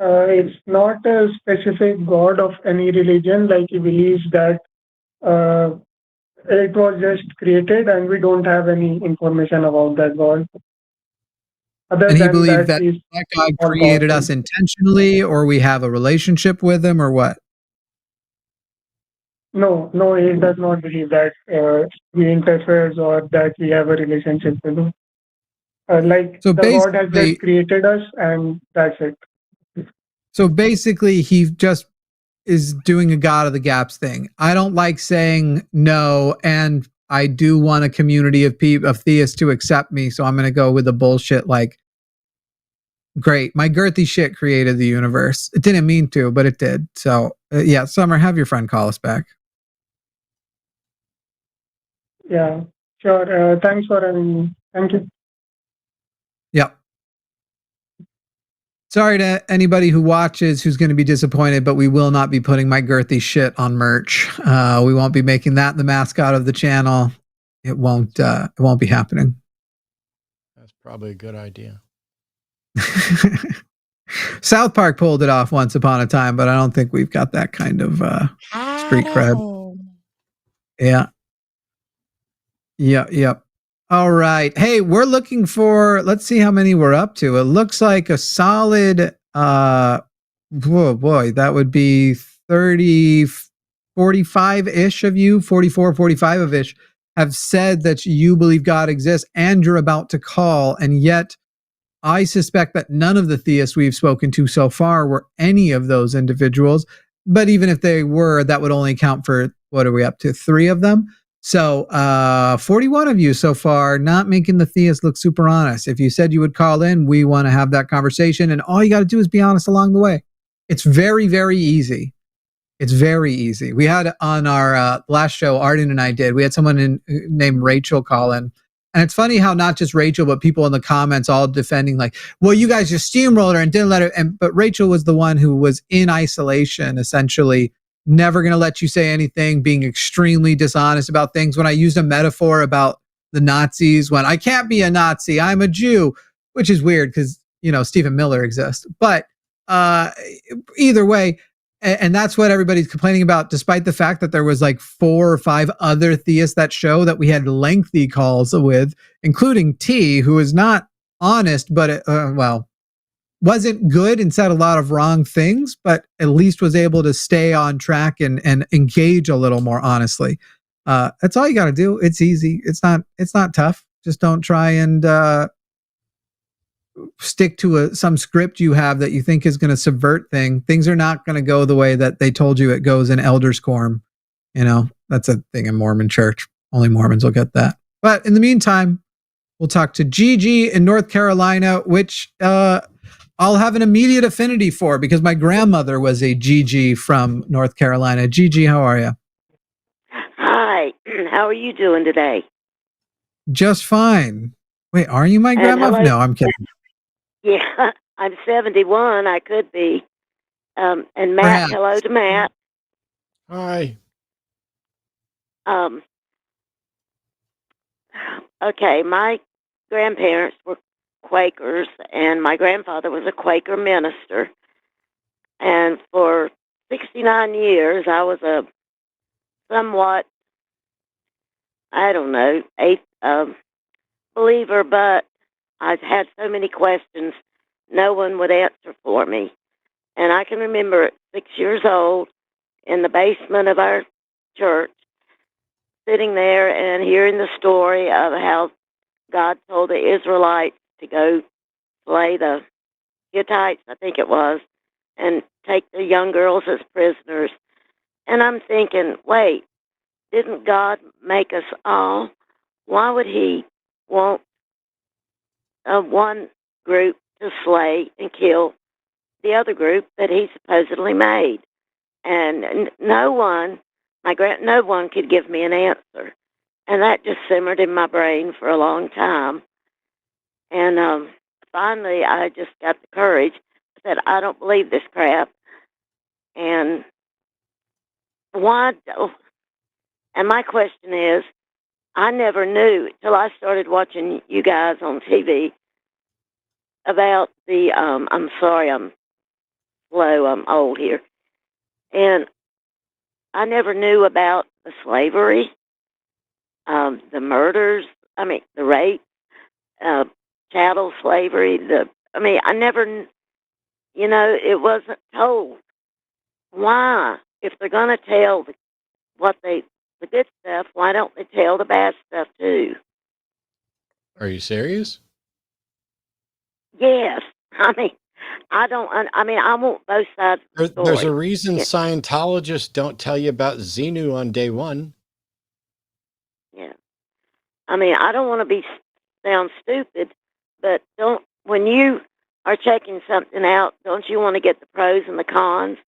I: It's not a specific God of any religion. Like, he believes that it was just created and we don't have any information about that God.
B: And he believed that God created us intentionally, or we have a relationship with him, or what?
I: No, he does not believe that he interferes or that we have a relationship with him. So the God has just created us, and that's it.
B: So basically, he just is doing a God of the gaps thing. I don't like saying no, and I do want a community of theists to accept me, so I'm going to go with the bullshit like, great, my girthy shit created the universe. It didn't mean to, but it did. So yeah, Summer, have your friend call us back.
I: Yeah, sure. Thanks for having me. Thank you.
B: Yep. Sorry to anybody who watches who's going to be disappointed, but we will not be putting my girthy shit on merch. We won't be making that the mascot of the channel. It won't be happening.
A: That's probably a good idea.
B: South Park pulled it off once upon a time, but I don't think we've got that kind of street cred. Yeah. Yep. All right. Hey, we're looking for, let's see how many we're up to. It looks like a solid, that would be 30, 45-ish of you, 44, 45 of ish have said that you believe God exists and you're about to call. And yet I suspect that none of the theists we've spoken to so far were any of those individuals. But even if they were, that would only count for, what are we up to? 3 of them. So 41 of you so far, not making the theists look super honest. If you said you would call in, we want to have that conversation. And all you got to do is be honest along the way. It's very, very easy. It's very easy. We had on our last show, Arden and I did, we had someone named Rachel call in. And it's funny how not just Rachel, but people in the comments all defending like, well, you guys just steamrolled her and didn't let her. But Rachel was the one who was in isolation, essentially, never going to let you say anything, being extremely dishonest about things. When I used a metaphor about the Nazis, when I can't be a Nazi, I'm a Jew, which is weird because, Stephen Miller exists. But either way, and that's what everybody's complaining about, despite the fact that there was like 4 or 5 other theists that show that we had lengthy calls with, including T, who is not honest, but wasn't good and said a lot of wrong things, but at least was able to stay on track and engage a little more honestly. That's all you got to do. It's easy. It's not tough. Just don't try and stick to some script you have that you think is going to subvert things. Things are not going to go the way that they told you it goes in Elders Quorum. That's a thing in Mormon church. Only Mormons will get that. But in the meantime, we'll talk to Gigi in North Carolina, which I'll have an immediate affinity for because my grandmother was a Gigi from North Carolina. Gigi, how are you?
J: Hi, how are you doing today?
B: Just fine. Wait, are you my grandma? No, I'm kidding.
J: Yeah, I'm 71. I could be. And Matt,
B: Perhaps.
J: hello to Matt.
A: Hi.
J: Okay, my grandparents were Quakers, and my grandfather was a Quaker minister. And for 69 years, I was a somewhat, I don't know, a believer, but I've had so many questions, no one would answer for me. And I can remember at 6 years old in the basement of our church, sitting there and hearing the story of how God told the Israelites to go slay the Hittites, I think it was, and take the young girls as prisoners. And I'm thinking, wait, didn't God make us all? Why would he want one group to slay and kill the other group that he supposedly made? And no one, no one could give me an answer. And that just simmered in my brain for a long time. And finally, I just got the courage. I said, I don't believe this crap. And why? And my question is, I never knew till I started watching you guys on TV about the. I'm sorry, I'm slow. I'm old here, and I never knew about the slavery, the murders. I mean, the rape, chattel slavery. I never. It wasn't told. Why? If they're going to tell the good stuff, why don't they tell the bad stuff too?
A: Are you serious?
J: Yes. I want both sides of the story.
A: There's a reason Scientologists don't tell you about Xenu on day one.
J: Yeah. I don't want to sound stupid, but when you are checking something out, don't you want to get the pros and the cons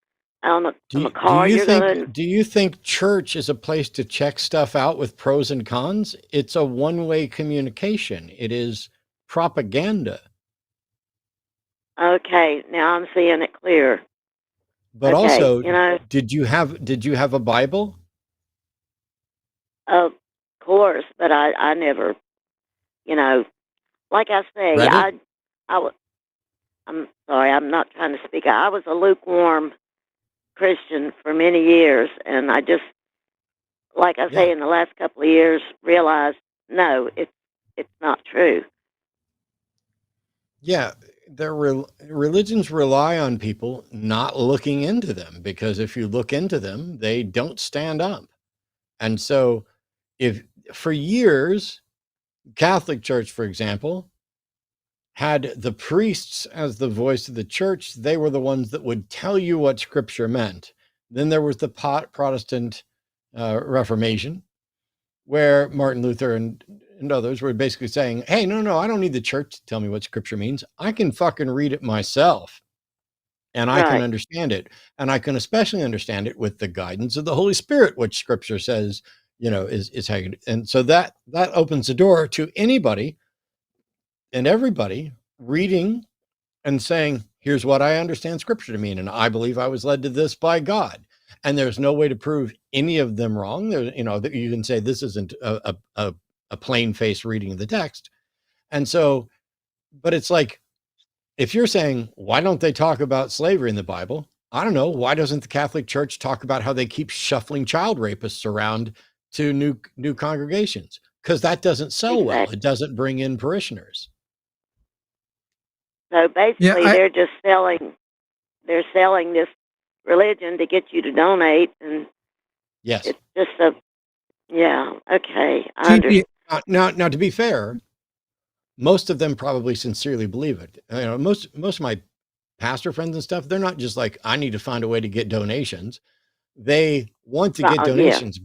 J: on a car you're going to...
A: Do you think church is a place to check stuff out with pros and cons? It's a one-way communication. It is propaganda.
J: Okay, now I'm seeing it clear.
A: But also, did you have a Bible?
J: Of course, but I never, like I say, I'm sorry, I'm not trying to speak. I was a lukewarm Christian for many years, and I just, like I say, in the last couple of years, realized, no, it's not true.
A: Yeah, religions rely on people not looking into them, because if you look into them, they don't stand up. And so if for years, Catholic Church, for example, had the priests as the voice of the church, they were the ones that would tell you what scripture meant. Then there was the Protestant Reformation, where Martin Luther and others were basically saying, hey, no, I don't need the church to tell me what scripture means. I can fucking read it myself, and I can understand it. And I can especially understand it with the guidance of the Holy Spirit, which scripture says, is how you, and so that opens the door to anybody and everybody reading and saying, here's what I understand scripture to mean. And I believe I was led to this by God. And there's no way to prove any of them wrong. There, you can say this isn't a plain face reading of the text. And so, but it's like, if you're saying, why don't they talk about slavery in the Bible? I don't know. Why doesn't the Catholic Church talk about how they keep shuffling child rapists around to new congregations? Because that doesn't sell well. It doesn't bring in parishioners.
J: So basically, they're just selling. They're selling this religion to get you to donate, and
A: yes,
J: it's just okay. I
A: understand. Now, to be fair, most of them probably sincerely believe it. Most of my pastor friends and stuff, they're not just like, I need to find a way to get donations. They want to get donations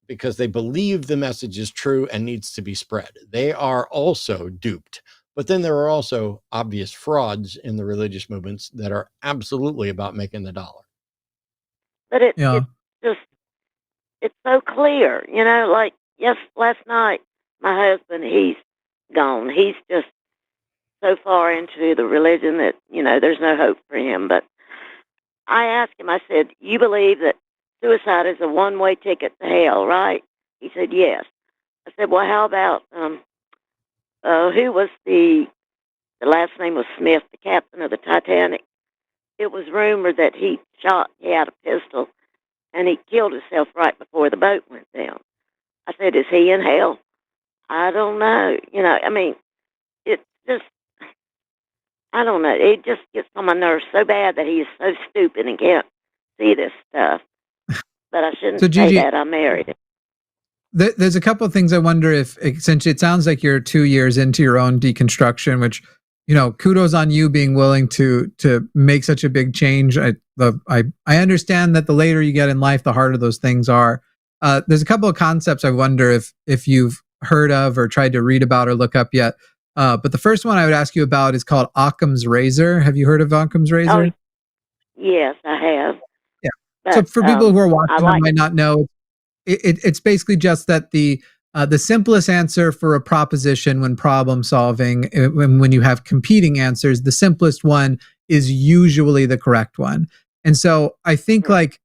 A: because they believe the message is true and needs to be spread. They are also duped. But then there are also obvious frauds in the religious movements that are absolutely about making the dollar.
J: But it's just, it's so clear, like, yes, last night, my husband, he's gone. He's just so far into the religion that, there's no hope for him. But I asked him, I said, you believe that suicide is a one-way ticket to hell, right? He said, yes. I said, well, how about, who was the last name was Smith, the captain of the Titanic? It was rumored that he had a pistol, and he killed himself right before the boat went down. I said, is he in hell? I don't know. It's just, I don't know. It just gets on my nerves so bad that he is so stupid and can't see this stuff. But I shouldn't say that. I married him.
B: There's a couple of things I wonder if, since it sounds like you're 2 years into your own deconstruction, which, kudos on you being willing to make such a big change. I understand that the later you get in life, the harder those things are. There's a couple of concepts I wonder if you've heard of or tried to read about or look up yet. But the first one I would ask you about is called Occam's razor. Have you heard of Occam's razor?
J: Oh, yes, I have.
B: Yeah. But, so for people who are watching and might not know, it's basically just that the simplest answer for a proposition when problem solving, when you have competing answers, the simplest one is usually the correct one. And so I think like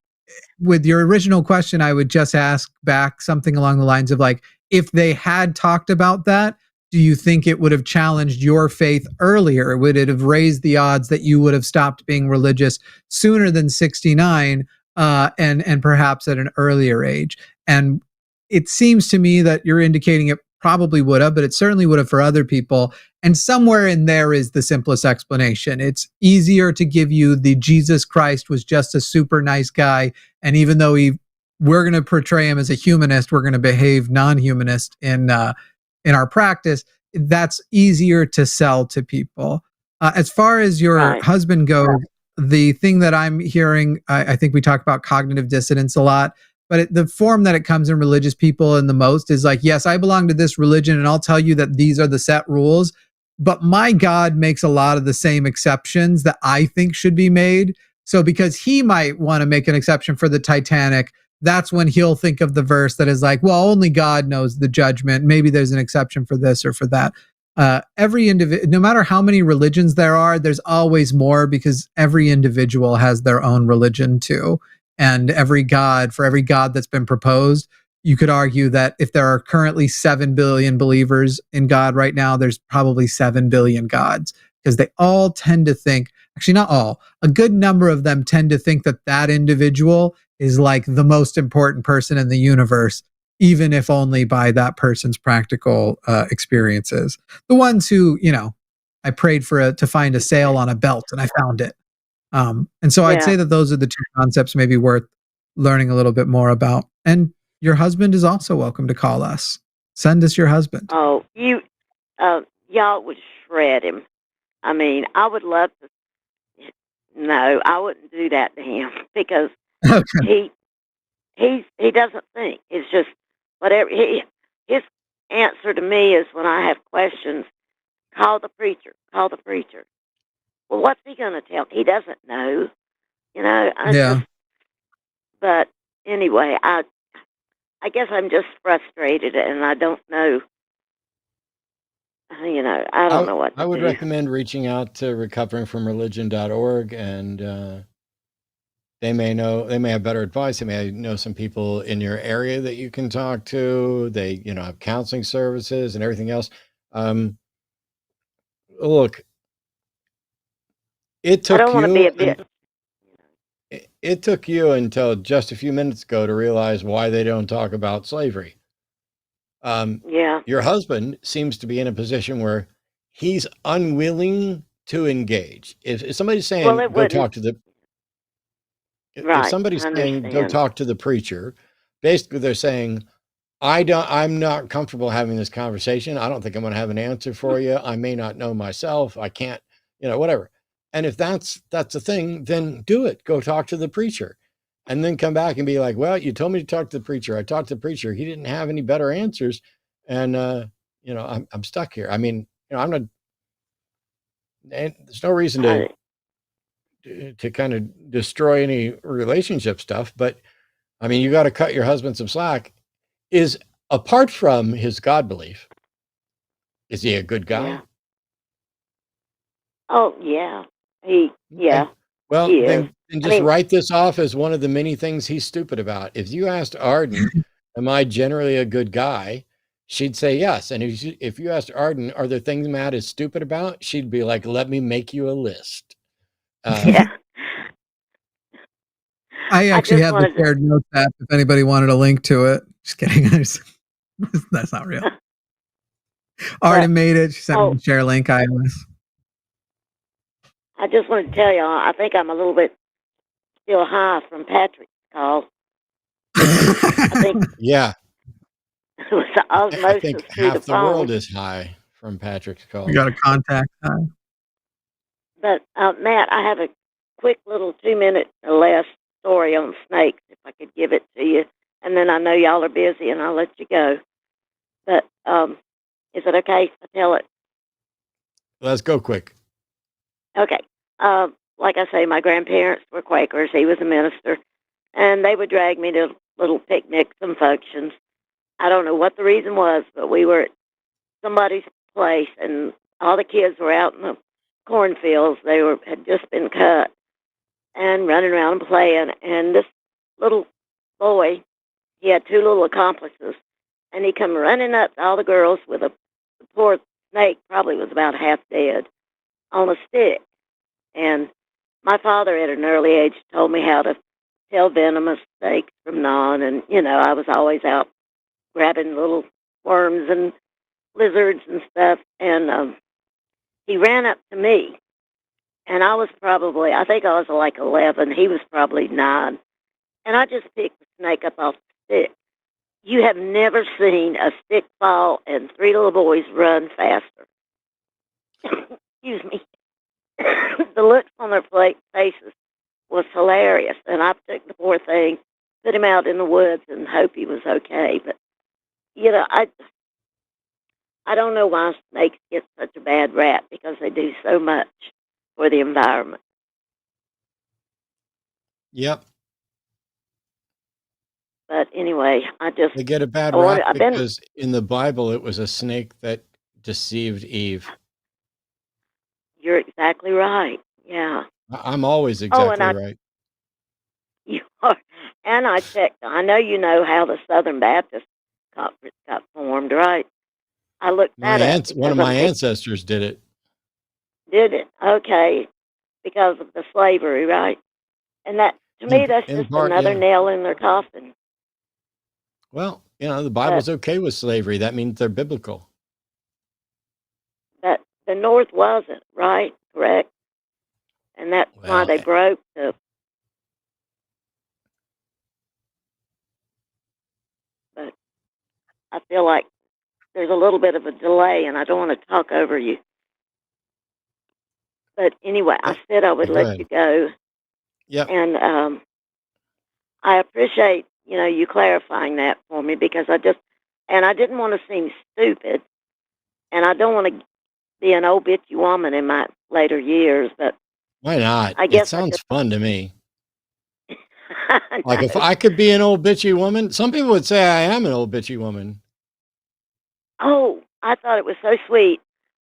B: with your original question, I would just ask back something along the lines of like, if they had talked about that, do you think it would have challenged your faith earlier? Would it have raised the odds that you would have stopped being religious sooner than 69? And perhaps at an earlier age. And it seems to me that you're indicating it probably would have, but it certainly would have for other people. And somewhere in there is the simplest explanation. It's easier to give you the Jesus Christ was just a super nice guy. And even though we're going to portray him as a humanist, we're going to behave non-humanist in our practice. That's easier to sell to people. As far as your husband goes, the thing that I'm hearing, I think we talk about cognitive dissonance a lot, but the form that it comes in religious people in the most is like, yes, I belong to this religion and I'll tell you that these are the set rules, but my God makes a lot of the same exceptions that I think should be made. So because he might want to make an exception for the Titanic, that's when he'll think of the verse that is like, well, only God knows the judgment. Maybe there's an exception for this or for that. Every individual, no matter how many religions there are, there's always more because every individual has their own religion too. And for every God that's been proposed, you could argue that if there are currently 7 billion believers in God right now, there's probably 7 billion gods because they all tend to think, actually not all, a good number of them tend to think that individual is like the most important person in the universe, even if only by that person's practical experiences. The ones who, I prayed to find a sail on a belt and I found it. And so I'd say that those are the two concepts maybe worth learning a little bit more about. And your husband is also welcome to call us. Send us your husband.
J: Oh, y'all would shred him. I mean, I would love to. No, I wouldn't do that to him because he doesn't think. It's just whatever. His answer to me is when I have questions, call the preacher. Call the preacher. Well, what's he going to tell? He doesn't know. But anyway, I guess I'm just frustrated and I don't know. I don't know what to do.
A: I would recommend reaching out to recoveringfromreligion.org and they may have better advice. They may know some people in your area that you can talk to. They, have counseling services and everything else. Look, it took it took you until just a few minutes ago to realize why they don't talk about slavery. Your husband seems to be in a position where he's unwilling to engage. If somebody's saying, go talk to the if somebody's saying go talk to the preacher, basically they're saying, I'm not comfortable having this conversation. I don't think I'm going to have an answer for you. I may not know myself. I can't, whatever. And if that's the thing, then do it. Go talk to the preacher. and then come back and be like, well, you told me to talk to the preacher. I talked to the preacher. He didn't have any better answers. And, I'm stuck here. I mean, I'm not, and there's no reason to kind of destroy any relationship stuff, but I mean, you got to cut your husband some slack. Is apart from his God belief, is he a good guy?
J: Yeah. Oh, yeah. Yeah,
A: Well,
J: he is.
A: then just write this off as one of the many things he's stupid about. If you asked Arden, am I generally a good guy? She'd say yes. And if you asked Arden, are there things Matt is stupid about? She'd be like, let me make you a list.
J: Yeah.
B: I actually have the shared notes app if anybody wanted a link to it. Just kidding. That's not real. Arden made it. She sent me the share link iOS.
J: I just want to tell y'all, I think I'm a little bit still high from Patrick's call. I think
A: yeah.
J: It was the osmosis
A: I think
J: through
A: half
J: the
A: the
J: phone.
A: world is high from Patrick's call.
B: You got a contact high.
J: But Matt, I have a quick little 2-minute or less story on snakes, if I could give it to you. And then I know y'all are busy, and I'll let you go. But is it okay if I tell it?
A: Let's go quick.
J: Okay. Like I say, my grandparents were Quakers. He was a minister. And they would drag me to little picnics and functions. I don't know what the reason was, but we were at somebody's place, and all the kids were out in the cornfields. They had just been cut and running around and playing. And this little boy, he had 2 little accomplices, and he come running up to all the girls with the poor snake, probably was about half dead, on a stick. And my father, at an early age, told me how to tell venomous snakes from non. And, I was always out grabbing little worms and lizards and stuff. And he ran up to me. And I think I was like 11. He was probably 9. And I just picked the snake up off the stick. You have never seen a stick fall and 3 little boys run faster. Excuse me. The looks on their faces was hilarious. And I took the poor thing, put him out in the woods, and hope he was okay. But, I don't know why snakes get such a bad rap, because they do so much for the environment.
A: Yep.
J: But anyway,
A: they get a bad rap because in the Bible it was a snake that deceived Eve.
J: You're exactly right. Yeah.
A: I'm always exactly right.
J: You are. And I checked. I know you know how the Southern Baptist Conference got formed, right? I looked that up.
A: One of my ancestors did it.
J: Did it? Okay. Because of the slavery, right? And that, to me, that's just another nail in their coffin.
A: Well, the Bible's okay with slavery. That means they're biblical.
J: But the North wasn't, right? Correct? And that's why they broke the... But I feel like there's a little bit of a delay, and I don't want to talk over you. But anyway, I said I would let you go.
A: Yeah.
J: And I appreciate, you clarifying that for me, because I didn't want to seem stupid, and I don't want to be an old bitchy woman in my later years, but
A: why not?
J: I guess
A: it sounds fun to me. Like if I could be an old bitchy woman, some people would say I am an old bitchy woman.
J: Oh, I thought it was so sweet.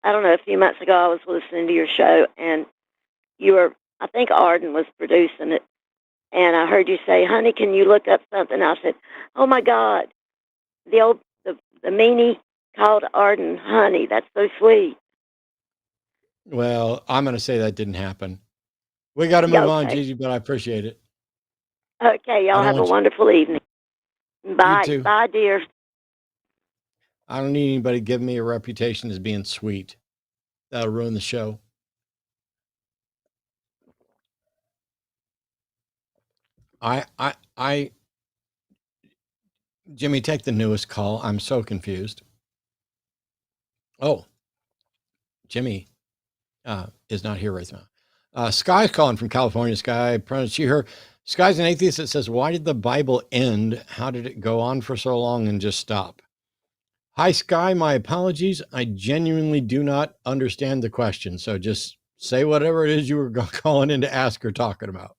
J: I don't know, a few months ago I was listening to your show, and I think Arden was producing it, and I heard you say, honey, can you look up something? I said, oh my God, the meanie called Arden honey. That's so sweet.
A: Well, I'm going to say that didn't happen. We got to move on, Gigi, but I appreciate it.
J: Okay, y'all have a wonderful evening. Bye.
A: You too.
J: Bye, dear.
A: I don't need anybody giving me a reputation as being sweet. That'll ruin the show. Jimmy, take the newest call. I'm so confused. Oh, Jimmy is not here right now. Sky's calling from California. Sky, pronounce she, her. Sky's an atheist that says, why did the Bible end? How did it go on for so long and just stop? Hi, Sky. My apologies. I genuinely do not understand the question. So just say whatever it is you were calling in to ask or talking about.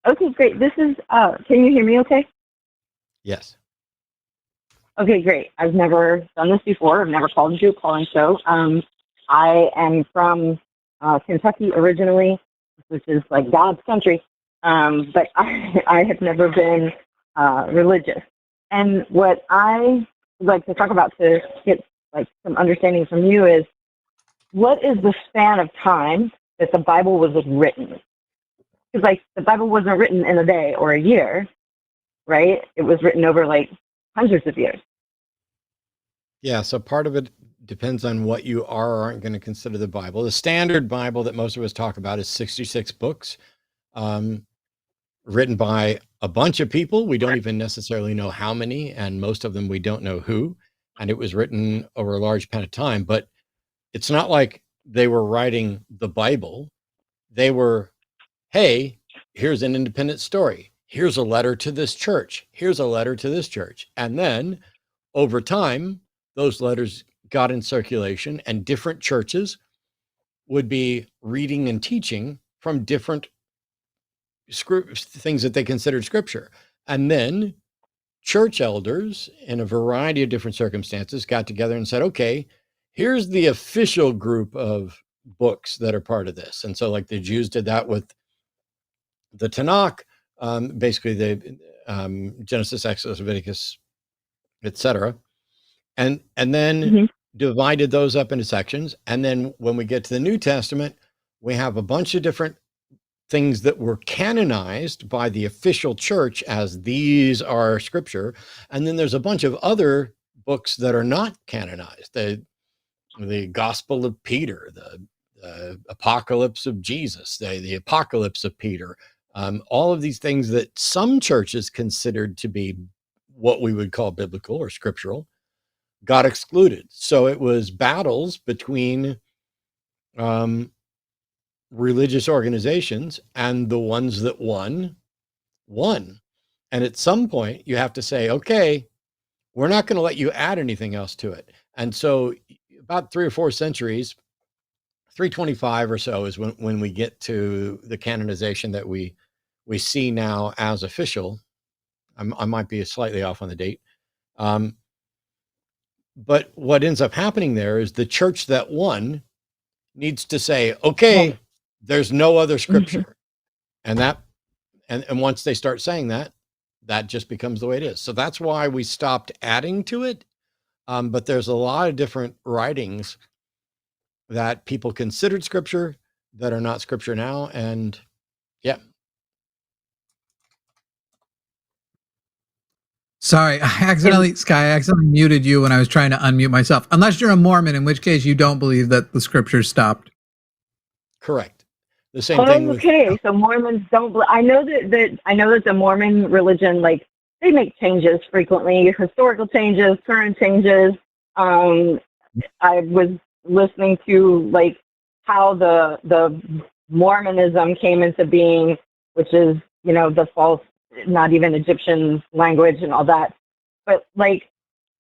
K: Okay, great. This is, can you hear me okay?
A: Yes.
K: Okay, great. I've never done this before. I've never called into a calling show. I am from Kentucky originally, which is like God's country. But I have never been religious. And what I would like to talk about to get like some understanding from you is, what is the span of time that the Bible was written? Because like the Bible wasn't written in a day or a year, right? It was written over like hundreds of years.
A: Yeah, so part of it depends on what you are or aren't going to consider the Bible. The standard Bible that most of us talk about is 66 books, written by a bunch of people. We don't even necessarily know how many, and most of them we don't know who. And it was written over a large span of time, but it's not like they were writing the Bible. They were, hey, here's an independent story. Here's a letter to this church. Here's a letter to this church. And then over time, those letters got in circulation, and different churches would be reading and teaching from different things that they considered scripture. And then church elders in a variety of different circumstances got together and said, okay, here's the official group of books that are part of this. And so like the Jews did that with the Tanakh, basically the Genesis, Exodus, Leviticus, etc. And then divided those up into sections. And then when we get to the New Testament, we have a bunch of different things that were canonized by the official church as these are scripture. And then there's a bunch of other books that are not canonized. The Gospel of Peter, the Apocalypse of Jesus, the Apocalypse of Peter, all of these things that some churches considered to be what we would call biblical or scriptural got excluded. So it was battles between religious organizations, and the ones that won. And at some point you have to say, okay, we're not going to let you add anything else to it. And so about 3 or 4 centuries, 325 or so is when we get to the canonization that we see now as official. I might be slightly off on the date. But what ends up happening there is the church that won needs to say, okay, there's no other scripture. And once they start saying that, that just becomes the way it is. So that's why we stopped adding to it. But there's a lot of different writings that people considered scripture that are not scripture now. And yeah.
B: Sorry, I accidentally muted you when I was trying to unmute myself. Unless you're a Mormon, in which case you don't believe that the scriptures stopped.
A: Correct. The same thing.
K: Okay, so Mormons don't. I know that the Mormon religion, like, they make changes frequently, historical changes, current changes. I was listening to like how the Mormonism came into being, which is, you know, the false, not even Egyptian language and all that. But like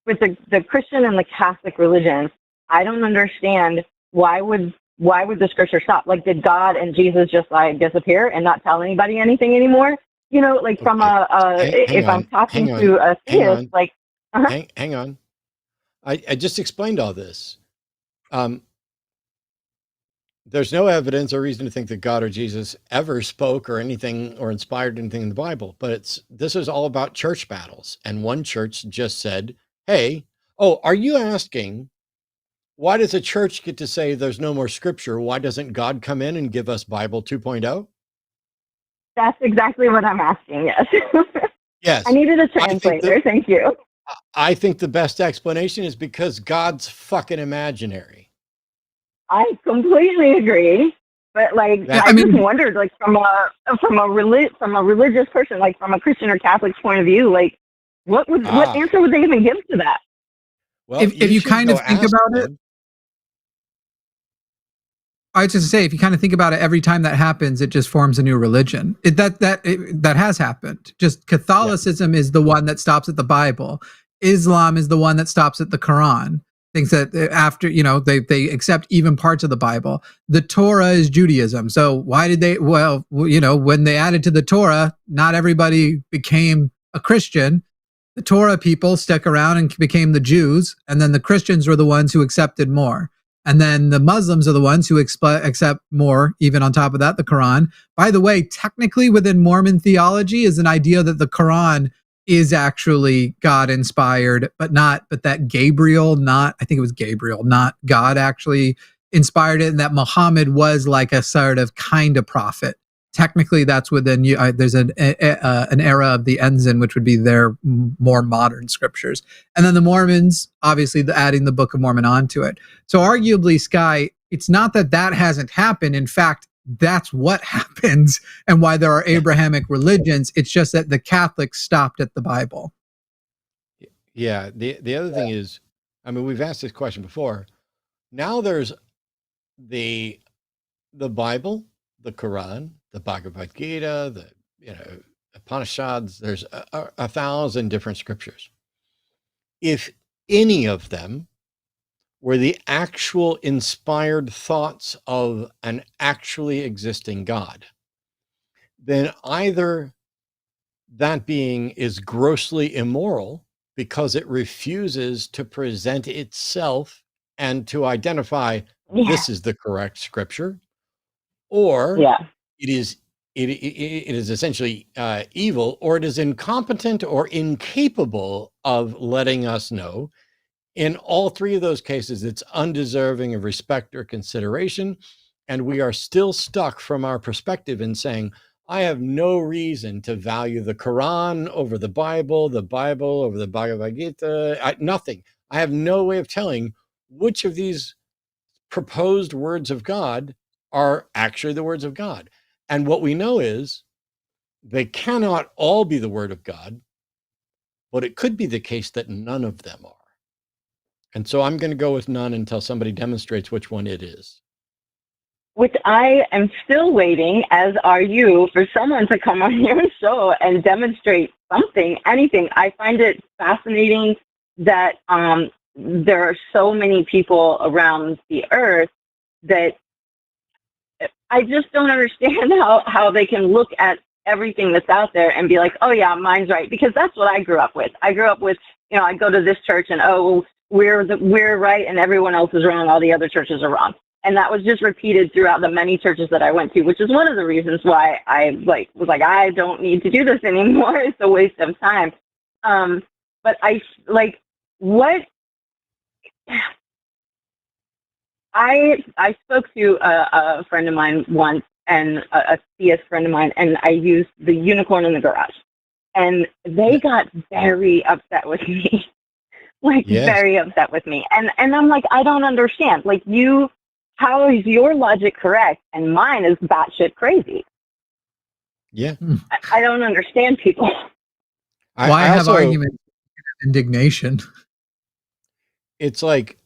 K: with the Christian and the Catholic religion, I don't understand why would the scripture stop? Like, did God and Jesus just like disappear and not tell anybody anything anymore? You know, like from if I'm talking to a theist, like,
A: hang on. I just explained all this. There's no evidence or reason to think that God or Jesus ever spoke or anything or inspired anything in the Bible, but this is all about church battles. And one church just said, hey, are you asking, why does a church get to say there's no more scripture? Why doesn't God come in and give us Bible 2.0?
K: That's exactly what I'm asking, yes.
A: Yes.
K: I needed a translator, thank you.
A: I think the best explanation is because God's fucking imaginary.
K: I completely agree, but like I just wondered, like from a religious person, like from a Christian or Catholic point of view, like what answer would they even give to that?
B: Well, if you kind of think about it, I was just say, if you kind of think about it, every time that happens, it just forms a new religion. That has happened. Just Catholicism is the one that stops at the Bible. Islam is the one that stops at the Quran. Thinks that after, they accept even parts of the Bible. The Torah is Judaism. So why did they? Well, when they added to the Torah, not everybody became a Christian. The Torah people stuck around and became the Jews, and then the Christians were the ones who accepted more. And then the Muslims are the ones who accept more, even on top of that, the Quran. By the way, technically within Mormon theology is an idea that the Quran is actually God inspired, but that Gabriel, not God actually inspired it, and that Muhammad was like a sort of kind of prophet. Technically, that's within you. There's an era of the Ensign, which would be their more modern scriptures, and then the Mormons, obviously, adding the Book of Mormon onto it. So, arguably, Sky, it's not that hasn't happened. In fact, that's what happens, and why there are Abrahamic religions. It's just that the Catholics stopped at the Bible.
A: Yeah. The other thing is, I mean, we've asked this question before. Now there's the Bible, the Quran, the Bhagavad Gita, the Upanishads. There's a 1,000 different scriptures. If any of them were the actual inspired thoughts of an actually existing God, then either that being is grossly immoral because it refuses to present itself and to identify this is the correct scripture, or it is essentially evil, or it is incompetent or incapable of letting us know. In all three of those cases, it's undeserving of respect or consideration, and we are still stuck from our perspective in saying, I have no reason to value the Quran over the Bible over the Bhagavad Gita, nothing. I have no way of telling which of these proposed words of God are actually the words of God. And what we know is they cannot all be the word of God, but it could be the case that none of them are. And so I'm going to go with none until somebody demonstrates which one it is.
K: Which I am still waiting, as are you, for someone to come on your show and demonstrate something, anything. I find it fascinating that there are so many people around the earth that I just don't understand how they can look at everything that's out there and be like, oh yeah, mine's right. Because that's what I grew up with. I grew up with, I go to this church and, we're right and everyone else is wrong. All the other churches are wrong. And that was just repeated throughout the many churches that I went to, which is one of the reasons why I was like, I don't need to do this anymore. It's a waste of time. But I spoke to a friend of mine once, and a theist friend of mine, and I used the unicorn in the garage, and they got very upset with me, very upset with me, and I'm like, I don't understand, how is your logic correct and mine is batshit crazy?
A: Yeah,
K: I don't understand people.
B: Why have arguments of indignation?
A: It's like,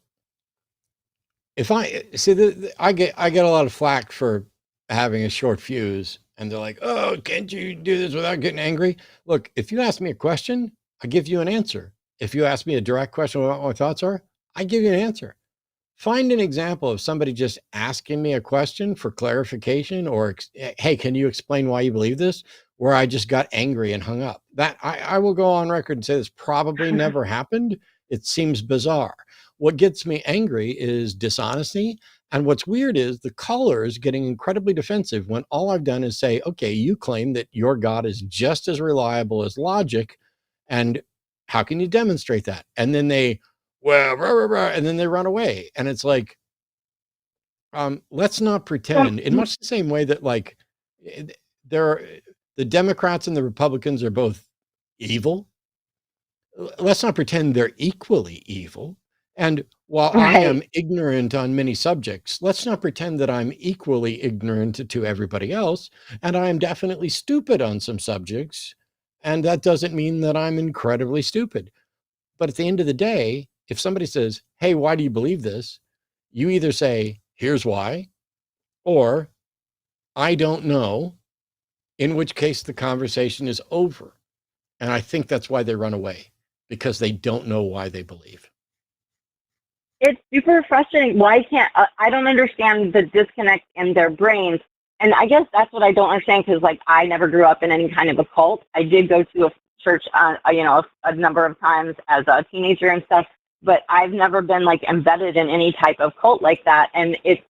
A: if I see I get a lot of flack for having a short fuse, and they're like, oh, can't you do this without getting angry? Look, if you ask me a question, I give you an answer. If you ask me a direct question about what my thoughts are, I give you an answer. Find an example of somebody just asking me a question for clarification, or, hey, can you explain why you believe this? Where I just got angry and hung up. That I will go on record and say this probably never happened. It seems bizarre. What gets me angry is dishonesty. And what's weird is the caller is getting incredibly defensive when all I've done is say, okay, you claim that your God is just as reliable as logic. And how can you demonstrate that? And then they, well, rah, rah, rah, and then they run away. And it's like, let's not pretend, in much the same way that the Democrats and the Republicans are both evil. Let's not pretend they're equally evil. And while I am ignorant on many subjects, let's not pretend that I'm equally ignorant to everybody else. And I am definitely stupid on some subjects. And that doesn't mean that I'm incredibly stupid. But at the end of the day, if somebody says, hey, why do you believe this? You either say, here's why, or I don't know, in which case the conversation is over. And I think that's why they run away, because they don't know why they believe.
K: It's super frustrating. Why can't I don't understand the disconnect in their brains. And I guess that's what I don't understand, because like I never grew up in any kind of a cult. I did go to a church, a number of times as a teenager and stuff, but I've never been like embedded in any type of cult like that. And it's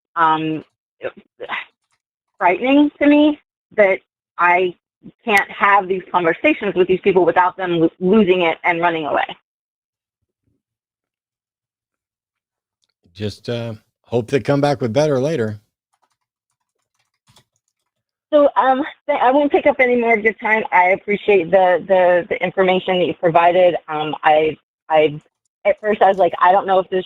K: frightening to me that I can't have these conversations with these people without them losing it and running away.
A: Just hope they come back with better later.
K: So I won't take up any more of your time. I appreciate the information that you provided. I at first I was like, I don't know if these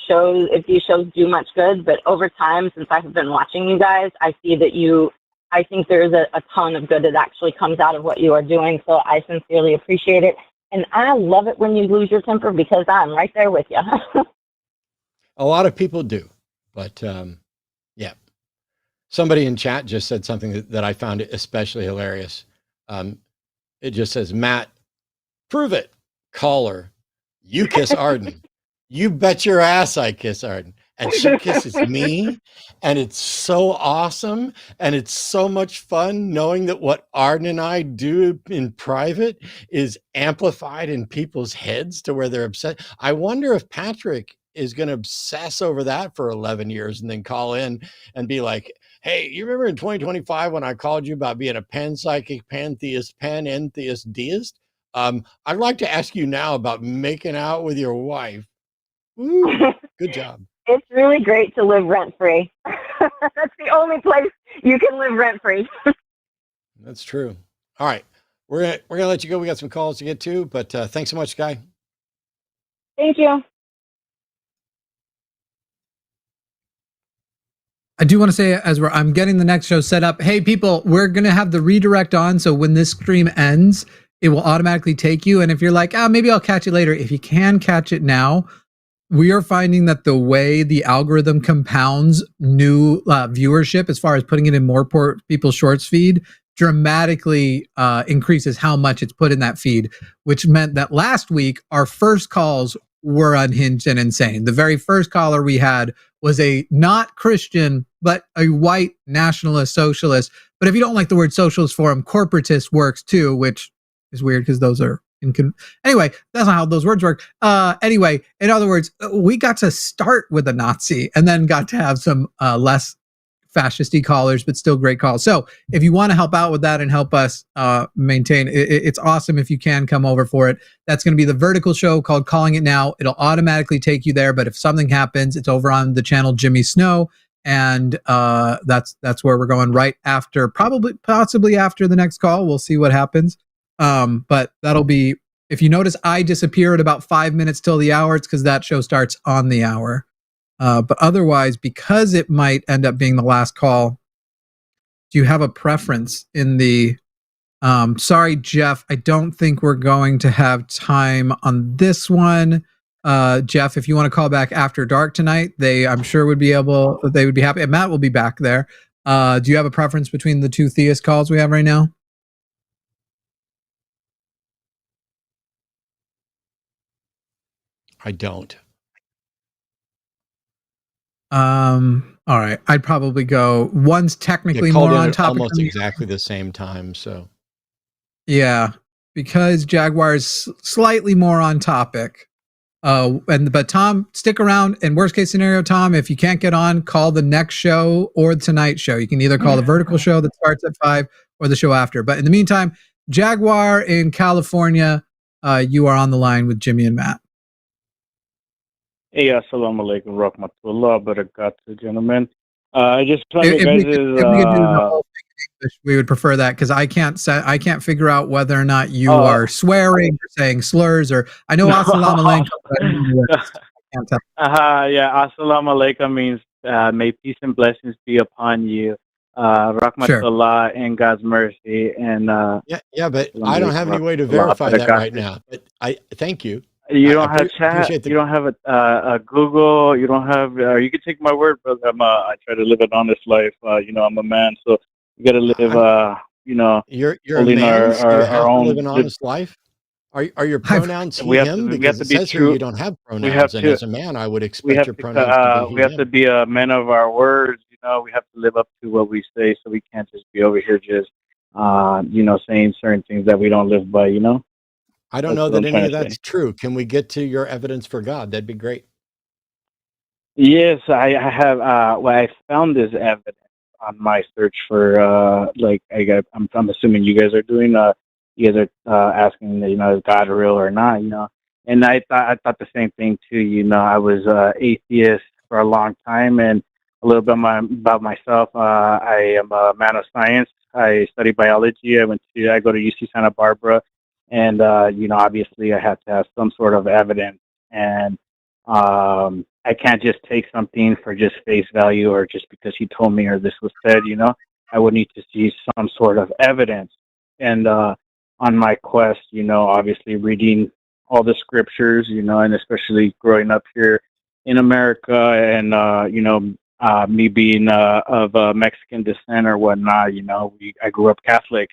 K: shows do much good, but over time, since I've been watching you guys, I see that I think there's a ton of good that actually comes out of what you are doing. So I sincerely appreciate it. And I love it when you lose your temper, because I'm right there with you.
A: A lot of people do, but yeah. Somebody in chat just said something that I found especially hilarious. It just says, Matt, prove it. Caller, you kiss Arden. You bet your ass I kiss Arden. And she kisses me. And it's so awesome. And it's so much fun knowing that what Arden and I do in private is amplified in people's heads to where they're upset. I wonder if Patrick is going to obsess over that for 11 years and then call in and be like, hey, you remember in 2025 when I called you about being a panpsychic, pantheist, panentheist, deist? I'd like to ask you now about making out with your wife. Ooh, good job.
K: It's really great to live rent-free. That's the only place you can live rent-free.
A: That's true. All right. We're gonna let you go. We got some calls to get to, but thanks so much, Sky.
K: Thank you.
B: I do want to say, as I'm getting the next show set up, hey people, we're going to have the redirect on. So when this stream ends, it will automatically take you. And if you're like, maybe I'll catch it later. If you can catch it now, we are finding that the way the algorithm compounds new viewership, as far as putting it in more people's shorts feed, dramatically increases how much it's put in that feed, which meant that last week, our first calls were unhinged and insane. The very first caller we had was a not Christian, but a white nationalist socialist. But if you don't like the word socialist for him, corporatist works too, which is weird because those are anyway, that's not how those words work. Anyway, in other words, we got to start with a Nazi and then got to have some less fascisty callers, but still great calls. So if you want to help out with that and help us maintain, it's awesome if you can come over for it. That's going to be the vertical show called Calling It Now. It'll automatically take you there, but if something happens, it's over on the channel Jimmy Snow, and that's where we're going right after, possibly after the next call. We'll see what happens. But that'll be, if you notice, I disappear at about 5 minutes till the hour. It's because that show starts on the hour. But otherwise, because it might end up being the last call, do you have a preference in the, sorry, Jeff, I don't think we're going to have time on this one. Jeff, if you want to call back after dark tonight, I'm sure they would be happy. And Matt will be back there. Do you have a preference between the two theist calls we have right now?
A: I don't.
B: All right. I'd probably go, one's technically more on topic.
A: Almost exactly the same time. So
B: yeah, because Jaguar is slightly more on topic. But Tom, stick around. And worst case scenario, Tom, if you can't get on, call the next show or tonight's show. You can either call the vertical show that starts at 5 or the show after. But in the meantime, Jaguar in California, you are on the line with Jimmy and Matt.
L: Hey, assalamu alaikum rahmatullah barakatuh, gentlemen. I just want you guys'
B: we would prefer that, because I can't figure out whether or not you are swearing or saying slurs, or I know assalamu alaikum.
L: Yeah, assalamu alaikum means may peace and blessings be upon you. Rahmatullah and God's mercy. And
A: yeah, but I don't have any way to verify that right now. But I thank you.
L: You don't have chat.
A: appreciate the
L: You don't have a Google. You don't have. You can take my word, brother. I try to live an honest life. I'm a man, so you got to live.
A: You're a
L: Holding
A: man, so you
L: our
A: have to live
L: own.
A: an honest life. Are your pronouns he,
L: We have to.
A: him?
L: We have
A: Because
L: to
A: it
L: be
A: says here you
L: true.
A: don't have
L: We have
A: pronouns, and
L: to.
A: as a man, I would expect your pronouns to be he,
L: We have to
A: him.
L: be a men of our words. We have to live up to what we say, so we can't just be over here just saying certain things that we don't live by.
A: I don't
L: That's
A: know
L: what
A: that
L: I'm
A: any
L: trying
A: of
L: to say.
A: that's true. Can we get to your evidence for God? That'd be great.
L: Yes, I have. I found this evidence on my search for I'm assuming you guys are doing. You guys are asking, is God real or not? And I thought the same thing too. I was atheist for a long time, and a little bit about myself. I am a man of science. I study biology. I go to UC Santa Barbara, and obviously I had to have some sort of evidence and. I can't just take something for just face value or just because he told me or this was said, I would need to see some sort of evidence. And on my quest, obviously reading all the scriptures, and especially growing up here in America and, me being of Mexican descent or whatnot, I grew up Catholic.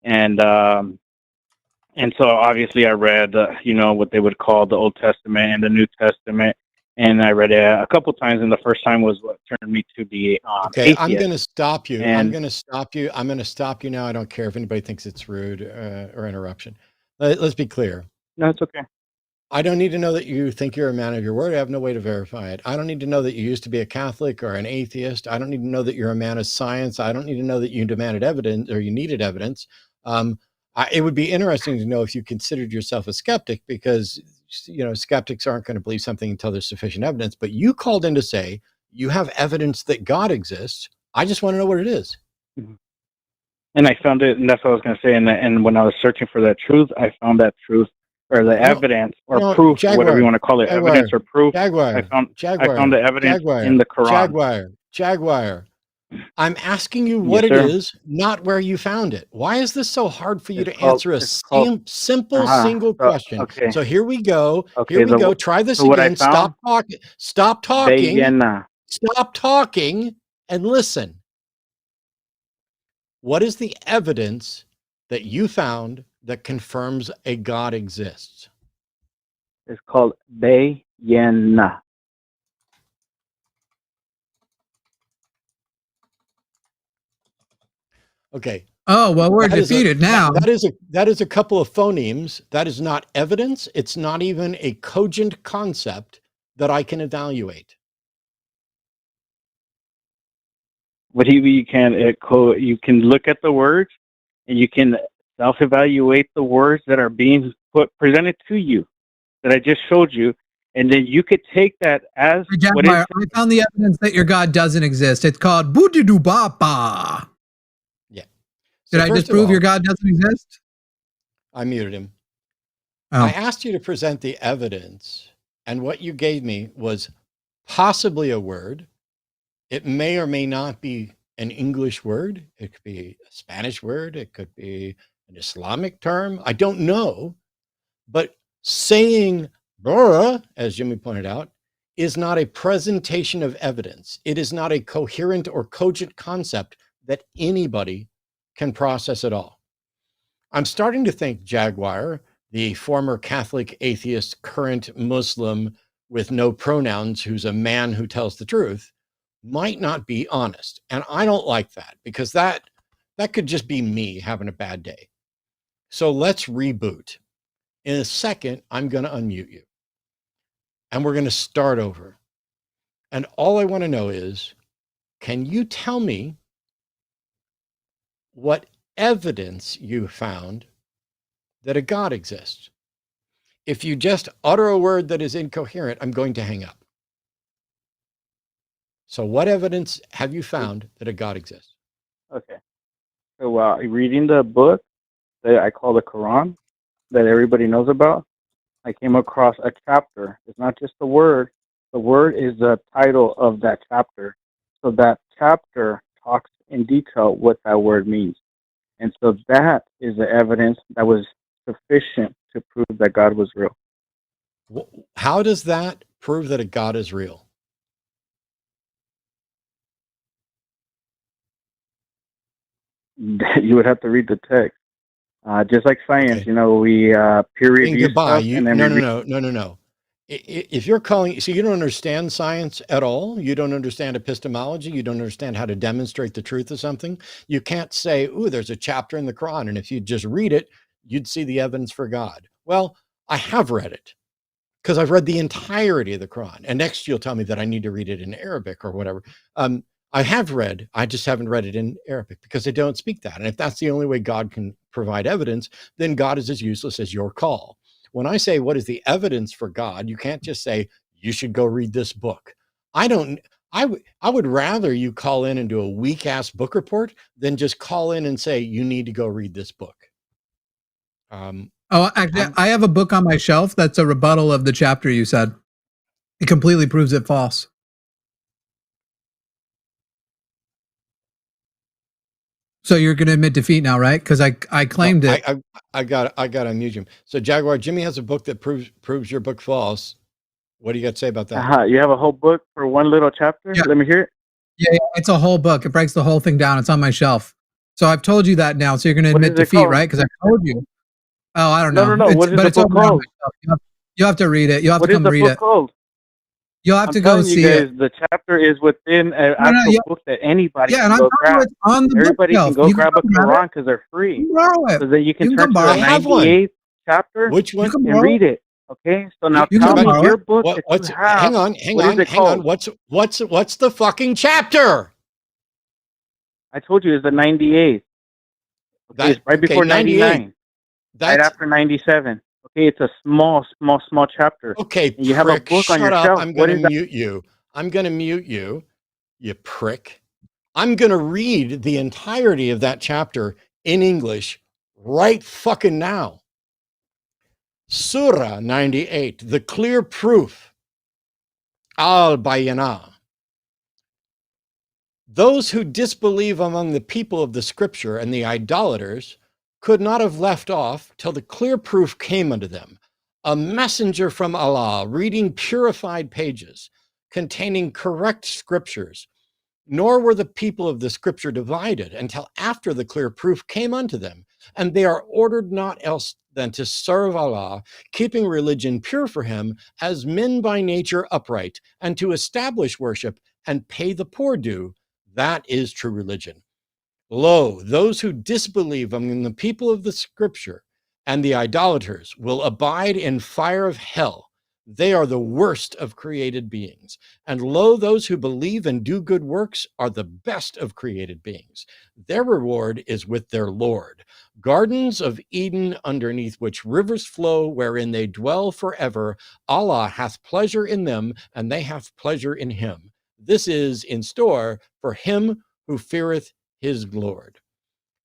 L: And so obviously I read, what they would call the Old Testament and the New Testament. And I read it a couple times, and the first time was what turned me to be
A: Okay, I'm
L: atheist.
A: going to stop you. I'm
L: And
A: going to stop you. I'm going to stop you now. I don't care if anybody thinks it's rude or interruption. Let's be clear.
L: no, it's okay.
A: I don't need to know that you think you're a man of your word. I have no way to verify it. I don't need to know that you used to be a Catholic or an atheist. I don't need to know that you're a man of science. I don't need to know that you demanded evidence or you needed evidence. It would be interesting to know if you considered yourself a skeptic, because skeptics aren't going to believe something until there's sufficient evidence. But you called in to say you have evidence that God exists. I just want to know what it is.
L: And I found it, and that's what I was going to say. And when I was searching for that truth, I found that truth or the evidence or proof, whatever you want to call it, evidence or proof. I found the evidence in the Quran.
A: Jaguar. I'm asking you what
L: Yes,
A: it
L: sir.
A: is, not where you found it. Why is this so hard for you
L: It's
A: to
L: called.
A: answer a
L: It's called.
A: simple single question?
L: Okay.
A: So here we go.
L: Okay.
A: Here we go. Try this
L: So what I
A: again.
L: found.
A: Stop talking.
L: Bayena.
A: Stop talking and listen. What is the evidence that you found that confirms a God exists?
L: It's called Bayena.
A: Okay.
B: Oh, well, we're defeated now.
A: That is a couple of phonemes. That is not evidence. It's not even a cogent concept that I can evaluate.
L: What you can look at the words, and you can self-evaluate the words that are being presented to you that I just showed you, and then you could take that as what
B: I found the evidence that your God doesn't exist. It's called Budidubapa.
A: Yeah.
B: Did I just prove your God doesn't exist?
A: I muted him.
B: Oh.
A: I asked you to present the evidence, and what you gave me was possibly a word. It may or may not be an English word. It could be a Spanish word. It could be an Islamic term. I don't know. But saying "bruh," as Jimmy pointed out, is not a presentation of evidence. It is not a coherent or cogent concept that anybody can process at all. I'm starting to think Jaguar, the former Catholic atheist, current Muslim with no pronouns, who's a man who tells the truth, might not be honest. And I don't like that, because that could just be me having a bad day. So let's reboot. In a second, I'm going to unmute you. And we're going to start over. And all I want to know is, can you tell me what evidence you found that a God exists? If you just utter a word that is incoherent, I'm going to hang up. So what evidence have you found that a God exists?
L: Okay. So reading the book that I call the Quran, that everybody knows about, I came across a chapter. It's not just the word. The word is the title of that chapter. So that chapter talks in detail what that word means. And so that is the evidence that was sufficient to prove that God was real.
A: How does that prove that a God is real?
L: You would have to read the text. Just like science,
A: Okay.
L: you know, we peer review
A: Goodbye.
L: stuff, and then
A: No. If you're calling, so you don't understand science at all, you don't understand epistemology, you don't understand how to demonstrate the truth of something, you can't say, ooh, there's a chapter in the Quran, and if you just read it, you'd see the evidence for God. Well, I have read it because I've read the entirety of the Quran. And next you'll tell me that I need to read it in Arabic or whatever. I have read, I just haven't read it in Arabic because they don't speak that. And if that's the only way God can provide evidence, then God is as useless as your call. When I say, what is the evidence for God? You can't just say, you should go read this book. I would rather you call in and do a weak ass book report than just call in and say, you need to go read this book.
B: Actually, I have a book on my shelf that's a rebuttal of the chapter you said. It completely proves it false. So you're going to admit defeat now, right? Because I claimed it.
A: I got to unmute him. So Jaguar, Jimmy has a book that proves your book false. What do you got to say about that?
L: You have a whole book for one little chapter?
B: Yeah.
L: Let me hear it.
B: Yeah, it's a whole book. It breaks the whole thing down. It's on my shelf. So I've told you that now. So you're going to admit defeat, called? Right? Because I told you. Oh, I don't know.
L: No. What is the book called?
B: You have to read it. You have to come read it.
L: What is the book called?
B: You'll have to go see it.
L: The chapter is within an actual book that anybody can go grab. Everybody can go grab a Quran because they're free. So that you can turn to the 98th chapter and read it. Okay, so now tell me your book that you have.
A: Hang on. What's the fucking chapter?
L: I told you it's the 98th. Okay, it's right before 99. Right after 97. Okay, it's a small chapter.
A: Okay,
L: and you have a book on your shelf.
A: I'm going to mute you. I'm going to mute you, you prick. I'm going to read the entirety of that chapter in English right fucking now. Surah 98, the clear proof. Al-Bayanah. Those who disbelieve among the people of the scripture and the idolaters could not have left off till the clear proof came unto them. A messenger from Allah reading purified pages containing correct scriptures, nor were the people of the scripture divided until after the clear proof came unto them, and they are ordered not else than to serve Allah, keeping religion pure for him, as men by nature upright, and to establish worship and pay the poor due. That is true religion. Lo, those who disbelieve among the people of the scripture and the idolaters will abide in fire of hell. They are the worst of created beings. And lo, those who believe and do good works are the best of created beings. Their reward is with their Lord. Gardens of Eden underneath which rivers flow, wherein they dwell forever. Allah hath pleasure in them, and they have pleasure in him. This is in store for him who feareth his Lord.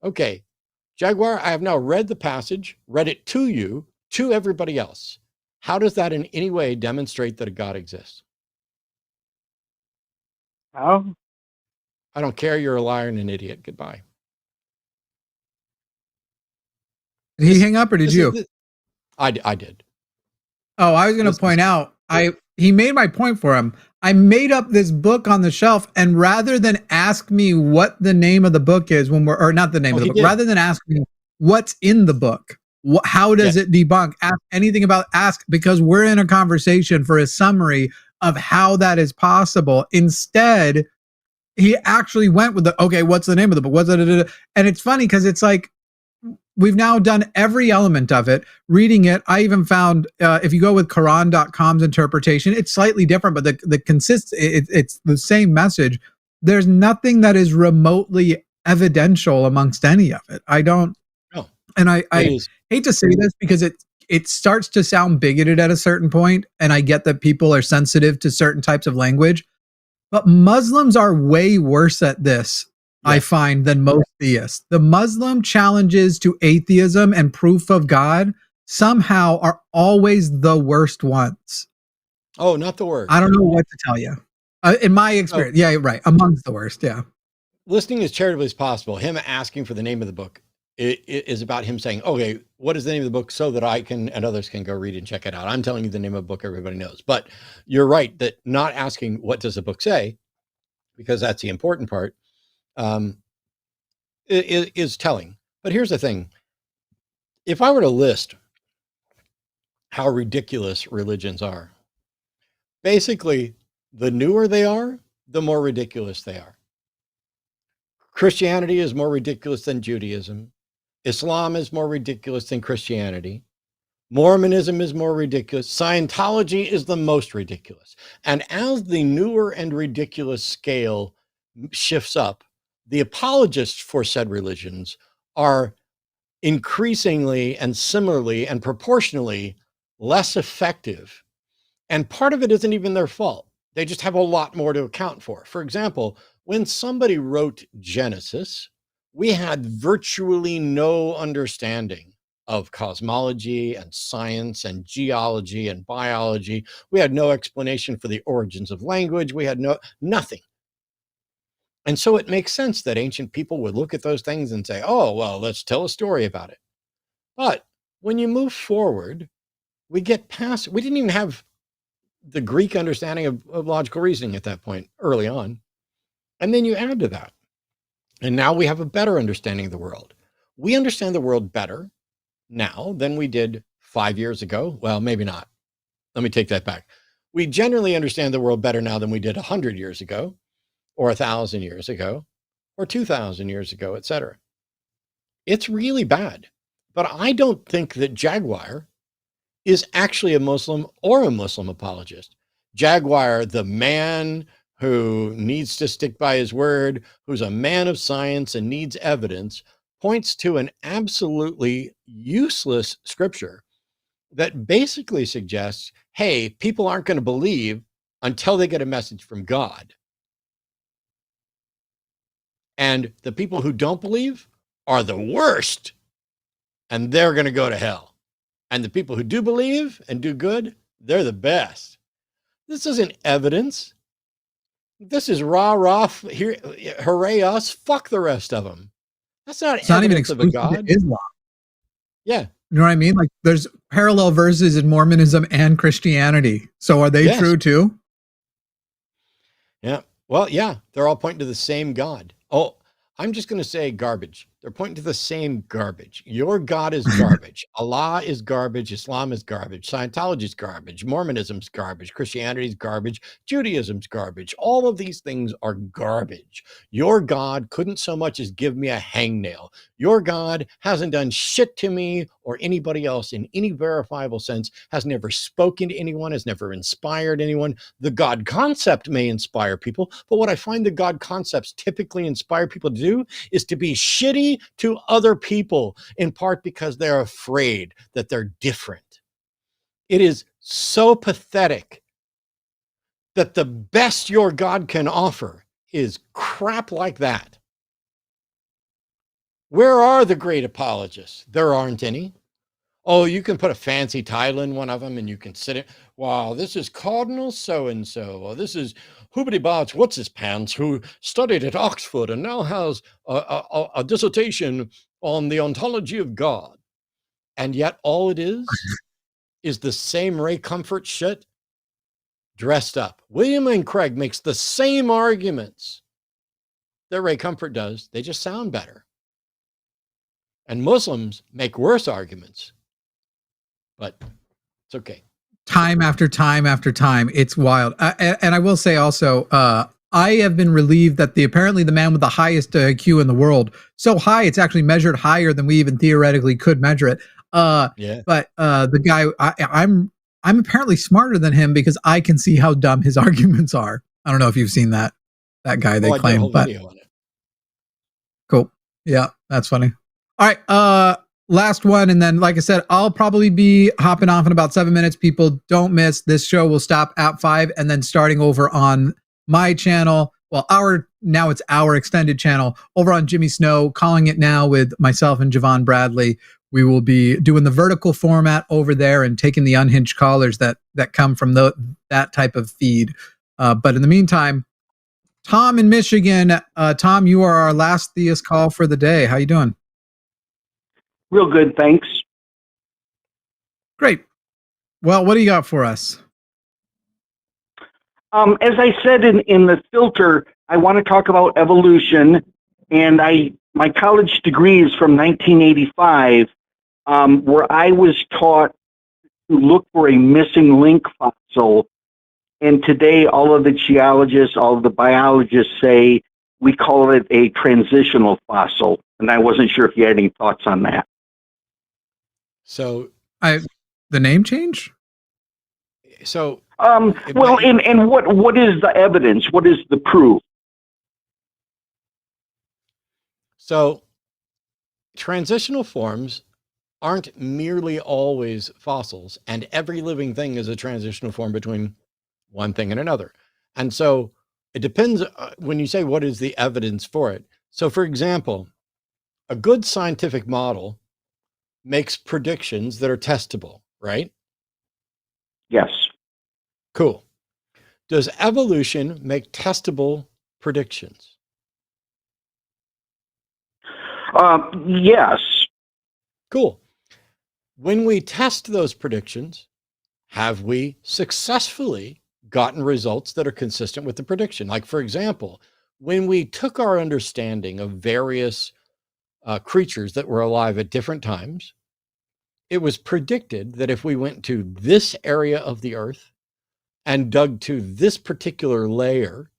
A: Okay, Jaguar, I have now read the passage, read it to you, to everybody else. How does that in any way demonstrate that a God exists?
L: How?
A: I don't care. You're a liar and an idiot. Goodbye.
B: Did he hang up or did you?
A: I did.
B: Oh, I was going to point out, he made my point for him. I made up this book on the shelf, and rather than ask me what the name of the book is or not the name of the book, rather than ask me what's in the book, how does it debunk, ask anything about, because we're in a conversation for a summary of how that is possible. Instead, he actually went with okay, what's the name of the book? And it's funny because it's like, we've now done every element of it. Reading it, I even found, if you go with Quran.com's interpretation, it's slightly different, but it's the same message. There's nothing that is remotely evidential amongst any of it. I don't, and I hate to say this because it starts to sound bigoted at a certain point, and I get that people are sensitive to certain types of language, but Muslims are way worse at this. I find, than most theists. The Muslim challenges to atheism and proof of God somehow are always the worst ones.
A: Oh, not the worst.
B: I don't know what to tell you. In my experience, yeah, right. Amongst the worst, yeah.
A: Listening as charitably as possible, him asking for the name of the book is about him saying, okay, what is the name of the book so that I can and others can go read and check it out. I'm telling you the name of a book everybody knows. But you're right that not asking what does the book say, because that's the important part, is telling. But here's the thing. If I were to list how ridiculous religions are, basically, the newer they are, the more ridiculous they are. Christianity is more ridiculous than Judaism. Islam is more ridiculous than Christianity. Mormonism is more ridiculous. Scientology is the most ridiculous. And as the newer and ridiculous scale shifts up, the apologists for said religions are increasingly and similarly and proportionally less effective. And part of it isn't even their fault. They just have a lot more to account for. For example, when somebody wrote Genesis, we had virtually no understanding of cosmology and science and geology and biology. We had no explanation for the origins of language. We had nothing. And so it makes sense that ancient people would look at those things and say, oh, well, let's tell a story about it. But when you move forward, we get past, we didn't even have the Greek understanding of logical reasoning at that point early on. And then you add to that. And now we have a better understanding of the world. We understand the world better now than we did 5 years ago. Well, maybe not. Let me take that back. We generally understand the world better now than we did 100 years ago, or 1,000 years ago, or 2,000 years ago, etc. It's really bad. But I don't think that Jaguar is actually a Muslim or a Muslim apologist. Jaguar, the man who needs to stick by his word, who's a man of science and needs evidence, points to an absolutely useless scripture that basically suggests, hey, people aren't going to believe until they get a message from God. And the people who don't believe are the worst, and they're going to go to hell. And the people who do believe and do good, they're the best. This isn't evidence. This is rah, rah, here, hooray us, fuck the rest of them. That's not
B: it's
A: evidence
B: not
A: of
B: even
A: a God.
B: to Islam.
A: Yeah.
B: You know what I mean? Like there's parallel verses in Mormonism and Christianity. So are they true too?
A: Yeah. Well, yeah, they're all pointing to the same God. Oh, I'm just going to say garbage. They're pointing to the same garbage. Your God is garbage. Allah is garbage. Islam is garbage. Scientology is garbage. Mormonism's garbage. Christianity's garbage. Judaism's garbage. All of these things are garbage. Your God couldn't so much as give me a hangnail. Your God hasn't done shit to me or anybody else in any verifiable sense, has never spoken to anyone, has never inspired anyone. The God concept may inspire people, but what I find the God concepts typically inspire people to do is to be shitty to other people, in part because they're afraid that they're different. It is so pathetic that the best your God can offer is crap like that. Where are the great apologists? There aren't any. Oh, you can put a fancy title in one of them and you can sit it. Wow, this is Cardinal so-and-so. Or this is Hoobity Bots, what's his pants, who studied at Oxford and now has a dissertation on the ontology of God. And yet all it is the same Ray Comfort shit dressed up. William and Craig makes the same arguments that Ray Comfort does. They just sound better. And Muslims make worse arguments. But it's okay.
B: Time after time after time. It's wild. And I will say also, I have been relieved that apparently the man with the highest IQ in the world, so high it's actually measured higher than we even theoretically could measure it.
A: Yeah.
B: But the guy, I'm apparently smarter than him because I can see how dumb his arguments are. I don't know if you've seen that guy they claim.
A: I did a whole video on it.
B: Cool. Yeah, that's funny. All right. Last one, and then, like I said, I'll probably be hopping off in about 7 minutes. People, don't miss. This show will stop at 5, and then starting over on my channel. Well, now it's our extended channel over on Jimmy Snow, calling it now with myself and Javon Bradley. We will be doing the vertical format over there and taking the unhinged callers that come from that type of feed. But in the meantime, Tom in Michigan. Tom, you are our last Theist call for the day. How you doing?
M: Real good, thanks.
B: Great. Well, what do you got for us?
M: As I said in the filter, I want to talk about evolution, and my college degree is from 1985, where I was taught to look for a missing link fossil. And today, all of the geologists, all of the biologists say we call it a transitional fossil. And I wasn't sure if you had any thoughts on that.
A: So,
B: the name change?
A: So,
M: well, and what is the evidence? What is the proof?
A: So, transitional forms aren't merely always fossils, and every living thing is a transitional form between one thing and another. And so it depends when you say what is the evidence for it. So, for example, a good scientific model makes predictions that are testable, right?
M: Yes.
A: Cool. Does evolution make testable predictions?
M: Yes.
A: Cool. When we test those predictions, have we successfully gotten results that are consistent with the prediction? Like, for example, when we took our understanding of various creatures that were alive at different times, it was predicted that if we went to this area of the earth and dug to this particular layer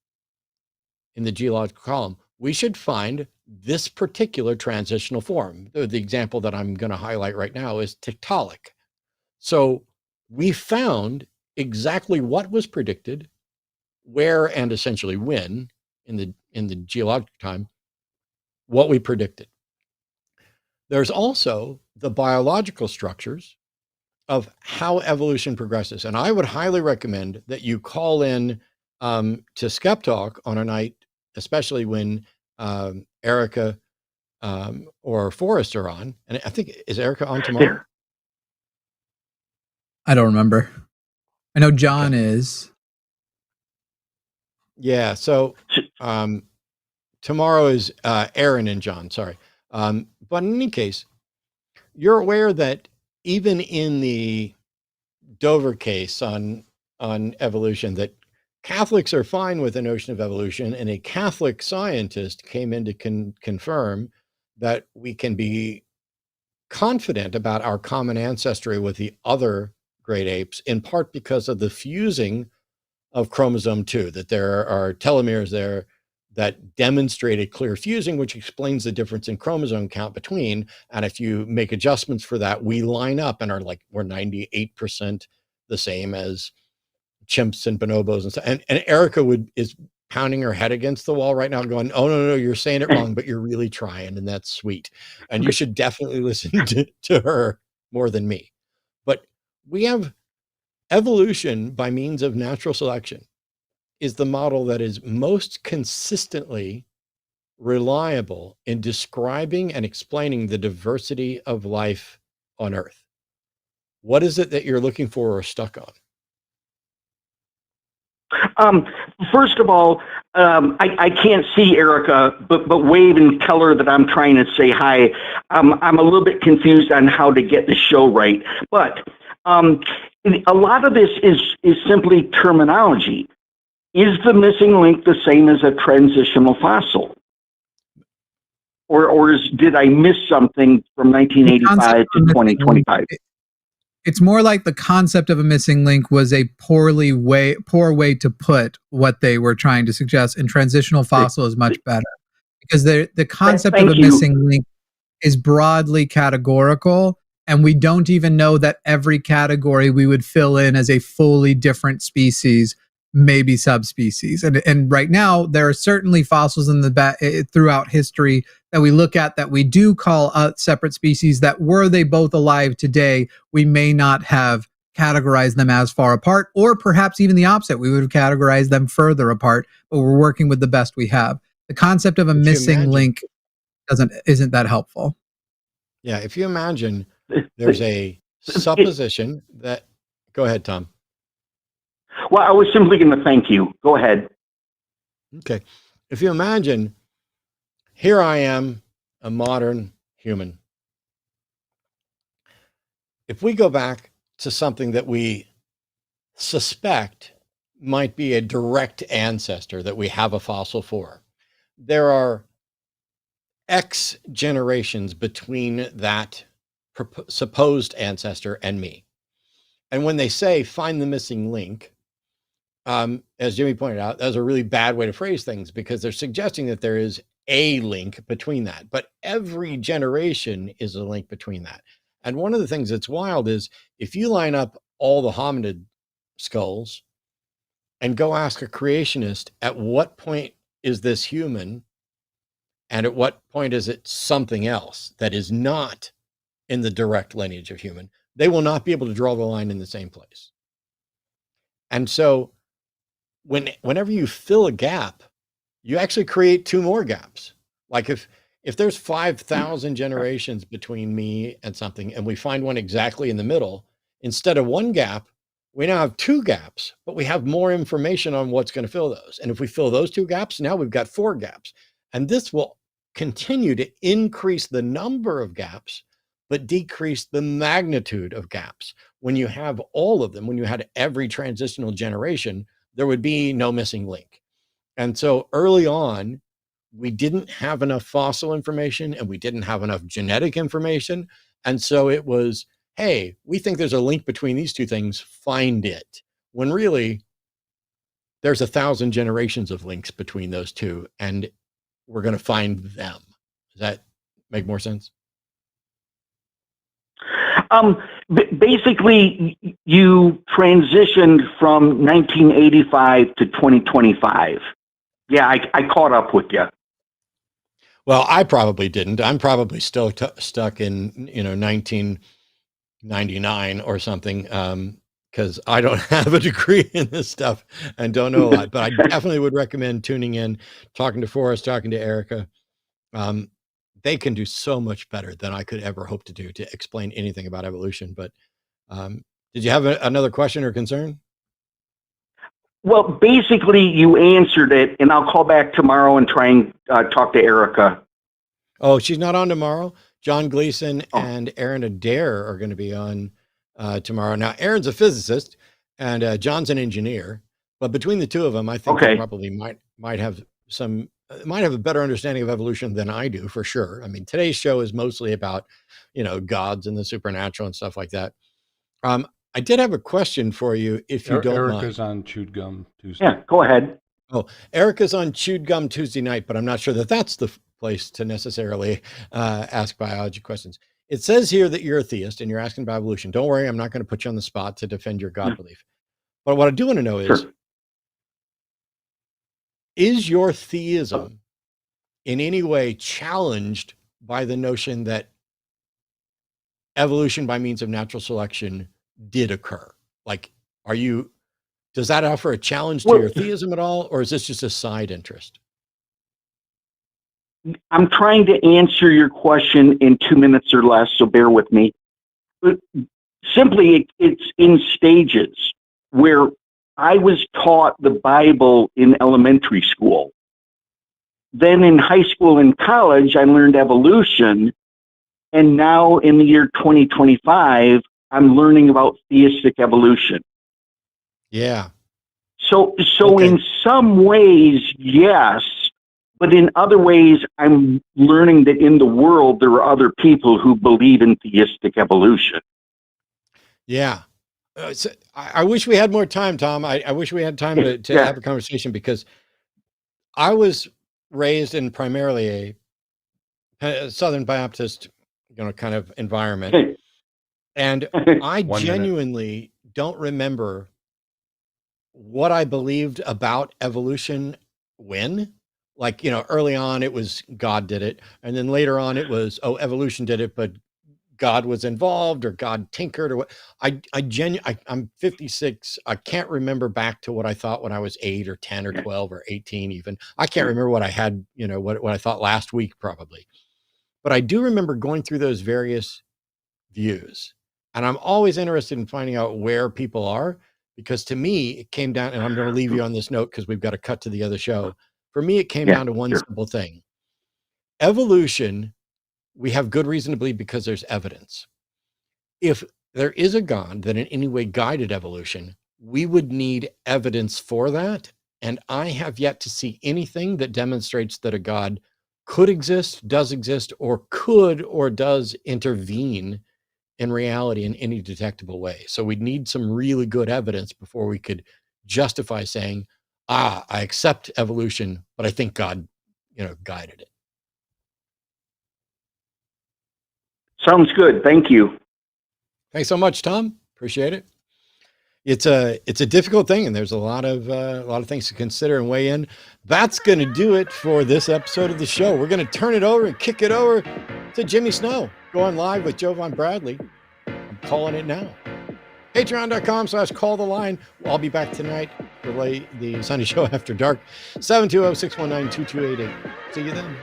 A: in the geological column, we should find this particular transitional form. The example that I'm going to highlight right now is Tiktaalik. So we found exactly what was predicted, where and essentially when in the geologic time, what we predicted. There's also the biological structures of how evolution progresses. And I would highly recommend that you call in to Skeptalk on a night, especially when Erica or Forrest are on. And I think, is Erica on tomorrow?
B: I don't remember. I know John is.
A: Yeah. So tomorrow is Aaron and John, sorry. But in any case, you're aware that even in the Dover case on evolution, that Catholics are fine with the notion of evolution, and a Catholic scientist came in to confirm that we can be confident about our common ancestry with the other great apes, in part because of the fusing of chromosome 2, that there are telomeres there that demonstrated clear fusing, which explains the difference in chromosome count between. And if you make adjustments for that, we line up and are like, we're 98% the same as chimps and bonobos and stuff. And Erica is pounding her head against the wall right now going, oh, no, you're saying it wrong, but you're really trying. And that's sweet. And you should definitely listen to her more than me. But we have evolution by means of natural selection is the model that is most consistently reliable in describing and explaining the diversity of life on Earth. What is it that you're looking for or stuck on?
M: First of all, I can't see Erica, but wave and tell her that I'm trying to say hi. I'm a little bit confused on how to get the show right, but a lot of this is simply terminology. Is the missing link the same as a transitional fossil? Or did I miss something from 1985 to 2025?
B: It's more like the concept of a missing link was a poor way to put what they were trying to suggest, and transitional fossil is much better. Because the concept of a missing link is broadly categorical, and we don't even know that every category we would fill in as a fully different species, maybe subspecies. And right now, there are certainly fossils in the throughout history that we look at that we do call separate species that, were they both alive today, we may not have categorized them as far apart, or perhaps even the opposite. We would have categorized them further apart, but we're working with the best we have. The concept of a missing link isn't that helpful.
A: Yeah, if you imagine there's a supposition that, go ahead, Tom.
M: Well, I was simply going to thank you. Go ahead.
A: Okay. If you imagine, here I am, a modern human. if we go back to something that we suspect might be a direct ancestor that we have a fossil for, there are X generations between that supposed ancestor and me. And when they say find the missing link, as Jimmy pointed out, that's a really bad way to phrase things, because they're suggesting that there is a link between that, but every generation is a link between that. And one of the things that's wild is if you line up all the hominid skulls and go ask a creationist, at what point is this human? And at what point is it something else that is not in the direct lineage of human? They will not be able to draw the line in the same place. And so whenever you fill a gap, you actually create two more gaps. Like if there's 5,000 generations between me and something, and we find one exactly in the middle, instead of one gap, we now have two gaps, but we have more information on what's going to fill those. And if we fill those two gaps, now we've got 4 gaps. And this will continue to increase the number of gaps, but decrease the magnitude of gaps. When you have all of them, when you had every transitional generation, there would be no missing link. And so early on, we didn't have enough fossil information and we didn't have enough genetic information. And so it was, hey, we think there's a link between these two things, find it. When really, there's 1,000 generations of links between those two, and we're going to find them. Does that make more sense?
M: Basically, you transitioned from 1985 to 2025. Yeah, I caught up with you.
A: Well, I probably didn't. I'm probably still stuck in 1999 or something, because I don't have a degree in this stuff and don't know a lot. But I definitely would recommend tuning in, talking to Forrest, talking to Erica. They can do so much better than I could ever hope to do to explain anything about evolution. But did you have another question or concern?
M: Well, basically, you answered it, and I'll call back tomorrow and try and talk to Erica.
A: Oh, she's not on tomorrow. John Gleason and Aaron Adair are going to be on tomorrow. Now, Aaron's a physicist, and John's an engineer. But between the two of them, I think they probably might have a better understanding of evolution than I do, for sure. I mean, today's show is mostly about, gods and the supernatural and stuff like that. I did have a question for you, if you don't mind.
N: Erica's on Chewed Gum Tuesday.
M: Yeah, go ahead.
A: Oh, Erica's on Chewed Gum Tuesday night, but I'm not sure that that's the place to necessarily ask biology questions. It says here that you're a theist and you're asking about evolution. Don't worry, I'm not going to put you on the spot to defend your God belief. But what I do want to know is your theism in any way challenged by the notion that evolution by means of natural selection did occur? Like, does that offer a challenge to your theism at all, or is this just a side interest?
M: I'm trying to answer your question in 2 minutes or less, so bear with me. But simply, it's in stages where I was taught the Bible in elementary school. Then in high school and college, I learned evolution. And now in the year 2025, I'm learning about theistic evolution.
A: Yeah.
M: So in some ways, yes, but in other ways, I'm learning that in the world, there are other people who believe in theistic evolution.
A: Yeah. I wish we had more time, Tom. I wish we had time to have a conversation, because I was raised in primarily a Southern Baptist, kind of environment. And I genuinely don't remember what I believed about evolution when. Like, early on it was God did it. And then later on it was, evolution did it, but God was involved, or God tinkered, or what. I'm 56. I can't remember back to what I thought when I was 8 or 10 or 12 or 18 even. I can't remember what I had, what I thought last week probably. But I do remember going through those various views. And I'm always interested in finding out where people are, because to me, it came down, and I'm going to leave you on this note because we've got to cut to the other show. For me, it came down to one simple thing. Evolution, we have good reason to believe because there's evidence. If there is a God that in any way guided evolution, we would need evidence for that. And I have yet to see anything that demonstrates that a God could exist, does exist, or could or does intervene in reality in any detectable way. So we'd need some really good evidence before we could justify saying, I accept evolution, but I think God, guided it.
M: Sounds good. Thank you.
A: Thanks so much, Tom. Appreciate it. It's a difficult thing, and there's a lot of things to consider and weigh in. That's going to do it for this episode of the show. We're going to turn it over and kick it over to Jimmy Snow, going live with Jovan Bradley. I'm calling it now. Patreon.com/calltheline. I'll be back tonight for the Sunday show after dark. 720-619-2288. See you then.